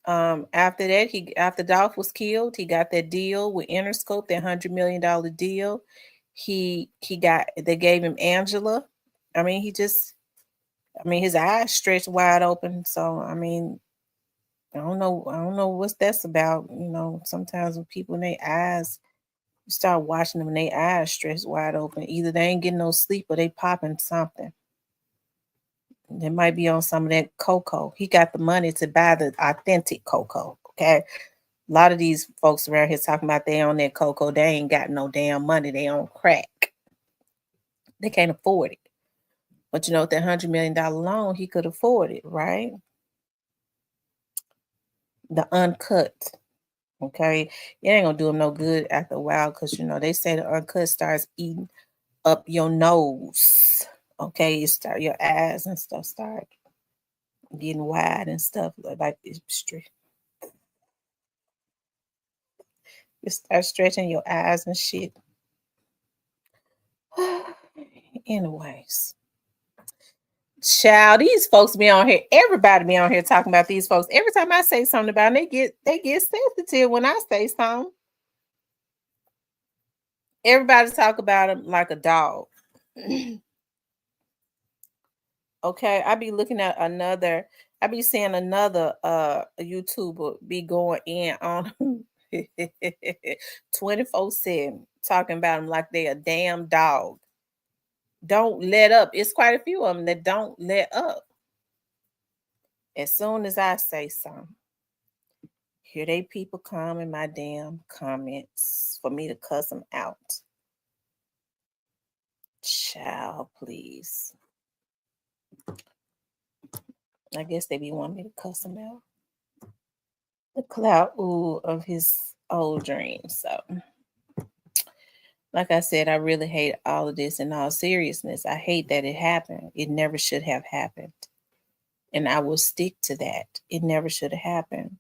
S1: After that, after Dolph was killed, he got that deal with Interscope, that $100 million deal. They gave him Angela. His eyes stretched wide open. So I don't know what that's about. Sometimes when people in their eyes, you start watching them and their eyes stretched wide open. Either they ain't getting no sleep or they popping something. They might be on some of that cocoa. He got the money to buy the authentic cocoa. Okay. A lot of these folks around here talking about they own that cocoa. They ain't got no damn money. They own crack. They can't afford it. But with that $100 million loan, he could afford it, right? the uncut. Okay, it ain't gonna do them no good after a while because they say the uncut starts eating up your nose. Okay, it start your eyes and stuff start getting wide and stuff like it's straight. You start stretching your eyes and shit. Anyways, child, these folks be on here. Everybody be on here talking about these folks. Every time I say something about them, they get sensitive when I say something. Everybody talk about them like a dog. Okay, I be looking at I be seeing another YouTuber be going in on 24/7 talking about them like they a damn dog. Don't let up. It's quite a few of them that don't let up. As soon as I say something, here they people come in my damn comments for me to cuss them out. Child, please. I guess they be wanting me to cuss them out. The cloud of his old dreams. So, like I said, I really hate all of this in all seriousness. I hate that it happened. It never should have happened. And I will stick to that. It never should have happened.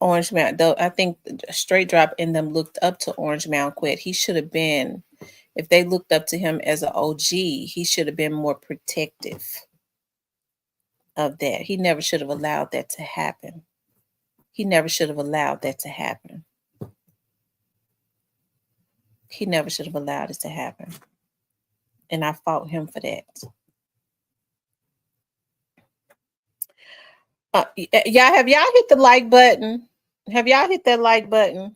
S1: Orange Mountain, though, I think Straight Drop and them looked up to Orange Mountain Quet. He should have been, if they looked up to him as an OG, he should have been more protective of that. He never should have allowed that to happen. He never should have allowed that to happen. He never should have allowed it to happen. And I fought him for that. Y'all, have y'all hit the like button? Have y'all hit that like button?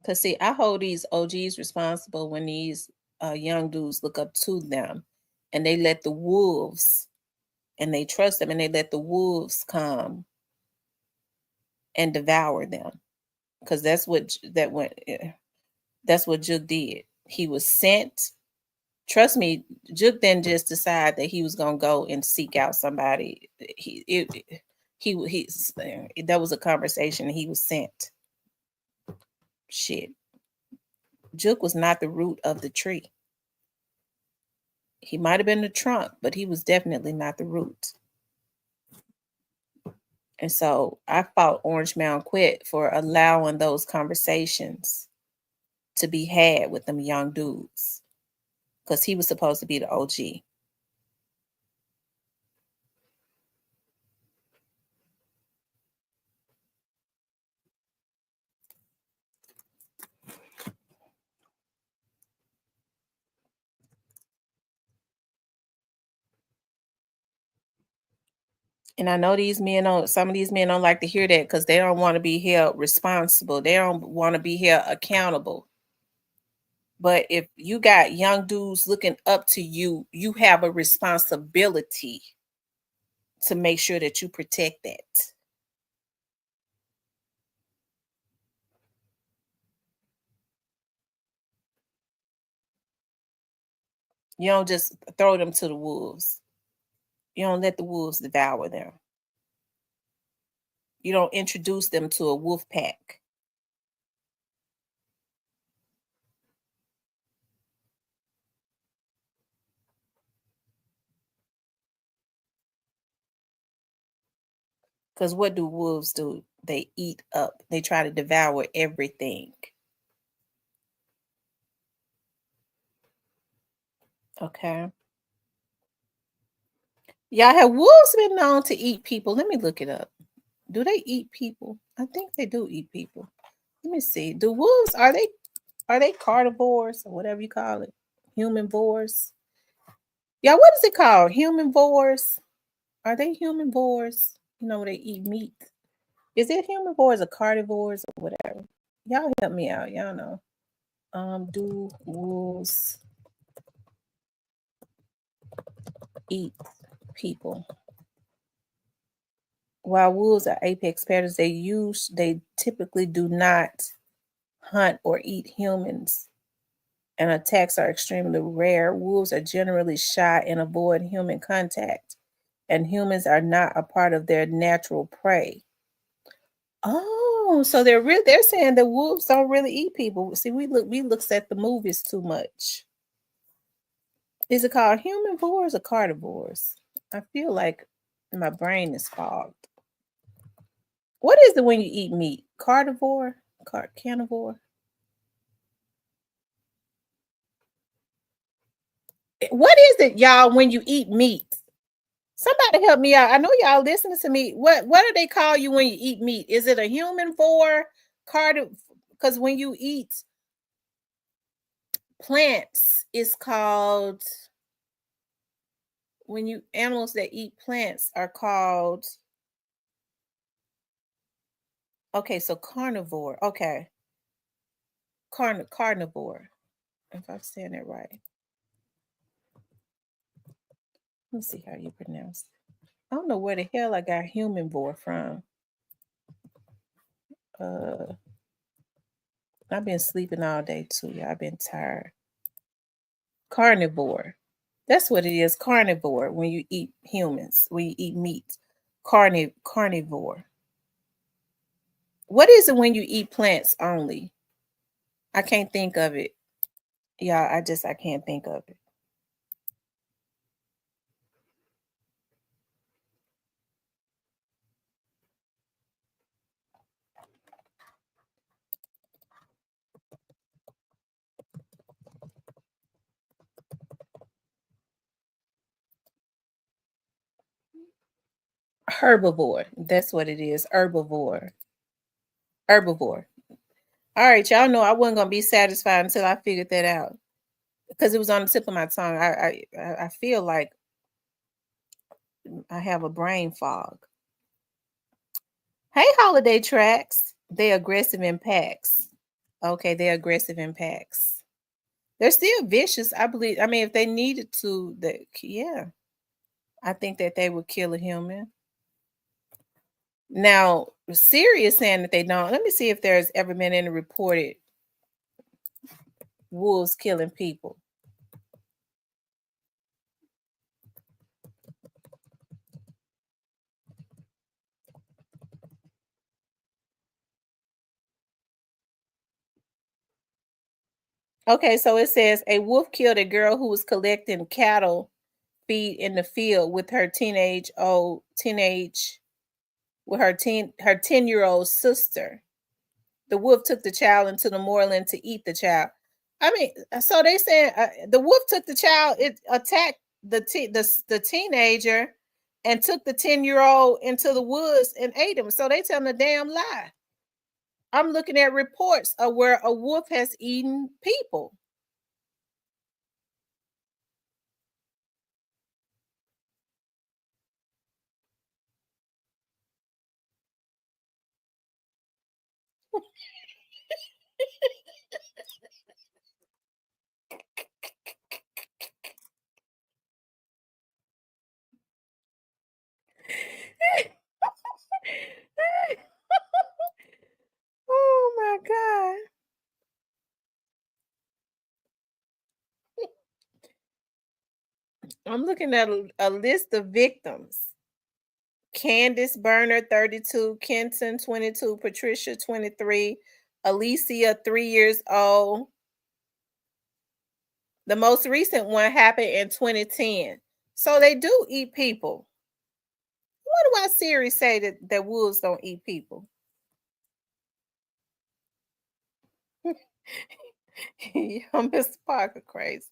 S1: Because, see, I hold these OGs responsible when these young dudes look up to them and they let the wolves, and they trust them, and they let the wolves come and devour them. Because that's what Jug did. He was sent. Trust me, Jug didn't just decide that he was gonna go and seek out somebody. That was a conversation. He was sent. Shit. Jug was not the root of the tree. He might have been the trunk, but he was definitely not the root. And so I fought Orange Mountain Quet for allowing those conversations to be had with them young dudes, because he was supposed to be the OG. And I know some of these men don't like to hear that because they don't want to be held responsible. They don't want to be held accountable. But if you got young dudes looking up to you, you have a responsibility to make sure that you protect that. You don't just throw them to the wolves. You don't let the wolves devour them. You don't introduce them to a wolf pack. Because what do wolves do? They eat up. They try to devour everything. Okay. Y'all, have wolves been known to eat people? Let me look it up. Do they eat people? I think they do eat people. Let me see. Do wolves, are they carnivores or whatever you call it? Humanivores? Yeah, what is it called? Humanivores? Are they humanivores? They eat meat. Is it humanivores or carnivores or whatever? Y'all help me out. Y'all know. Do wolves eat people? While wolves are apex predators, they typically do not hunt or eat humans, and attacks are extremely rare. Wolves are generally shy and avoid human contact, and humans are not a part of their natural prey. Oh, so they're saying that wolves don't really eat people. See, we looks at the movies too much. Is it called humanivores or carnivores? I feel like my brain is fogged. What is it when you eat meat? Carnivore? Carnivore? What is it, y'all, when you eat meat? Somebody help me out. I know y'all listening to me. What do they call you when you eat meat? Is it a humanivore? Because when you eat plants, it's called, when you animals that eat plants are called, okay, so carnivore. Okay. Carnivore. If I'm saying it right. Let me see how you pronounce it. I don't know where the hell I got humanivore from. I've been sleeping all day too, y'all. I've been tired. Carnivore. That's what it is. Carnivore. When you eat humans, when you eat meat. Carnivore. What is it when you eat plants only? I can't think of it. Yeah, I can't think of it. Herbivore. That's what it is. Herbivore. Herbivore. All right, y'all know I wasn't gonna be satisfied until I figured that out because it was on the tip of my tongue. I feel like I have a brain fog. Hey, holiday tracks. They're aggressive in packs. Okay, they're aggressive in packs. They're still vicious, I believe. I mean, if they needed to, yeah, I think that they would kill a human. Now, Siri is saying that they don't. Let me see if there's ever been any reported wolves killing people. Okay, so it says a wolf killed a girl who was collecting cattle feed in the field with her with her 10-year-old sister. The wolf took the child into the moorland to eat the child. I mean, so they saying the wolf took the child, it attacked the teenager and took the 10-year-old into the woods and ate him. So they telling a damn lie. I'm looking at reports of where a wolf has eaten people. Oh my God. I'm looking at a list of victims. Candace Burner, 32, Kenton, 22, Patricia, 23, Alicia, 3 years old. The most recent one happened in 2010. So they do eat people. What do I Siri say that wolves don't eat people? Yeah, Mr. Parker crazy.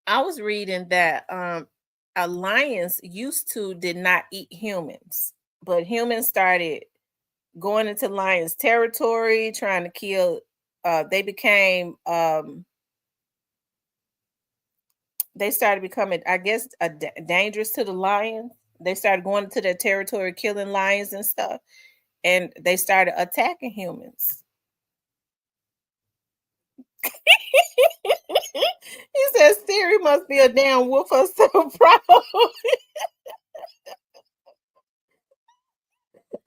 S1: I was reading that lions used to did not eat humans, but humans started going into lions' territory, trying to kill. They became they started becoming, I guess, dangerous to the lions. They started going into their territory, killing lions and stuff, and they started attacking humans. He said Siri must be a damn wolf or so proud.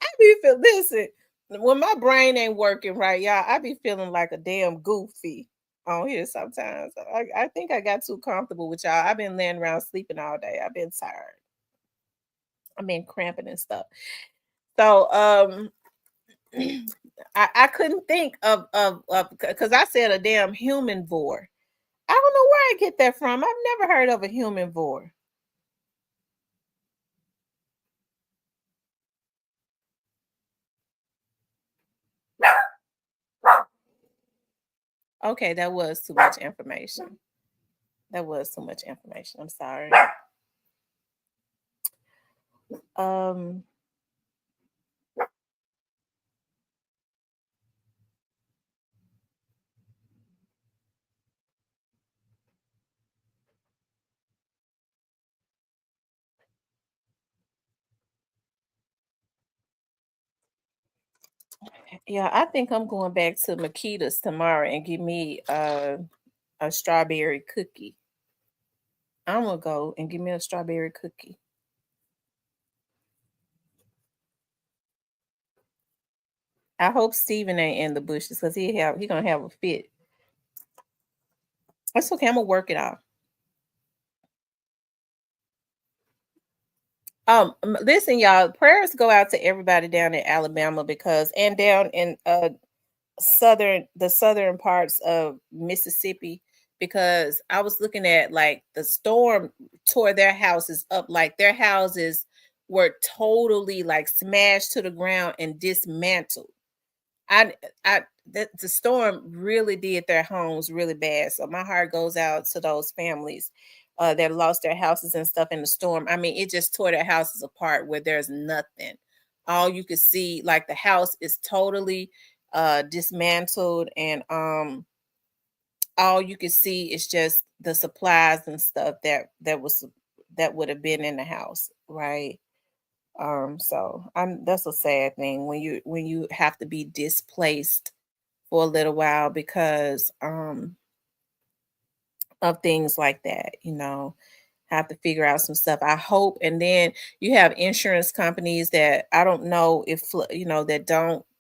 S1: I be feel listen, when my brain ain't working right, y'all, I be feeling like a damn goofy on here sometimes. I think I got too comfortable with y'all. I've been laying around sleeping all day. I've been tired. I've been cramping and stuff. So I couldn't think of because I said a damn human vor. I don't know where I get that from. I've never heard of a human vor. Okay, that was too much information. That was too much information. I'm sorry. Um yeah, I think I'm going back to Makita's tomorrow and give me a strawberry cookie. I'm gonna go and give me a strawberry cookie. I hope Steven ain't in the bushes because he gonna have a fit. That's okay. I'm gonna work it out. Listen, y'all. Prayers go out to everybody down in Alabama and down in the southern parts of Mississippi, because I was looking at like the storm tore their houses up, like their houses were totally like smashed to the ground and dismantled. I the storm really did their homes really bad. So my heart goes out to those families that lost their houses and stuff in the storm. I mean, it just tore their houses apart where there's nothing. All you could see, like the house is totally dismantled, and all you could see is just the supplies and stuff that would have been in the house, right? So that's a sad thing when you have to be displaced for a little while because of things like that, have to figure out some stuff. I hope. And then you have insurance companies that I don't know if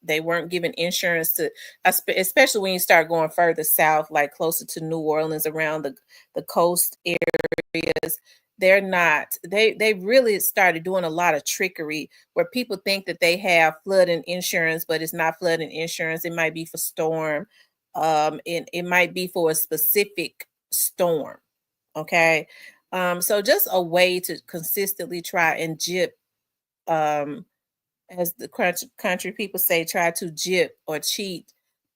S1: they weren't giving insurance to, especially when you start going further south, like closer to New Orleans, around the coast areas. They're not, they really started doing a lot of trickery where people think that they have flooding insurance, but it's not flooding insurance. It might be for storm. It might be for a specific storm. Okay. So just a way to consistently try and jip, as the country people say, try to jip or cheat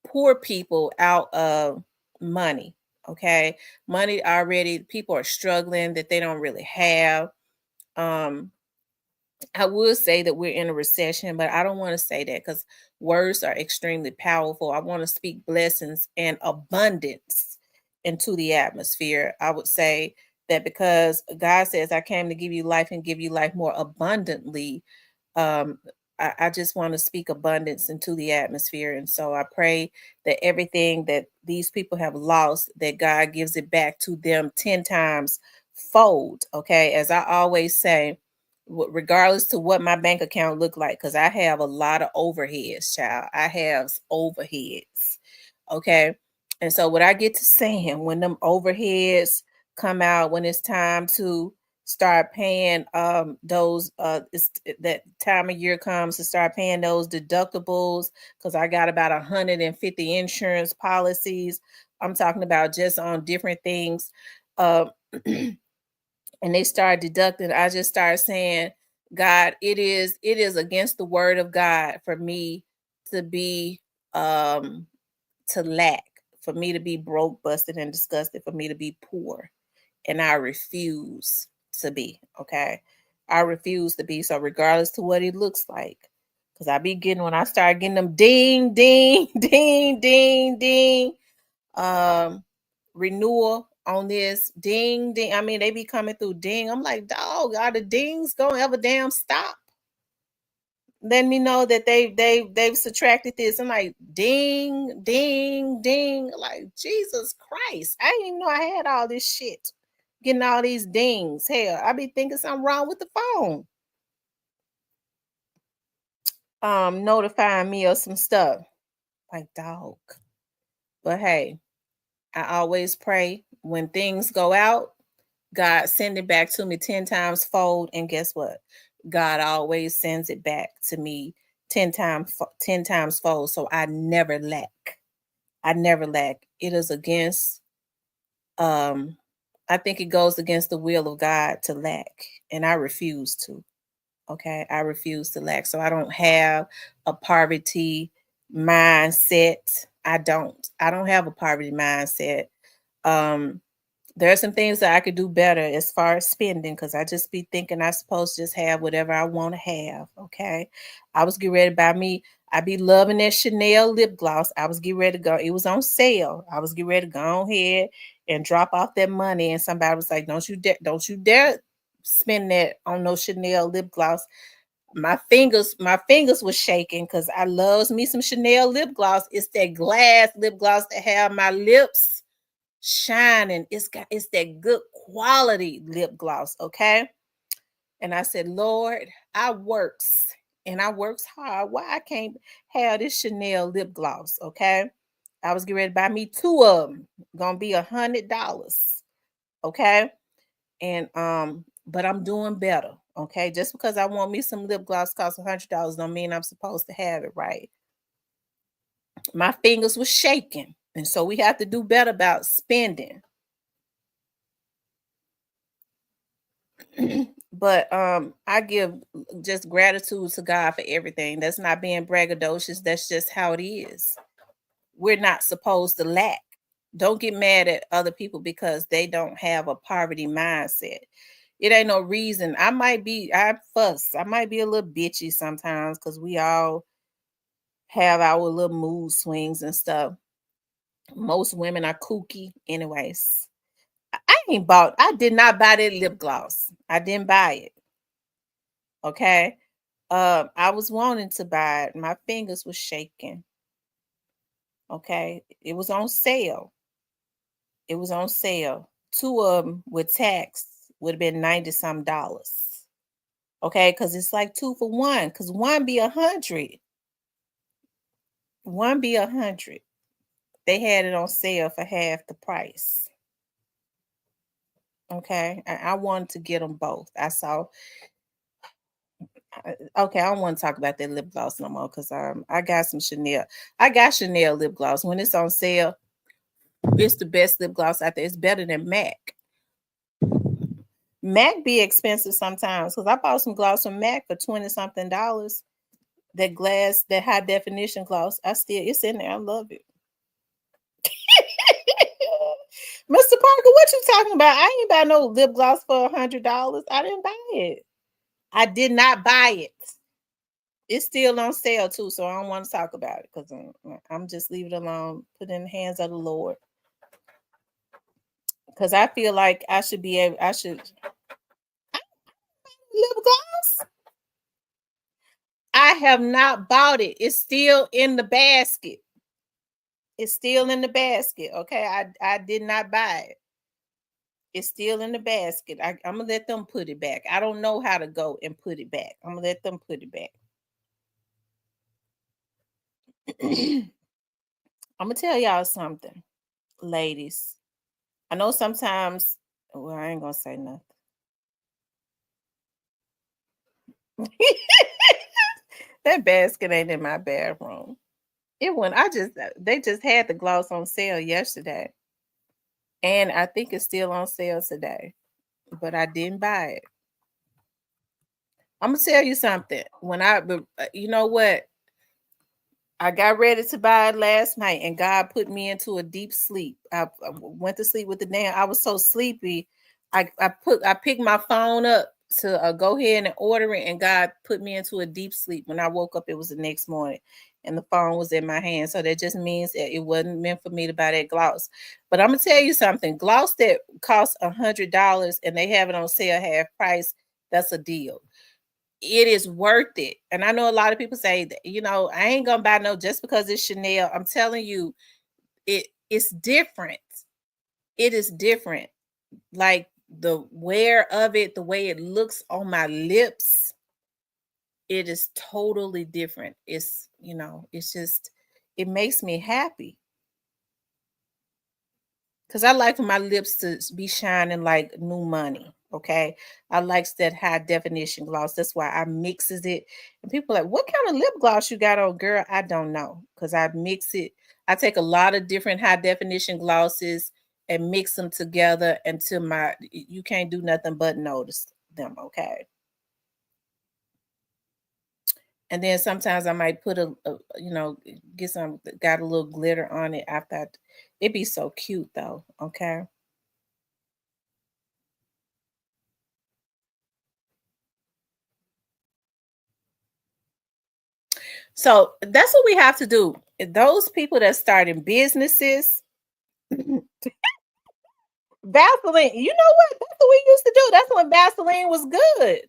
S1: poor people out of money. Okay. Money already, people are struggling that they don't really have. Um, I would say that we're in a recession, but I don't want to say that because words are extremely powerful. I want to speak blessings and abundance into the atmosphere. I would say that because God says, I came to give you life and give you life more abundantly. Um, I just want to speak abundance into the atmosphere. And so I pray that everything that these people have lost, that God gives it back to them 10 times fold. Okay. As I always say, regardless to what my bank account look like, because I have a lot of overheads, child. I have overheads. Okay. And so what I get to saying, when them overheads come out, when it's time to start paying those that time of year comes to start paying those deductibles, because I got about 150 insurance policies. I'm talking about just on different things. And they start deducting, I just started saying, God, it is against the word of God for me to be to lack, for me to be broke, busted, and disgusted, for me to be poor. And I refuse to be. Okay. I refuse to be. So regardless to what it looks like, because I be getting, when I start getting them ding, ding, ding, ding, ding, renewal on this ding ding. I mean, they be coming through ding. I'm like, dog, are the dings gonna ever damn stop? Let me know that they've subtracted this. I'm like, ding, ding, ding. Like, Jesus Christ. I didn't even know I had all this shit. Getting all these dings. Hell, I be thinking something wrong with the phone. Notifying me of some stuff. Like, dog. But hey, I always pray when things go out, God send it back to me 10 times fold. And guess what? God always sends it back to me 10 times fold. So I never lack. I never lack. It is against I think it goes against the will of God to lack. And I refuse to. Okay. I refuse to lack. So I don't have a poverty mindset. I don't have a poverty mindset. There are some things that I could do better as far as spending, because I just be thinking I supposed to just have whatever I want to have. Okay. I was getting ready to buy me. I be loving that Chanel lip gloss. I was getting ready to go. It was on sale. I was getting ready to go ahead and drop off that money. And somebody was like, don't you dare spend that on no Chanel lip gloss. My fingers were shaking because I loves me some Chanel lip gloss. It's that glass lip gloss that have my lips shining. It's that good quality lip gloss. Okay. And I said, Lord, I works hard. Why I can't have this Chanel lip gloss? Okay. I was getting ready to buy me 2 of them. Gonna be $100. Okay. And but I'm doing better. Okay. Just because I want me some lip gloss costs $100 don't mean I'm supposed to have it, right? My fingers were shaking. And so we have to do better about spending. But I give just gratitude to God for everything. That's not being braggadocious. That's just how it is. We're not supposed to lack. Don't get mad at other people because they don't have a poverty mindset. It ain't no reason. I might be a little bitchy sometimes because we all have our little mood swings and stuff. Most women are kooky anyways. I did not buy that lip gloss. I didn't buy it. Okay. I was wanting to buy it. My fingers were shaking. Okay. It was on sale. It was on sale. 2 of them with tax would have been $90 some. Okay, because it's like 2 for 1. Because one be 100. One be 100. They had it on sale for half the price. Okay. I wanted to get them both. Okay, I don't want to talk about that lip gloss no more because I got some Chanel. I got Chanel lip gloss. When it's on sale, it's the best lip gloss out there. It's better than MAC. MAC be expensive sometimes because I bought some gloss from MAC for $20-something. That high definition gloss, it's in there. I love it. Mr. Parker, what you talking about? I ain't buy no lip gloss for $100. I didn't buy it. I did not buy it. It's still on sale too, so I don't want to talk about it because I'm just leave it alone. Put it in the hands of the Lord. Because I feel like I should lip gloss. I have not bought it. It's still in the basket. It's still in the basket. Okay. I did not buy it. It's still in the basket. I'm gonna let them put it back. I don't know how to go and put it back. I'm gonna let them put it back. I'm gonna tell y'all something, ladies. I know sometimes, well, I ain't gonna say nothing. That basket ain't in my bathroom. They just had the gloss on sale yesterday. And I think it's still on sale today. But I didn't buy it. I'm gonna tell you something. You know what? I got ready to buy it last night, and God put me into a deep sleep. I went to sleep with I was so sleepy. I picked my phone up to go ahead and order it, and God put me into a deep sleep. When I woke up, it was the next morning, and the phone was in my hand. So that just means that it wasn't meant for me to buy that gloss. But I'm gonna tell you something: gloss that costs $100 and they have it on sale half price, that's a deal. It is worth it. And I know a lot of people say that, I ain't gonna buy no just because it's Chanel. I'm telling you, it's different. It is different. Like the wear of it, the way it looks on my lips, it is totally different. It's just, it makes me happy. Because I like for my lips to be shining like new money. Okay. I like that high definition gloss. That's why I mixes it. And people are like, what kind of lip gloss you got on, girl? I don't know. Because I mix it. I take a lot of different high definition glosses and mix them together until you can't do nothing but notice them. Okay. And then sometimes I might put got a little glitter on it after it'd be so cute though. Okay. So that's what we have to do. Those people that starting businesses, Vaseline, you know what? That's what we used to do. That's when Vaseline was good.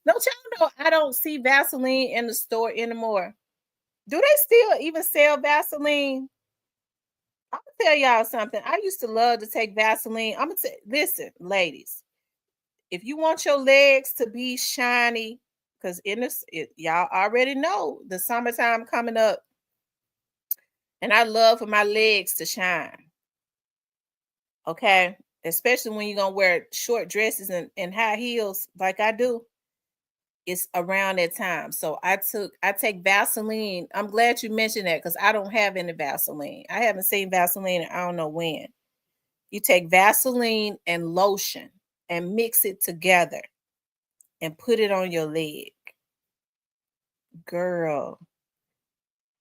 S1: Don't y'all know I don't see Vaseline in the store anymore? Do they still even sell Vaseline? I'm gonna tell y'all something. I used to love to take Vaseline. I'm gonna listen, ladies. If you want your legs to be shiny, because y'all already know the summertime coming up, and I love for my legs to shine. Okay, especially when you're gonna wear short dresses and high heels like I do. It's around that time. So I take Vaseline. I'm glad you mentioned that because I don't have any Vaseline. I haven't seen Vaseline in I don't know when. You take Vaseline and lotion and mix it together and put it on your leg. Girl,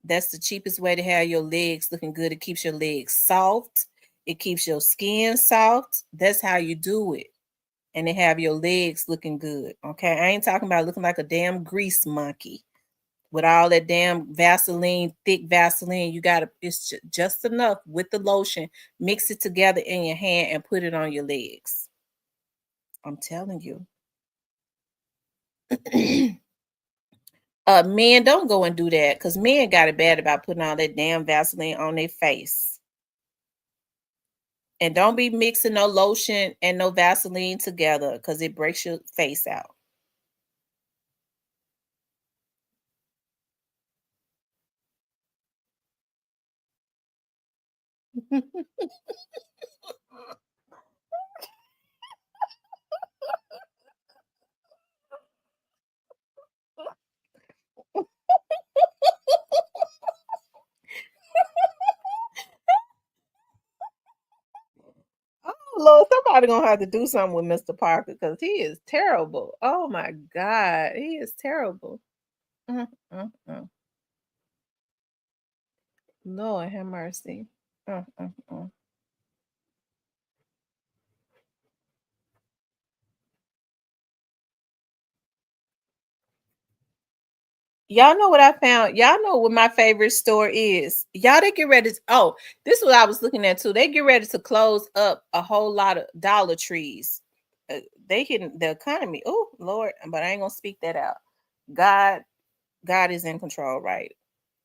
S1: that's the cheapest way to have your legs looking good. It keeps your legs soft. It keeps your skin soft. That's how you do it. And they have your legs looking good. Okay. I ain't talking about looking like a damn grease monkey with all that damn Vaseline, thick Vaseline. You got to, it's just enough with the lotion. Mix it together in your hand and put it on your legs. I'm telling you. Men, don't go and do that because men got it bad about putting all that damn Vaseline on their face. And don't be mixing no lotion and no Vaseline together because it breaks your face out. Oh Lord, somebody gonna have to do something with Mr. Parker because he is terrible. Oh my God, he is terrible. Mm, mm, mm. Lord have mercy. Mm, mm, mm. Y'all know what I found? Y'all know what my favorite store is. Y'all, they get ready to, this is what I was looking at too. They get ready to close up a whole lot of Dollar Trees. They hitting the economy. Oh Lord, but I ain't gonna speak that out. God, God is in control, right?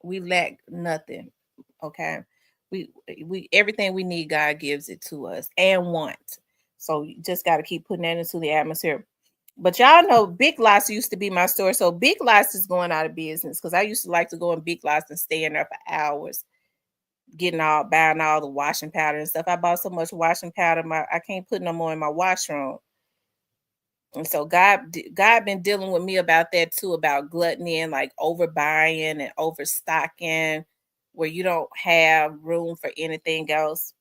S1: We lack nothing. Okay. We everything we need, God gives it to us and want. So you just got to keep putting that into the atmosphere. But y'all know Big Lots used to be my store. So Big Lots is going out of business because I used to like to go in Big Lots and stay in there for hours, buying all the washing powder and stuff. I bought so much washing powder, I can't put no more in my washroom. And so God been dealing with me about that too, about gluttony and like overbuying and overstocking where you don't have room for anything else.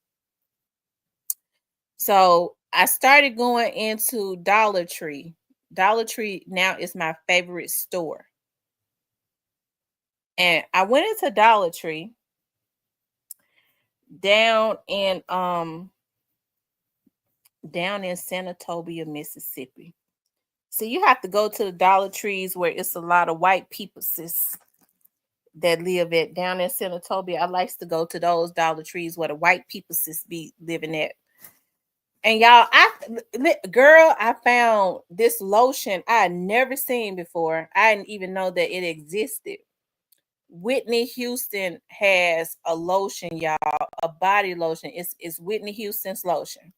S1: So I started going into Dollar Tree. Dollar Tree now is my favorite store. And I went into Dollar Tree down in Senatobia, Mississippi. So you have to go to the Dollar Trees where it's a lot of white people, sis. that live at down in Senatobia. I likes to go to those Dollar Trees where the white people be living at. And y'all, I found this lotion I had never seen before. I didn't even know that it existed. Whitney Houston has a lotion, y'all, a body lotion. It's Whitney Houston's lotion.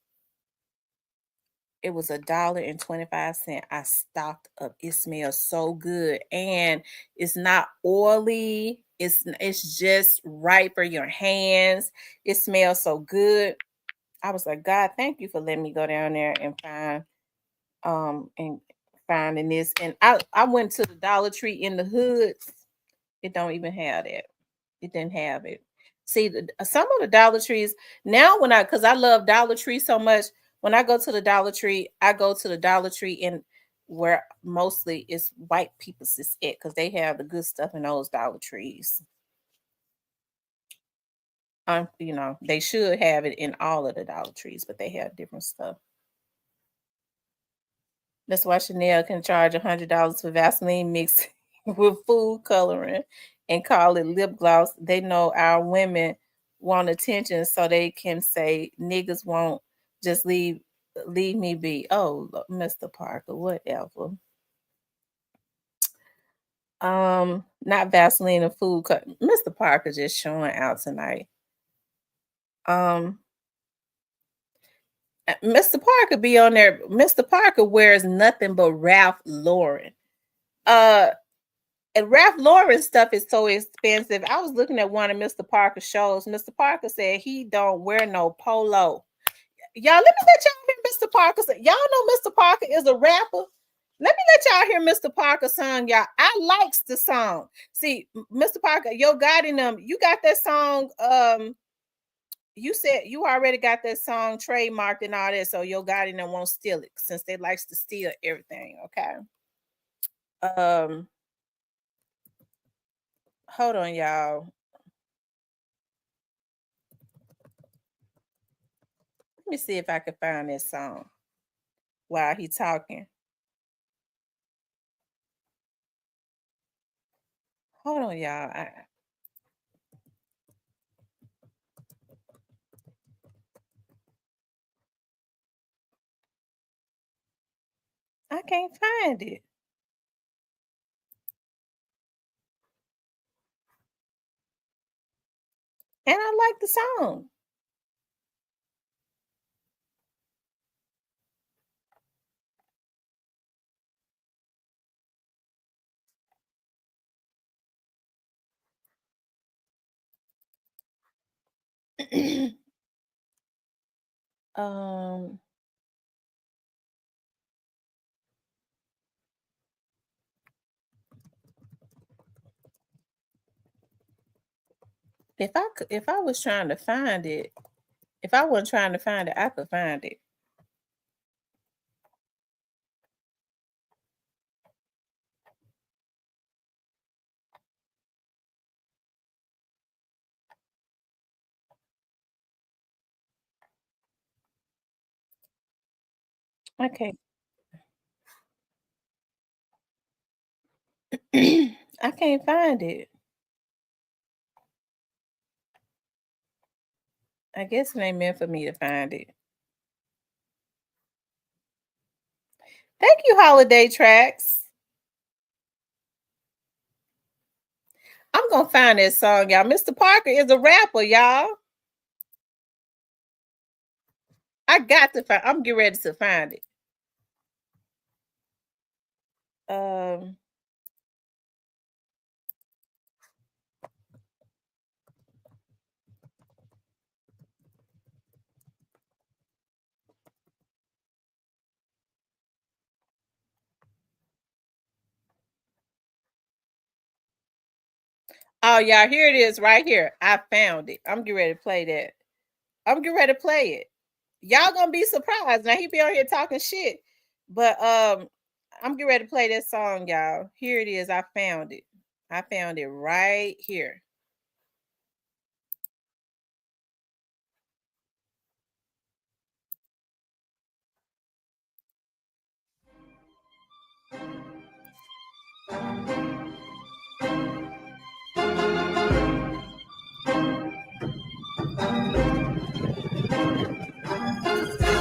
S1: It was $1.25. I stocked up. It smells so good, and it's not oily. It's just right for your hands. It smells so good. I was like, God, thank you for letting me go down there and finding this. And I went to the Dollar Tree in the hood. It don't even have that. It didn't have it. See, some of the Dollar Trees now, because I love Dollar Tree so much, when I go to the Dollar Tree, I go to the Dollar Tree in where mostly it's white people's is it, because they have the good stuff in those Dollar Trees. They should have it in all of the Dollar Trees, but they have different stuff. That's why Chanel can charge $100 for Vaseline mixed with food coloring and call it lip gloss. They know our women want attention, so they can say niggas won't just leave me be. Oh, Mr. Parker, whatever. Not Vaseline and food cut. Mr. Parker just showing out tonight. Mr. Parker be on there. Mr. Parker wears nothing but Ralph Lauren. And Ralph Lauren stuff is so expensive. I was looking at one of Mr. Parker's shows. Mr. Parker said he don't wear no polo. Y'all, let me let y'all hear Mr. Parker say. Y'all know Mr. Parker is a rapper. Let me let y'all hear Mr. Parker song, y'all. I likes the song. See, Mr. Parker, Yo Gotti them, you got that song. You said you already got that song trademarked and all that, so Yo Gotti them won't steal it since they likes to steal everything. Okay. Hold on, y'all. Let me see if I can find this song while he talking. Hold on, y'all. I can't find it. And I like the song. If I was trying to find it, if I wasn't trying to find it, I could find it. Okay. I can't find it. I guess it ain't meant for me to find it. Thank you, Holiday Tracks. I'm gonna find that song, y'all. Mr. Parker is a rapper, y'all. I got to find. I'm getting ready to find it. Oh, y'all, here it is right here. I found it. I'm getting ready to play that. I'm getting ready to play it. Y'all gonna be surprised. Now he be on here talking shit. But I'm getting ready to play that song, y'all. Here it is. I found it. I found it right here.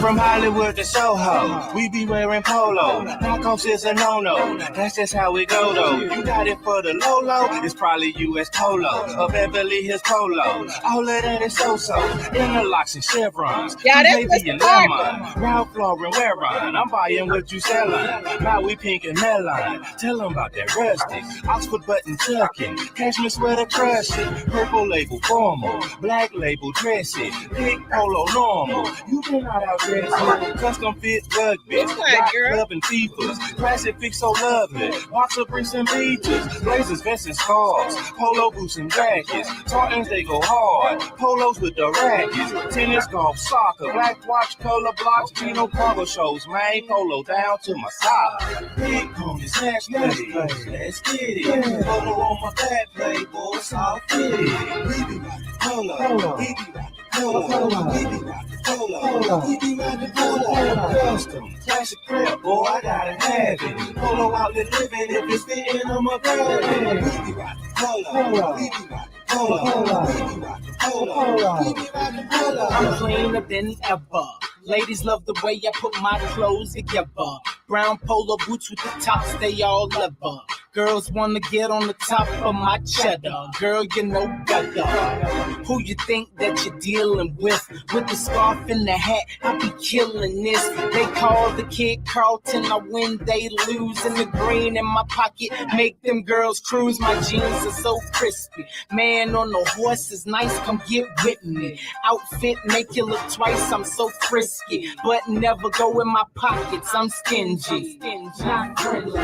S5: From Hollywood to Soho, we be wearing polo. Knockoffs is a no-no, that's just how we go though. You got it for the low-low, it's probably US Polo or Beverly Hills Polo. All of that is so-so, interlocks and chevrons.
S1: Yeah, that's
S5: Maybe
S1: Mr.
S5: in
S1: Parker.
S5: Lemon, Ralph Lauren, Wearon. I'm buying what you selling. Now we pink and melon. Tell them about that rustic, Oxford button tucking, cashmere sweater crushing, purple label formal, black label dressy, big polo normal. You cannot outdress it. Custom fit rugby,
S1: What's that,
S5: rock
S1: girl?
S5: club and FIFAs, classic fix so lovely, boxer briefs and beaches, blazers, vests and scarves, polo boots and jackets, tartans they go hard, polos with the rackets, tennis, golf, soccer, black watch, color blocks, Gino cargo shows, man, polo down to my side. Big pony, snatch money, let's get it. Polo on my back, playboy, soft fitted. We be rockin' polo, we be rockin' polo, we be rockin' polo, we be rockin' polo. Custom, classic crib, boy, I gotta have it. Polo outlet living, if it's fitting, I'ma grab it. We be rockin' polo, we be rockin' polo, we be rockin' polo, we be rockin' polo.
S6: I'm cleaner than ever. Ladies love the way I put my clothes together. Brown polo boots with the tops, they all leather. Girls wanna get on the top of my cheddar. Girl, you know better. Who you think that you're dealing with? With the scarf and the hat, I be killing this. They call the kid Carlton, I win, they lose. And the green in my pocket make them girls cruise. My jeans are so crispy. Man on the horse is nice, come get with me. Outfit make you look twice, I'm so frisky. But never go in my pockets, I'm stingy. Not friendly.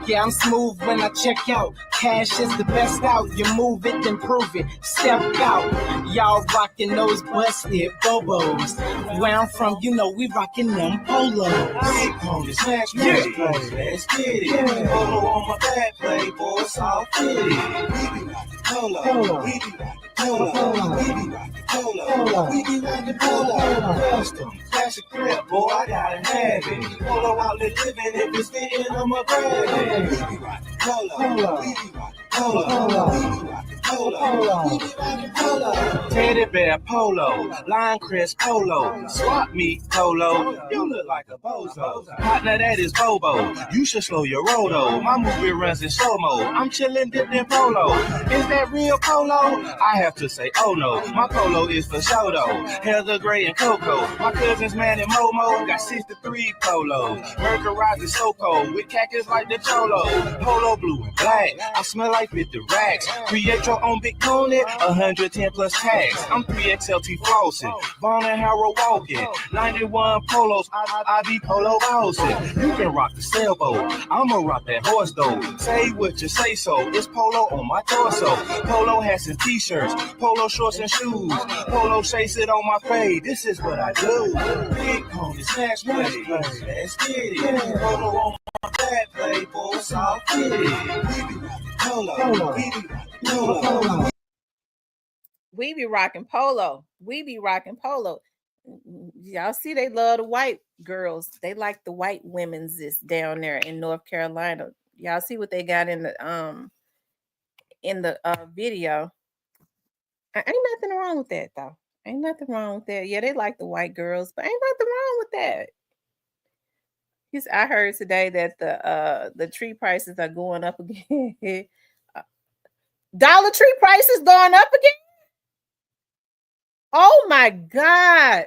S6: Yeah, I'm smooth when I check out. Cash is the best out. You move it, then prove it. Step out. Y'all rocking those busted bobos. Where I'm from, you know we rocking them polos.
S5: Big pony, snatch money, let's get it. Polo on my back, playboy, soft fitted. We be rockin' polo, we be rockin' polo, we be rockin' polo, we be rockin' polo. Custom, classic crib, boy, I gotta have it. Polo outlet living, if it's fitting, I'ma grab it. We be rockin' polo, we be rockin' polo, we be rockin' polo, we be rockin' polo. Teddy bear polo, line Chris polo, swap meet polo. You look like a bozo. Partner, that is Bobo. You should slow your roll though. My movie runs in slow mo. I'm chillin' dipped in polo. Is that real polo? I have to say, oh no. My polo is for show though. Heather Gray and Coco. My cousins Man and Momo got 63 polos. Mercurized and so cold with khakis like the cholo. Polo blue and black. I smell like 50 racks. Create your own big pony. 110 plus tags. I'm 3XLT flossing. Vaughn and Harold walking. 91 polos. I be polo bouncing. You can rock the sailboat. I'ma rock that horse though. Say what you say so. It's polo on my torso. Polo hats and t-shirts. Polo shorts and shoes. Polo shades it on my face. This is what I do. Big pony, snatch money. Let's get it. Polo on my back, playboy, soft fitted. We be rockin' polo. We be rockin' polo.
S1: We be rocking polo. We be rocking polo. Y'all see they love the white girls. They like the white women's this down there in North Carolina. Y'all see what they got in the video. Ain't nothing wrong with that though. Ain't nothing wrong with that. Yeah, they like the white girls, but ain't nothing wrong with that. I heard today that the tree prices are going up again. Dollar Tree prices going up again. Oh my God.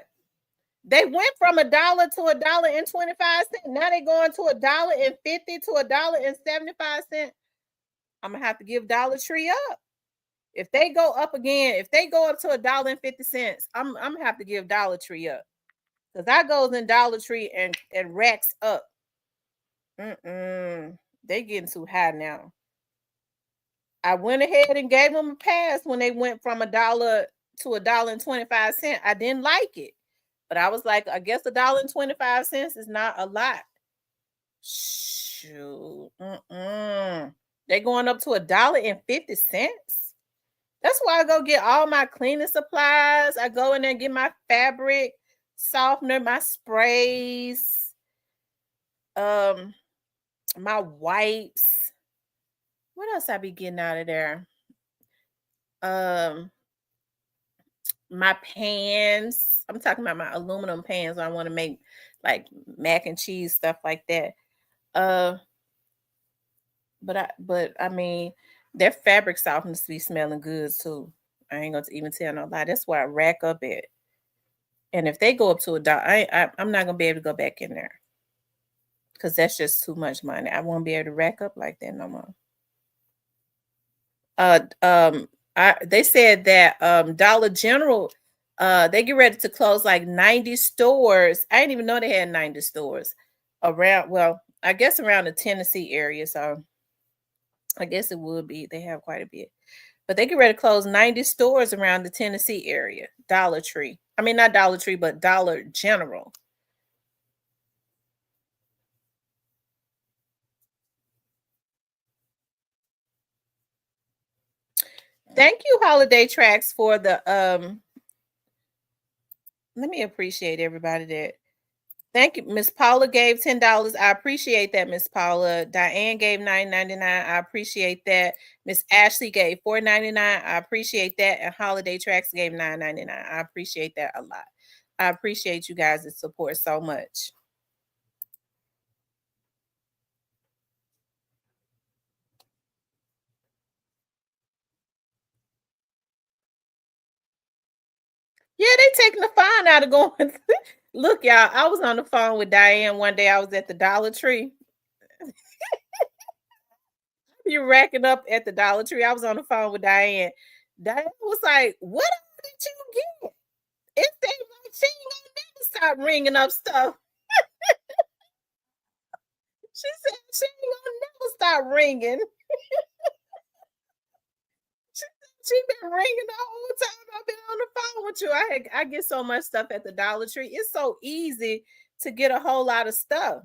S1: They went from $1 to $1.25. Now they're going to $1.50 to $1.75. I'm gonna have to give Dollar Tree up. If they go up again, if they go up to $1.50, I'm gonna have to give Dollar Tree up. Because I goes in Dollar Tree and racks up. They getting too high now. I went ahead and gave them a pass when they went from $1 to $1.25. I didn't like it. But I was like, I guess $1.25 is not a lot. Shoot. They're going up to $1.50. That's why I go get all my cleaning supplies. I go in there and get my fabric softener, my sprays, my wipes. What else I be getting out of there? my pans. I'm talking about my aluminum pans. I want to make like mac and cheese stuff like that. Uh, but I mean, their fabric softness be smelling good too. I ain't gonna even tell no lie. That's where I rack up at. And if they go up to a dollar, I'm not gonna be able to go back in there because that's just too much money. I won't be able to rack up like that no more. Uh, um, they said that Dollar General, they get ready to close like 90 stores. I didn't even know they had 90 stores around. Well, I guess around the Tennessee area. So I guess it would be. They have quite a bit. But they get ready to close 90 stores around the Tennessee area. Dollar Tree. I mean, not Dollar Tree, but Dollar General. Thank you, Holiday Tracks, for the let me appreciate everybody that. Thank you. Miss Paula gave $10. I appreciate that, Miss Paula. Diane gave $9.99. I appreciate that. Miss Ashley gave $4.99. I appreciate that. And Holiday Tracks gave $9.99. I appreciate that a lot. I appreciate you guys' support so much. Yeah, they taking the fine out of going. Look, y'all, I was on the phone with Diane one day. I was at the Dollar Tree. You're racking up at the Dollar Tree. I was on the phone with Diane. Diane was like, "What did you get?" It seems like she ain't gonna never stop ringing up stuff. She said she ain't gonna never stop ringing. She been ringing the whole time I've been on the phone with you. I get so much stuff at the Dollar Tree. It's so easy to get a whole lot of stuff.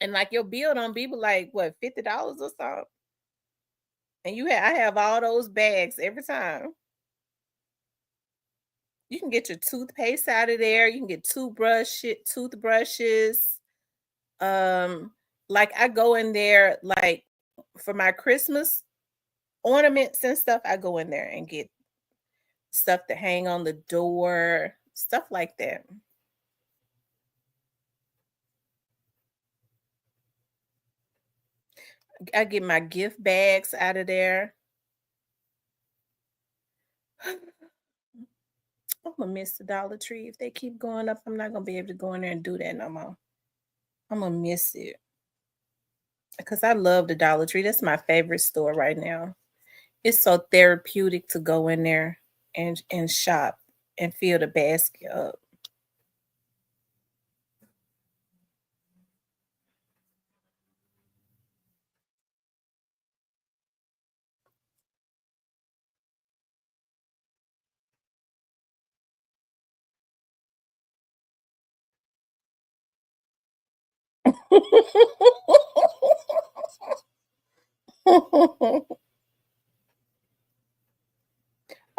S1: And like your bill don't be like what $50 or something. And I have all those bags every time. You can get your toothpaste out of there. You can get toothbrushes. Um, like I go in there like for my Christmas ornaments and stuff. I go in there and get stuff to hang on the door, stuff like that. I get my gift bags out of there. I'm gonna miss the Dollar Tree. If they keep going up, I'm not gonna be able to go in there and do that no more. I'm gonna miss it because I love the Dollar Tree. That's my favorite store right now. It's so therapeutic to go in there and shop and fill the basket up.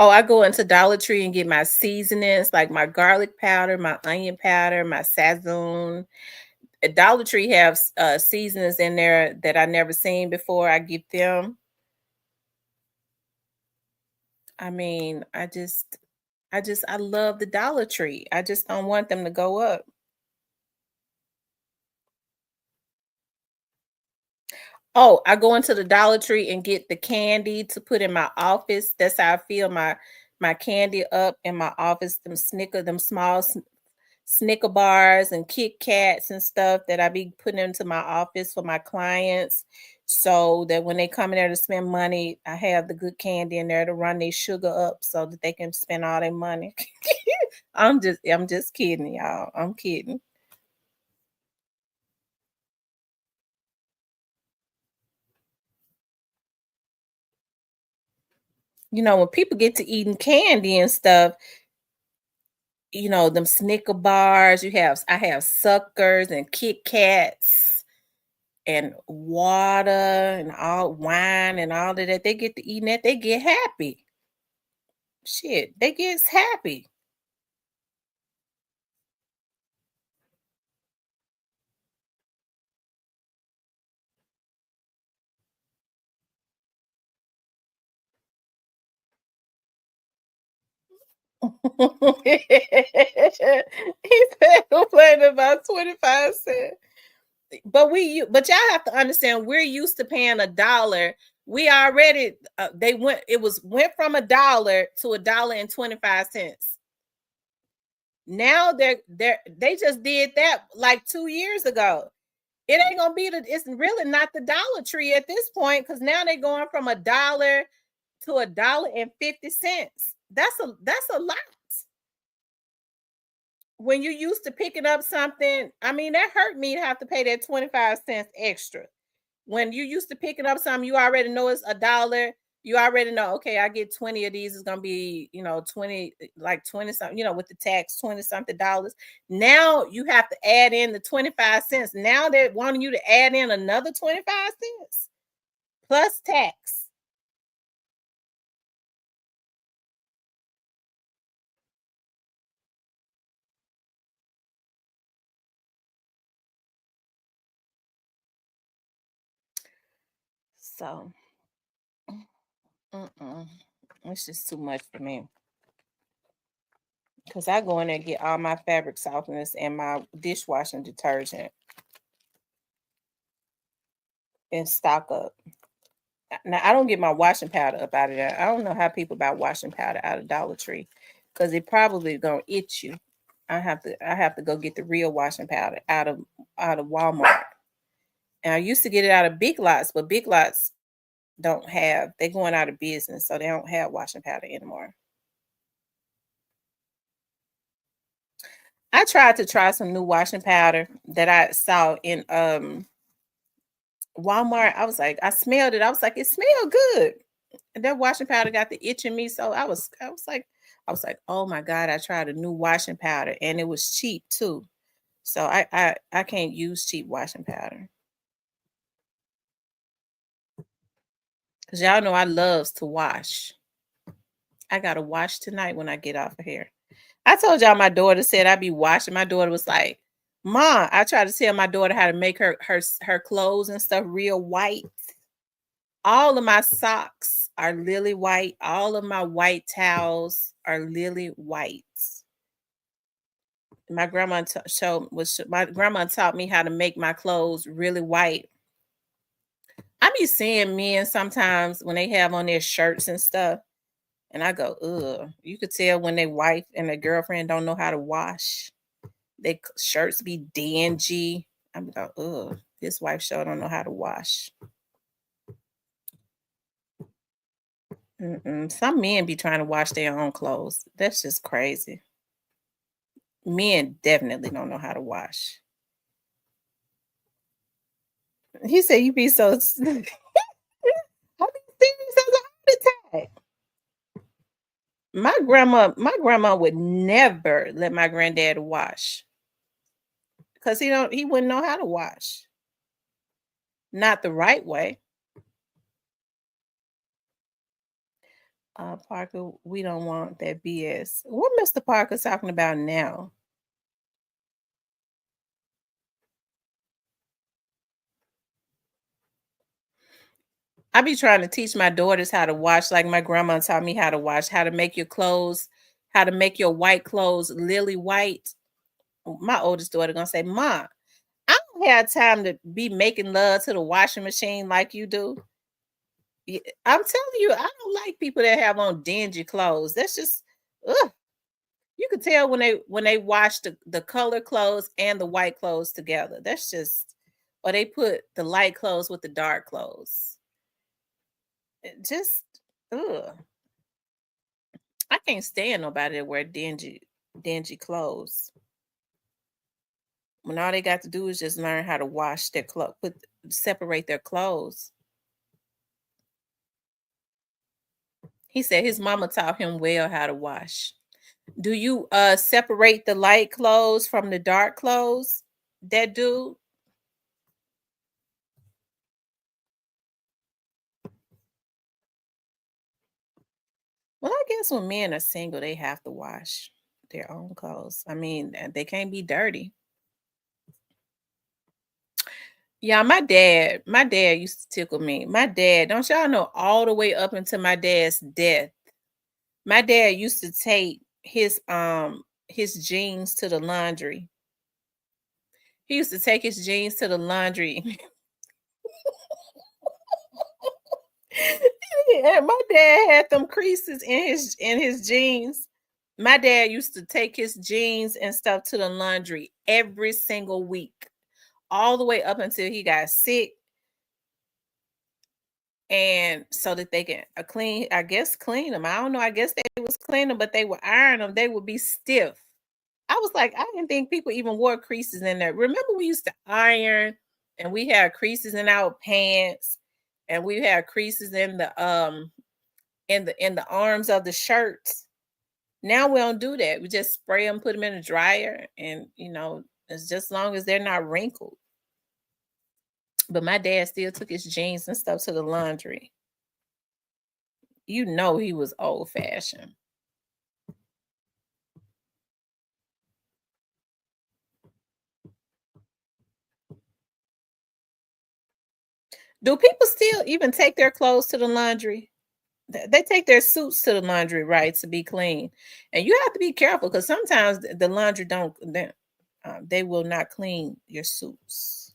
S1: Oh, I go into Dollar Tree and get my seasonings, like my garlic powder, my onion powder, my Sazon. Dollar Tree have seasonings in there that I never seen before. I get them. I mean, I love the Dollar Tree. I just don't want them to go up. Oh, I go into the Dollar Tree and get the candy to put in my office. That's how I fill my candy up in my office. Them small Snicker bars and Kit Kats and stuff that I be putting into my office for my clients, so that when they come in there to spend money, I have the good candy in there to run their sugar up so that they can spend all their money. I'm just kidding, y'all. I'm kidding. When people get to eating candy and stuff, them Snicker bars, I have suckers and Kit Kats and water and all wine and all of that. They get to eating that, they get happy. Shit, they get happy. He said complaining about 25 cents. But y'all have to understand, we're used to paying $1. We already went from $1 to $1.25. Now they just did that like 2 years ago. It ain't gonna be it's really not the Dollar Tree at this point, because now they're going from $1 to $1.50. That's a lot. When you used to picking up something, I mean, that hurt me to have to pay that 25 cents extra. When you used to picking up something, you already know it's $1. You already know, okay, I get 20 of these, it's gonna be 20, like 20 something, with the tax, 20 something dollars. Now you have to add in the 25 cents. Now they're wanting you to add in another 25 cents plus tax. So it's just too much for me. Because I go in there and get all my fabric softeners and my dishwashing detergent and stock up. Now, I don't get my washing powder up out of there. I don't know how people buy washing powder out of Dollar Tree, because it probably gonna itch you. I have to go get the real washing powder out of Walmart. And I used to get it out of Big Lots, but Big Lots they're going out of business, so they don't have washing powder anymore. I tried to try some new washing powder that I saw in Walmart. I was like, I smelled it. I was like, it smelled good. And that washing powder got the itch in me. So I was like, oh my God, I tried a new washing powder and it was cheap too. So I can't use cheap washing powder. Because y'all know I loves to wash. I gotta wash tonight when I get off of here. I told y'all my daughter said I'd be washing. My daughter was like, Mom, I tried to tell my daughter how to make her clothes and stuff real white. All of my socks are lily white. All of my white towels are lily white. My grandma taught me how to make my clothes really white. I be seeing men sometimes when they have on their shirts and stuff, and I go, ugh. You could tell when their wife and their girlfriend don't know how to wash. Their shirts be dingy. I'm like, ugh, this wife sure don't know how to wash. Some men be trying to wash their own clothes. That's just crazy. Men definitely don't know how to wash. He said you be so. I be serious as a heart attack. My grandma would never let my granddad wash, because he wouldn't know how to wash. Not the right way. Parker, we don't want that BS. What Mr. Parker's talking about now? I be trying to teach my daughters how to wash, like my grandma taught me how to wash, how to make your clothes, how to make your white clothes lily white. My oldest daughter gonna say, Mom, I don't have time to be making love to the washing machine like you do. I'm telling you, I don't like people that have on dingy clothes. That's just, ugh. You could tell when they wash the color clothes and the white clothes together. That's just, or they put the light clothes with the dark clothes. Just, ugh. I can't stand nobody that wear dingy clothes. When all they got to do is just learn how to wash their clothes, separate their clothes. He said his mama taught him well how to wash. Do you separate the light clothes from the dark clothes? That dude? Well, I guess when men are single, they have to wash their own clothes. I mean, they can't be dirty. Yeah, my dad used to tickle me. My dad, don't y'all know, all the way up until my dad's death, my dad used to take his jeans to the laundry. He used to take his jeans to the laundry. And my dad had them creases in his jeans. My dad used to take his jeans and stuff to the laundry every single week, all the way up until he got sick. And so that they can clean, I guess clean them. I don't know. I guess they was clean them, but they would iron them. They would be stiff. I was like, I didn't think people even wore creases in there. Remember, we used to iron, and we had creases in our pants, and we had creases in the arms of the shirts. Now we don't do that. We just spray them, put them in the dryer, and it's just long as they're not wrinkled. But my dad still took his jeans and stuff to the laundry. He was old fashioned. Do people still even take their clothes to the laundry? They take their suits to the laundry, right, to be clean. And you have to be careful because sometimes the laundry they will not clean your suits.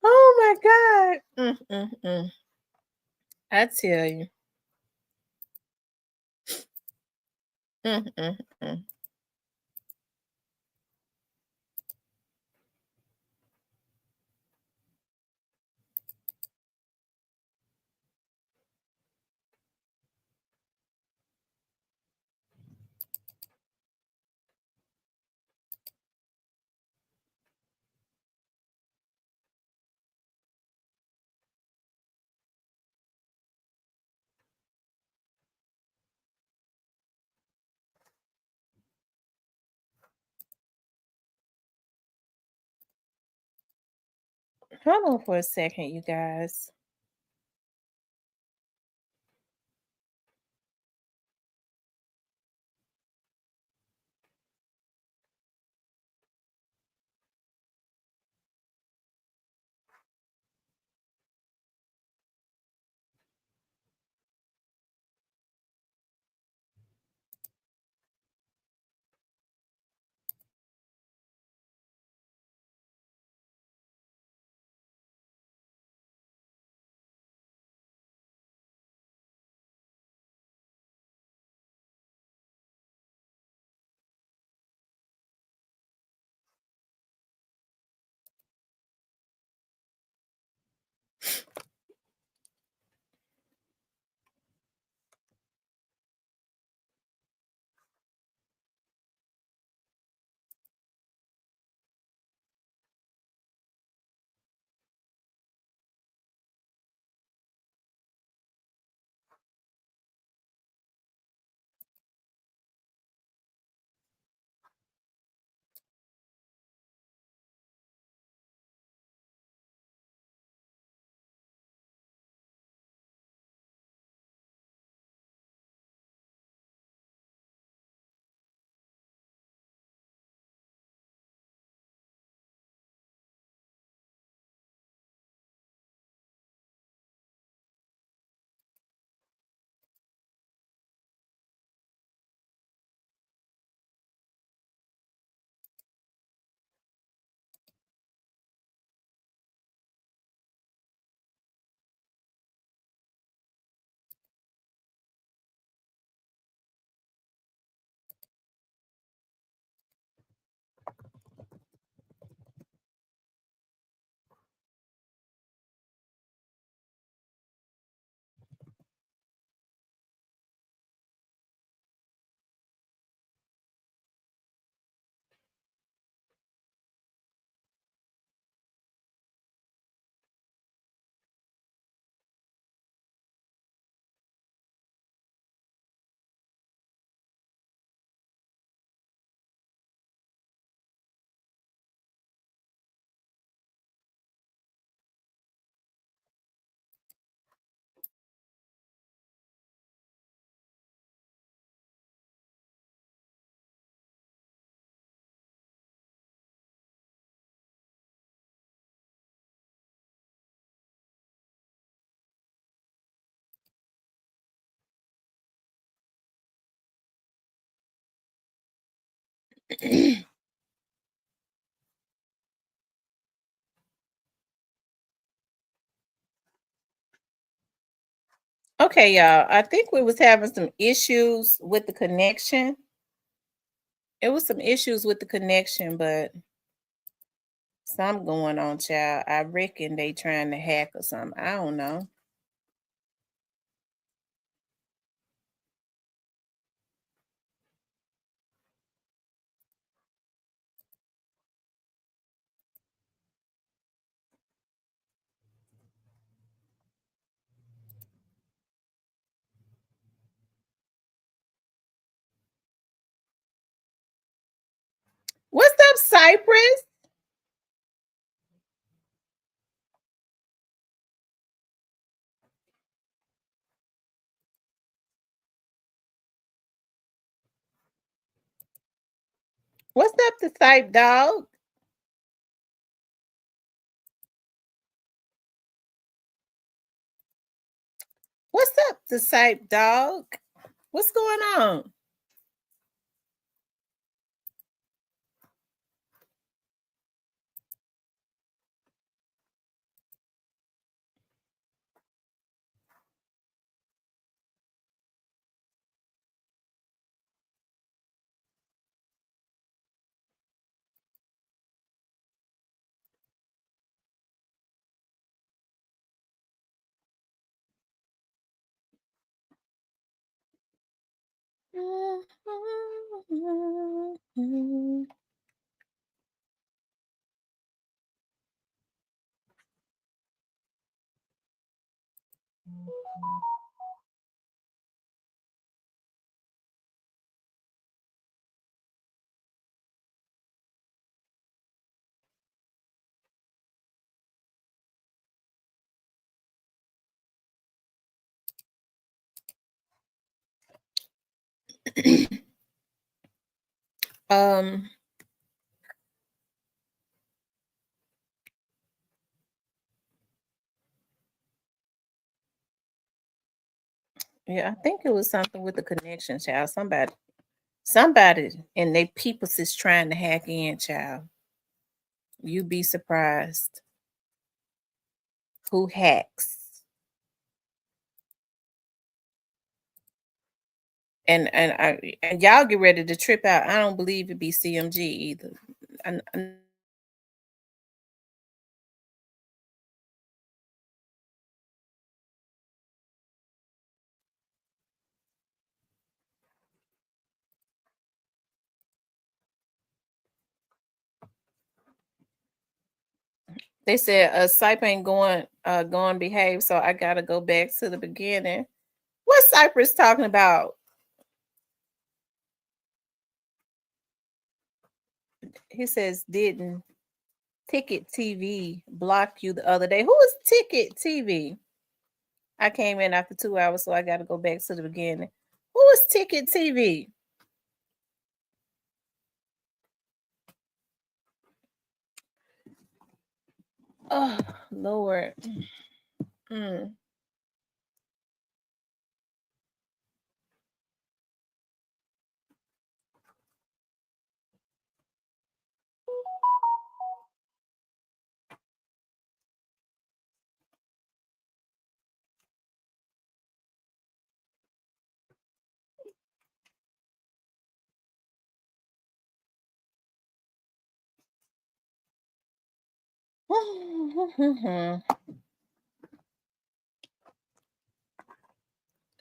S1: Oh my God. I tell you. Mm-mm-mm. Hold on for a second, you guys. Okay, y'all. I think we was having some issues with the connection. It was some issues with the connection, but something going on, child. I reckon they trying to hack or something. I don't know. What's up, Cypress? What's up, the Cype dog? What's up, the Cype dog? What's going on? Um, yeah, I think it was something with the connection, child. Somebody and they peoples is trying to hack in, child. You'd be surprised who hacks. And y'all get ready to trip out. I don't believe it be CMG either. I They said Cypher ain't going behave, so I gotta go back to the beginning. What Cypress talking about? He says, didn't Ticket TV block you the other day? Who is Ticket TV? I came in after 2 hours, so I gotta go back to the beginning. Who is Ticket TV? Oh Lord. Mm.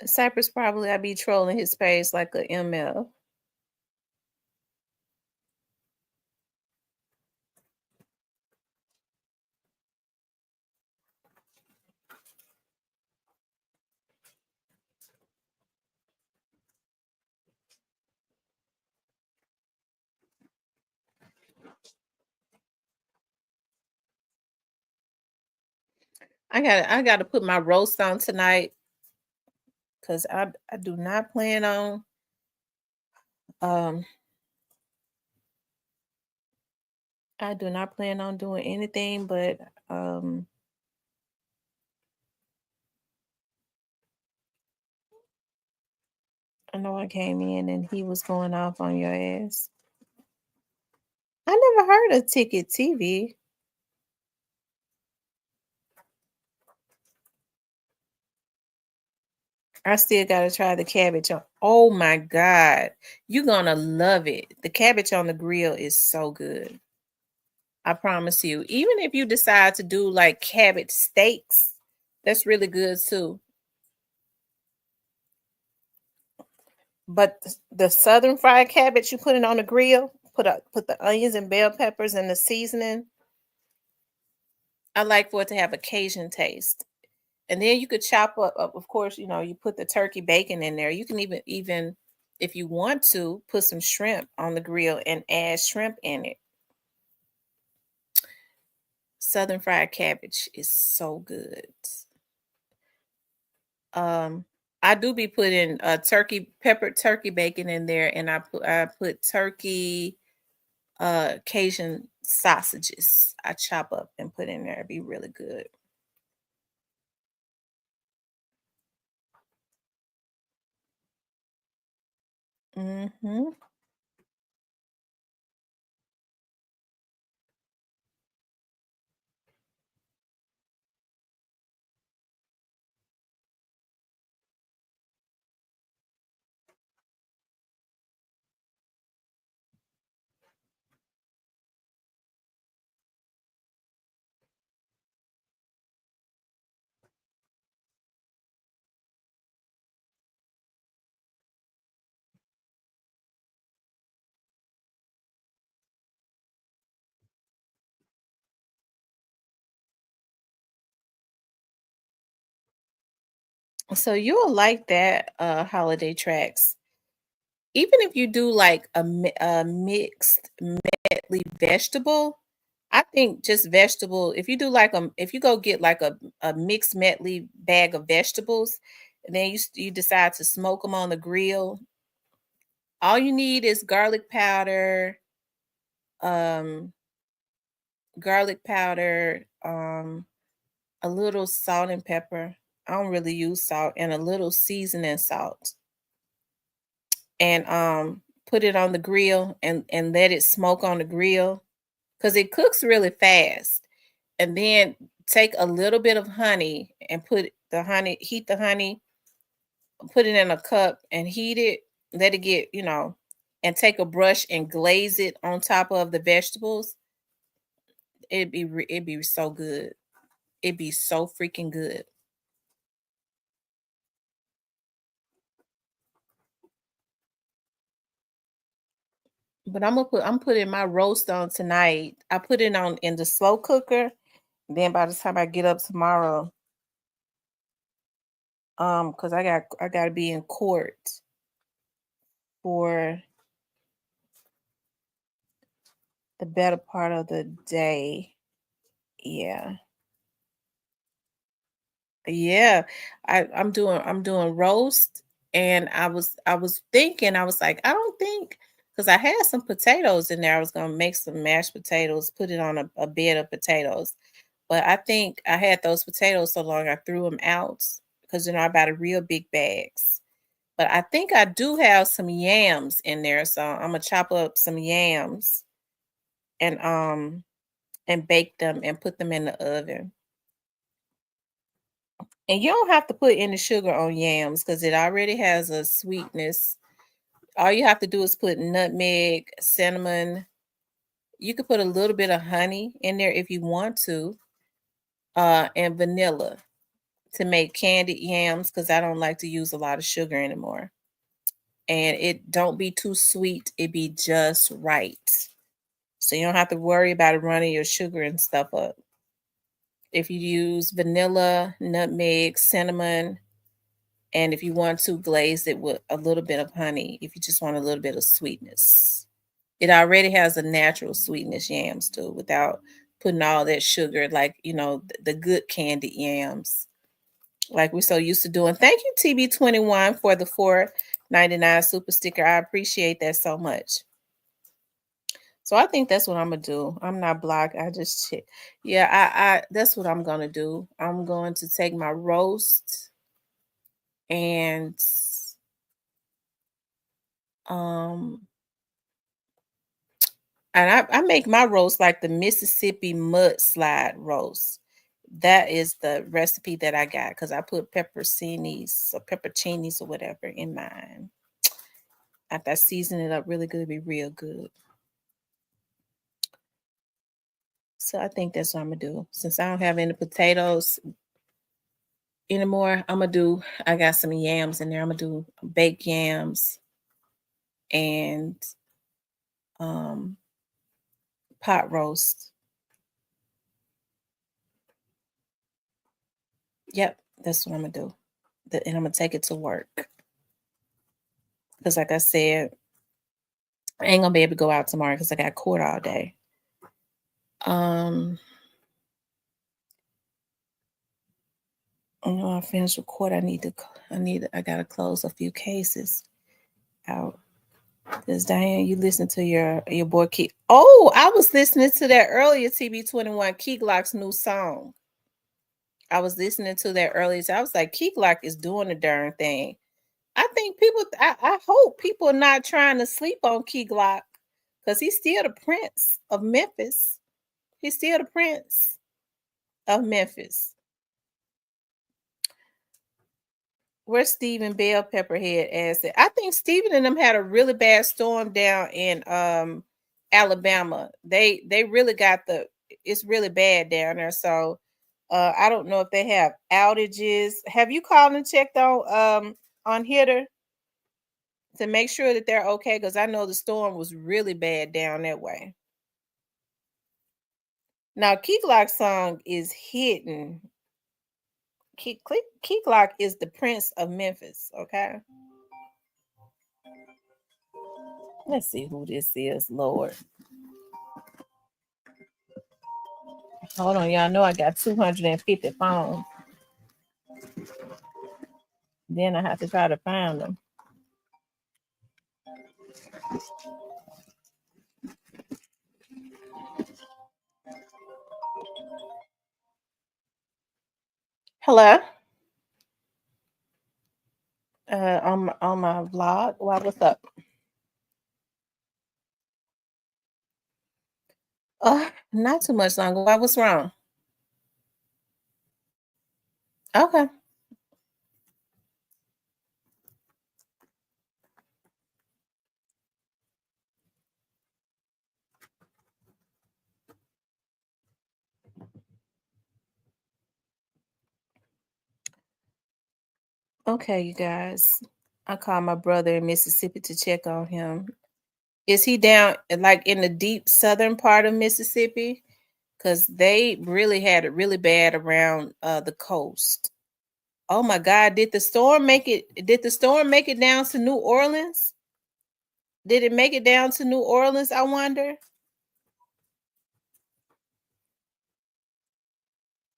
S1: Cypress probably I be trolling his page like a ML. I gotta put my roast on tonight because I do not plan on um I do not plan on doing anything but I know I came in and he was going off on your ass. I never heard of Ticket TV. I still gotta try the cabbage on. Oh my God. You're gonna love it. The cabbage on the grill is so good. I promise you. Even if you decide to do like cabbage steaks, that's really good too. But the southern fried cabbage, you put it on the grill, put the onions and bell peppers and the seasoning. I like for it to have a Cajun taste. And then you could chop up, of course, you put the turkey bacon in there. You can even if you want to put some shrimp on the grill and add shrimp in it. Southern fried cabbage is so good. Um, I do be putting peppered turkey bacon in there, and I put turkey Cajun sausages. I chop up and put in there. It'd be really good. Hmm. So you'll like that holiday tracks. Even if you do like a mixed medley vegetable, I think just vegetable. If you do if you go get like a mixed medley bag of vegetables, and then you decide to smoke them on the grill, all you need is um, garlic powder, a little salt and pepper. I don't really use salt, and a little seasoning salt, and put it on the grill and let it smoke on the grill because it cooks really fast. And then take a little bit of honey and heat the honey, put it in a cup and heat it, let it get, and take a brush and glaze it on top of the vegetables. It'd be so good. It'd be so freaking good. But I'm putting my roast on tonight. I put it on in the slow cooker. Then by the time I get up tomorrow, because I gotta be in court for the better part of the day. Yeah. Yeah. I'm doing roast, and I was thinking, I was like, I don't think, because I had some potatoes in there. I was gonna make some mashed potatoes, put it on a bed of potatoes. But I think I had those potatoes so long I threw them out because I bought a real big bags. But I think I do have some yams in there, so I'm gonna chop up some yams and bake them and put them in the oven. And you don't have to put any sugar on yams because it already has a sweetness. All you have to do is put nutmeg, cinnamon. You could put a little bit of honey in there if you want to, and vanilla to make candied yams because I don't like to use a lot of sugar anymore. And it don't be too sweet, it be just right. So you don't have to worry about it running your sugar and stuff up. If you use vanilla, nutmeg, cinnamon, and if you want to glaze it with a little bit of honey, if you just want a little bit of sweetness. It already has a natural sweetness yams too, without putting all that sugar, like the good candied yams, like we're so used to doing. Thank you, TB21, for the 4.99 super sticker. I appreciate that so much. So I think that's what I'm gonna do. I'm not blocked. I just check. Yeah, I that's what I'm gonna do. I'm going to take my roast and um And I make my roast like the Mississippi mudslide roast. That is the recipe that I got because I put pepperoncinis or whatever in mine. After I season it up really good, it'll be real good. So I think that's what I'm gonna do. Since I don't have any potatoes anymore, I got some yams in there. I'm gonna do baked yams and pot roast. Yep, that's what I'm gonna do. And I'm gonna take it to work. Because like I said, I ain't gonna be able to go out tomorrow because I got court all day. I finished with court. I gotta close a few cases out. Because Diane, you listen to your boy Key. Oh, I was listening to that earlier, TB21, Key Glock's new song. I was listening to that earlier. So I was like, Key Glock is doing the darn thing. I think I hope people are not trying to sleep on Key Glock because he's still the Prince of Memphis. He's still the Prince of Memphis. Where's Stephen Bell Pepperhead asked it? I think Stephen and them had a really bad storm down in Alabama. They really got it's really bad down there. So I don't know if they have outages. Have you called and checked on Hitter to make sure that they're okay? Because I know the storm was really bad down that way. Now, Key Glock's song is hitting. Key Glock is the Prince of Memphis, okay? Let's see who this is, Lord. Hold on, y'all know I got 250 phones. Then I have to try to find them. Hello? On my vlog. Why, what's up? Not too much longer. Why, what's wrong? Okay. Okay, you guys. I called my brother in Mississippi to check on him. Is he down like in the deep southern part of Mississippi? Because they really had it really bad around the coast. Oh my God! Did the storm make it down to New Orleans? Did it make it down to New Orleans? I wonder.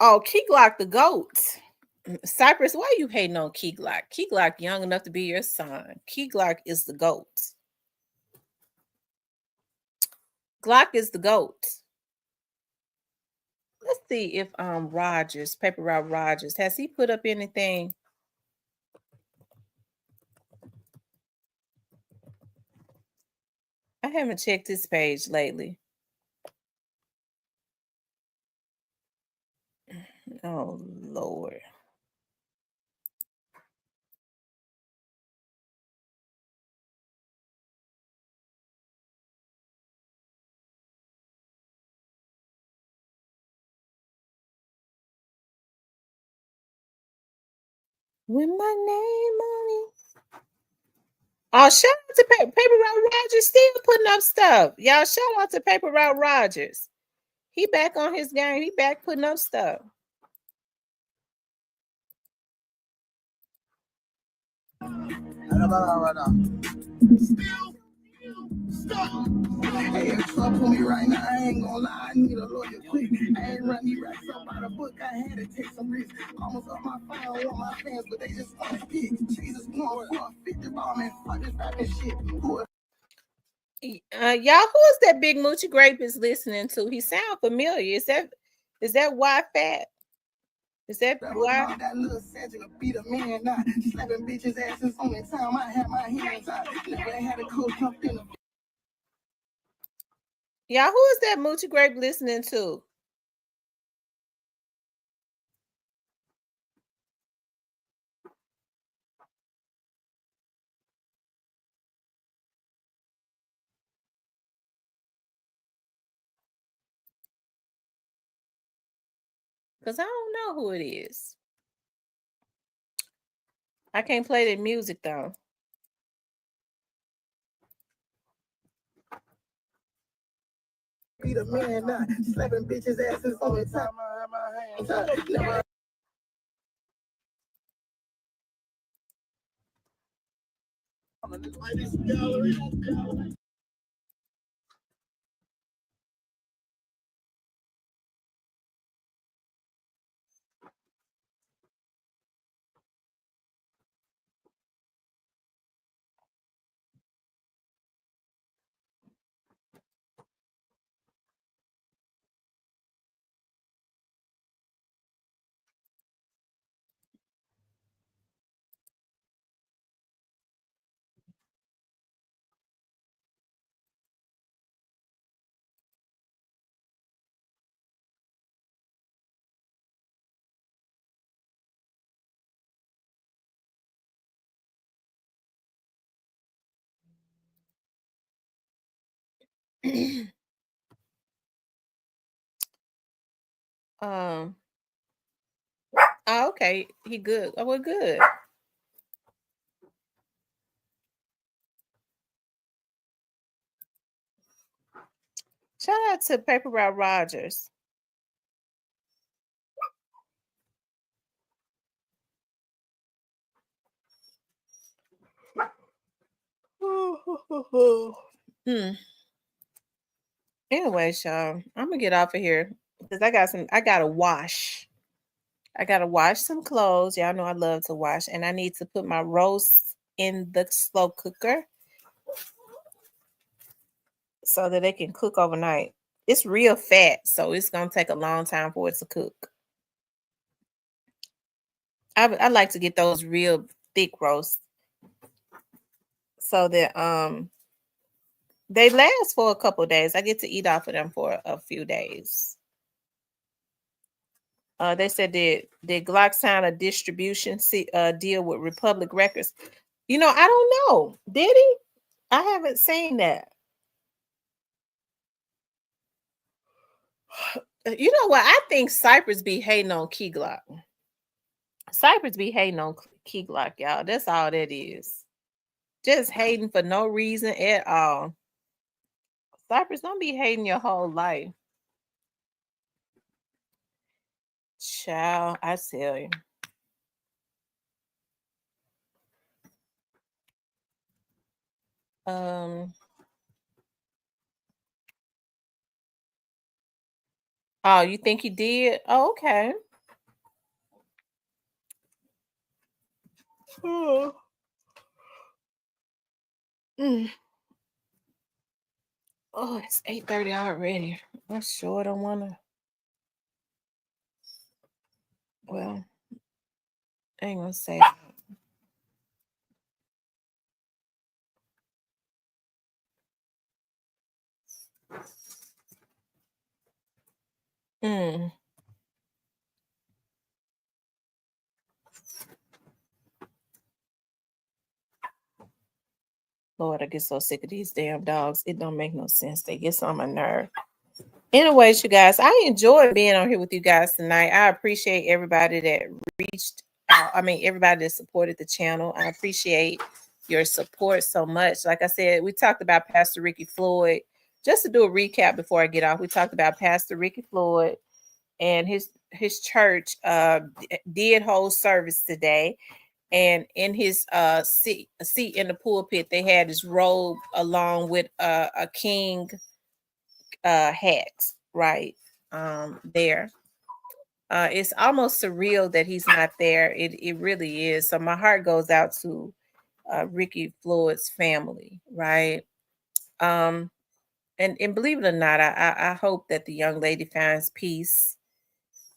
S1: Oh, Key Glock the goat. Cypress, why are you hating on Key Glock? Key Glock young enough to be your son. Key Glock is the goat. Glock is the goat. Let's see if Rogers, Paper Route Rogers, has he put up anything? I haven't checked this page lately. Oh Lord. With my name on it. Oh, shout out to Paper Route Rogers still putting up stuff. Y'all shout out to Paper Route Rogers. He back on his game. He back putting up stuff.
S5: Hey, if Trump put me right now, I ain't gonna lie, I need a lawyer quick. I ain't run these racks up by the book, I had to take some risks. Almost up my phone, want my fans, but they just want to pick. Jesus going for a 50 bomb and fuck this rapping shit.
S1: Y'all, who is that Big Moochie Grape is listening to? He sound familiar. Is that why fat? Is that why?
S5: That little Santa beat a man now, slapping bitches asses on the time I had my hands out. Never had a coach jump in the
S1: Y'all, who is that Moochie Grape listening to? Because I don't know who it is. I can't play the music though.
S5: Be the man now, slapping bitches' asses all the time. I have my hands up. Never.
S1: Oh, okay. He good. Oh, we're good. Shout out to Paper Route Rogers. Hmm. Anyway, y'all, I'm gonna get off of here because I gotta wash. I gotta wash some clothes. Y'all know I love to wash, and I need to put my roast in the slow cooker so that they can cook overnight. It's real fat, so it's gonna take a long time for it to cook. I like to get those real thick roasts so that they last for a couple of days. I get to eat off of them for a few days. They said did Glock sign a distribution deal with Republic Records? You know, I don't know. Did he? I haven't seen that. You know what? I think Cypress be hating on Key Glock. Cypress be hating on Key Glock, y'all. That's all that is. Just hating for no reason at all. Cypress, don't be hating your whole life. Child, I tell you. Oh, you think he did? Oh, okay. Oh. Mm. Oh, it's 8:30 already. I sure don't want to. Well, I ain't gonna say that. Mm. Lord, I get so sick of these damn dogs. It don't make no sense. They get on my nerve. Anyways, you guys, I enjoyed being on here with you guys tonight. I appreciate everybody that reached out. I mean, everybody that supported the channel. I appreciate your support so much. Like I said, we talked about Pastor Ricky Floyd. Just to do a recap before I get off, we talked about Pastor Ricky Floyd and his church did hold service today. And in his seat in the pulpit, they had his robe along with a king hat, right there. It's almost surreal that he's not there. It really is. So my heart goes out to Ricky Floyd's family, right? And believe it or not, I hope that the young lady finds peace.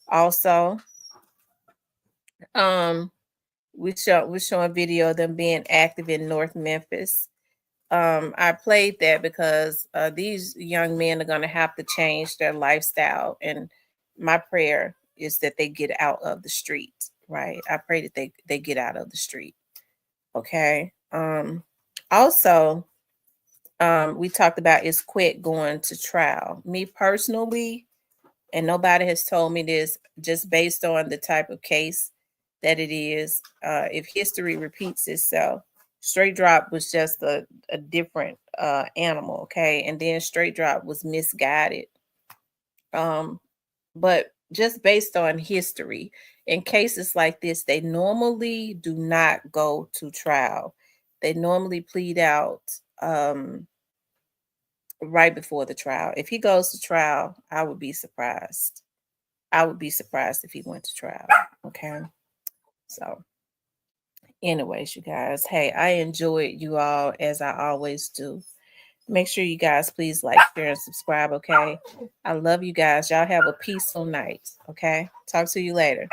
S1: Also, we show a video of them being active in North Memphis. I played that because these young men are going to have to change their lifestyle, and my prayer is that they get out of the street. Right? I pray that they get out of the street. Okay. Also, we talked about is Quick going to trial. Me personally, and nobody has told me this, just based on the type of case that it is. If history repeats itself, Straight Drop was just a different animal, okay? And then Straight Drop was misguided. But just based on history, in cases like this, they normally do not go to trial. They normally plead out right before the trial. If he goes to trial, I would be surprised. I would be surprised if he went to trial. Okay. So, anyways, you guys, hey, I enjoyed you all as I always do. Make sure you guys please like, share, and subscribe. Okay. I love you guys. Y'all have a peaceful night. Okay. Talk to you later.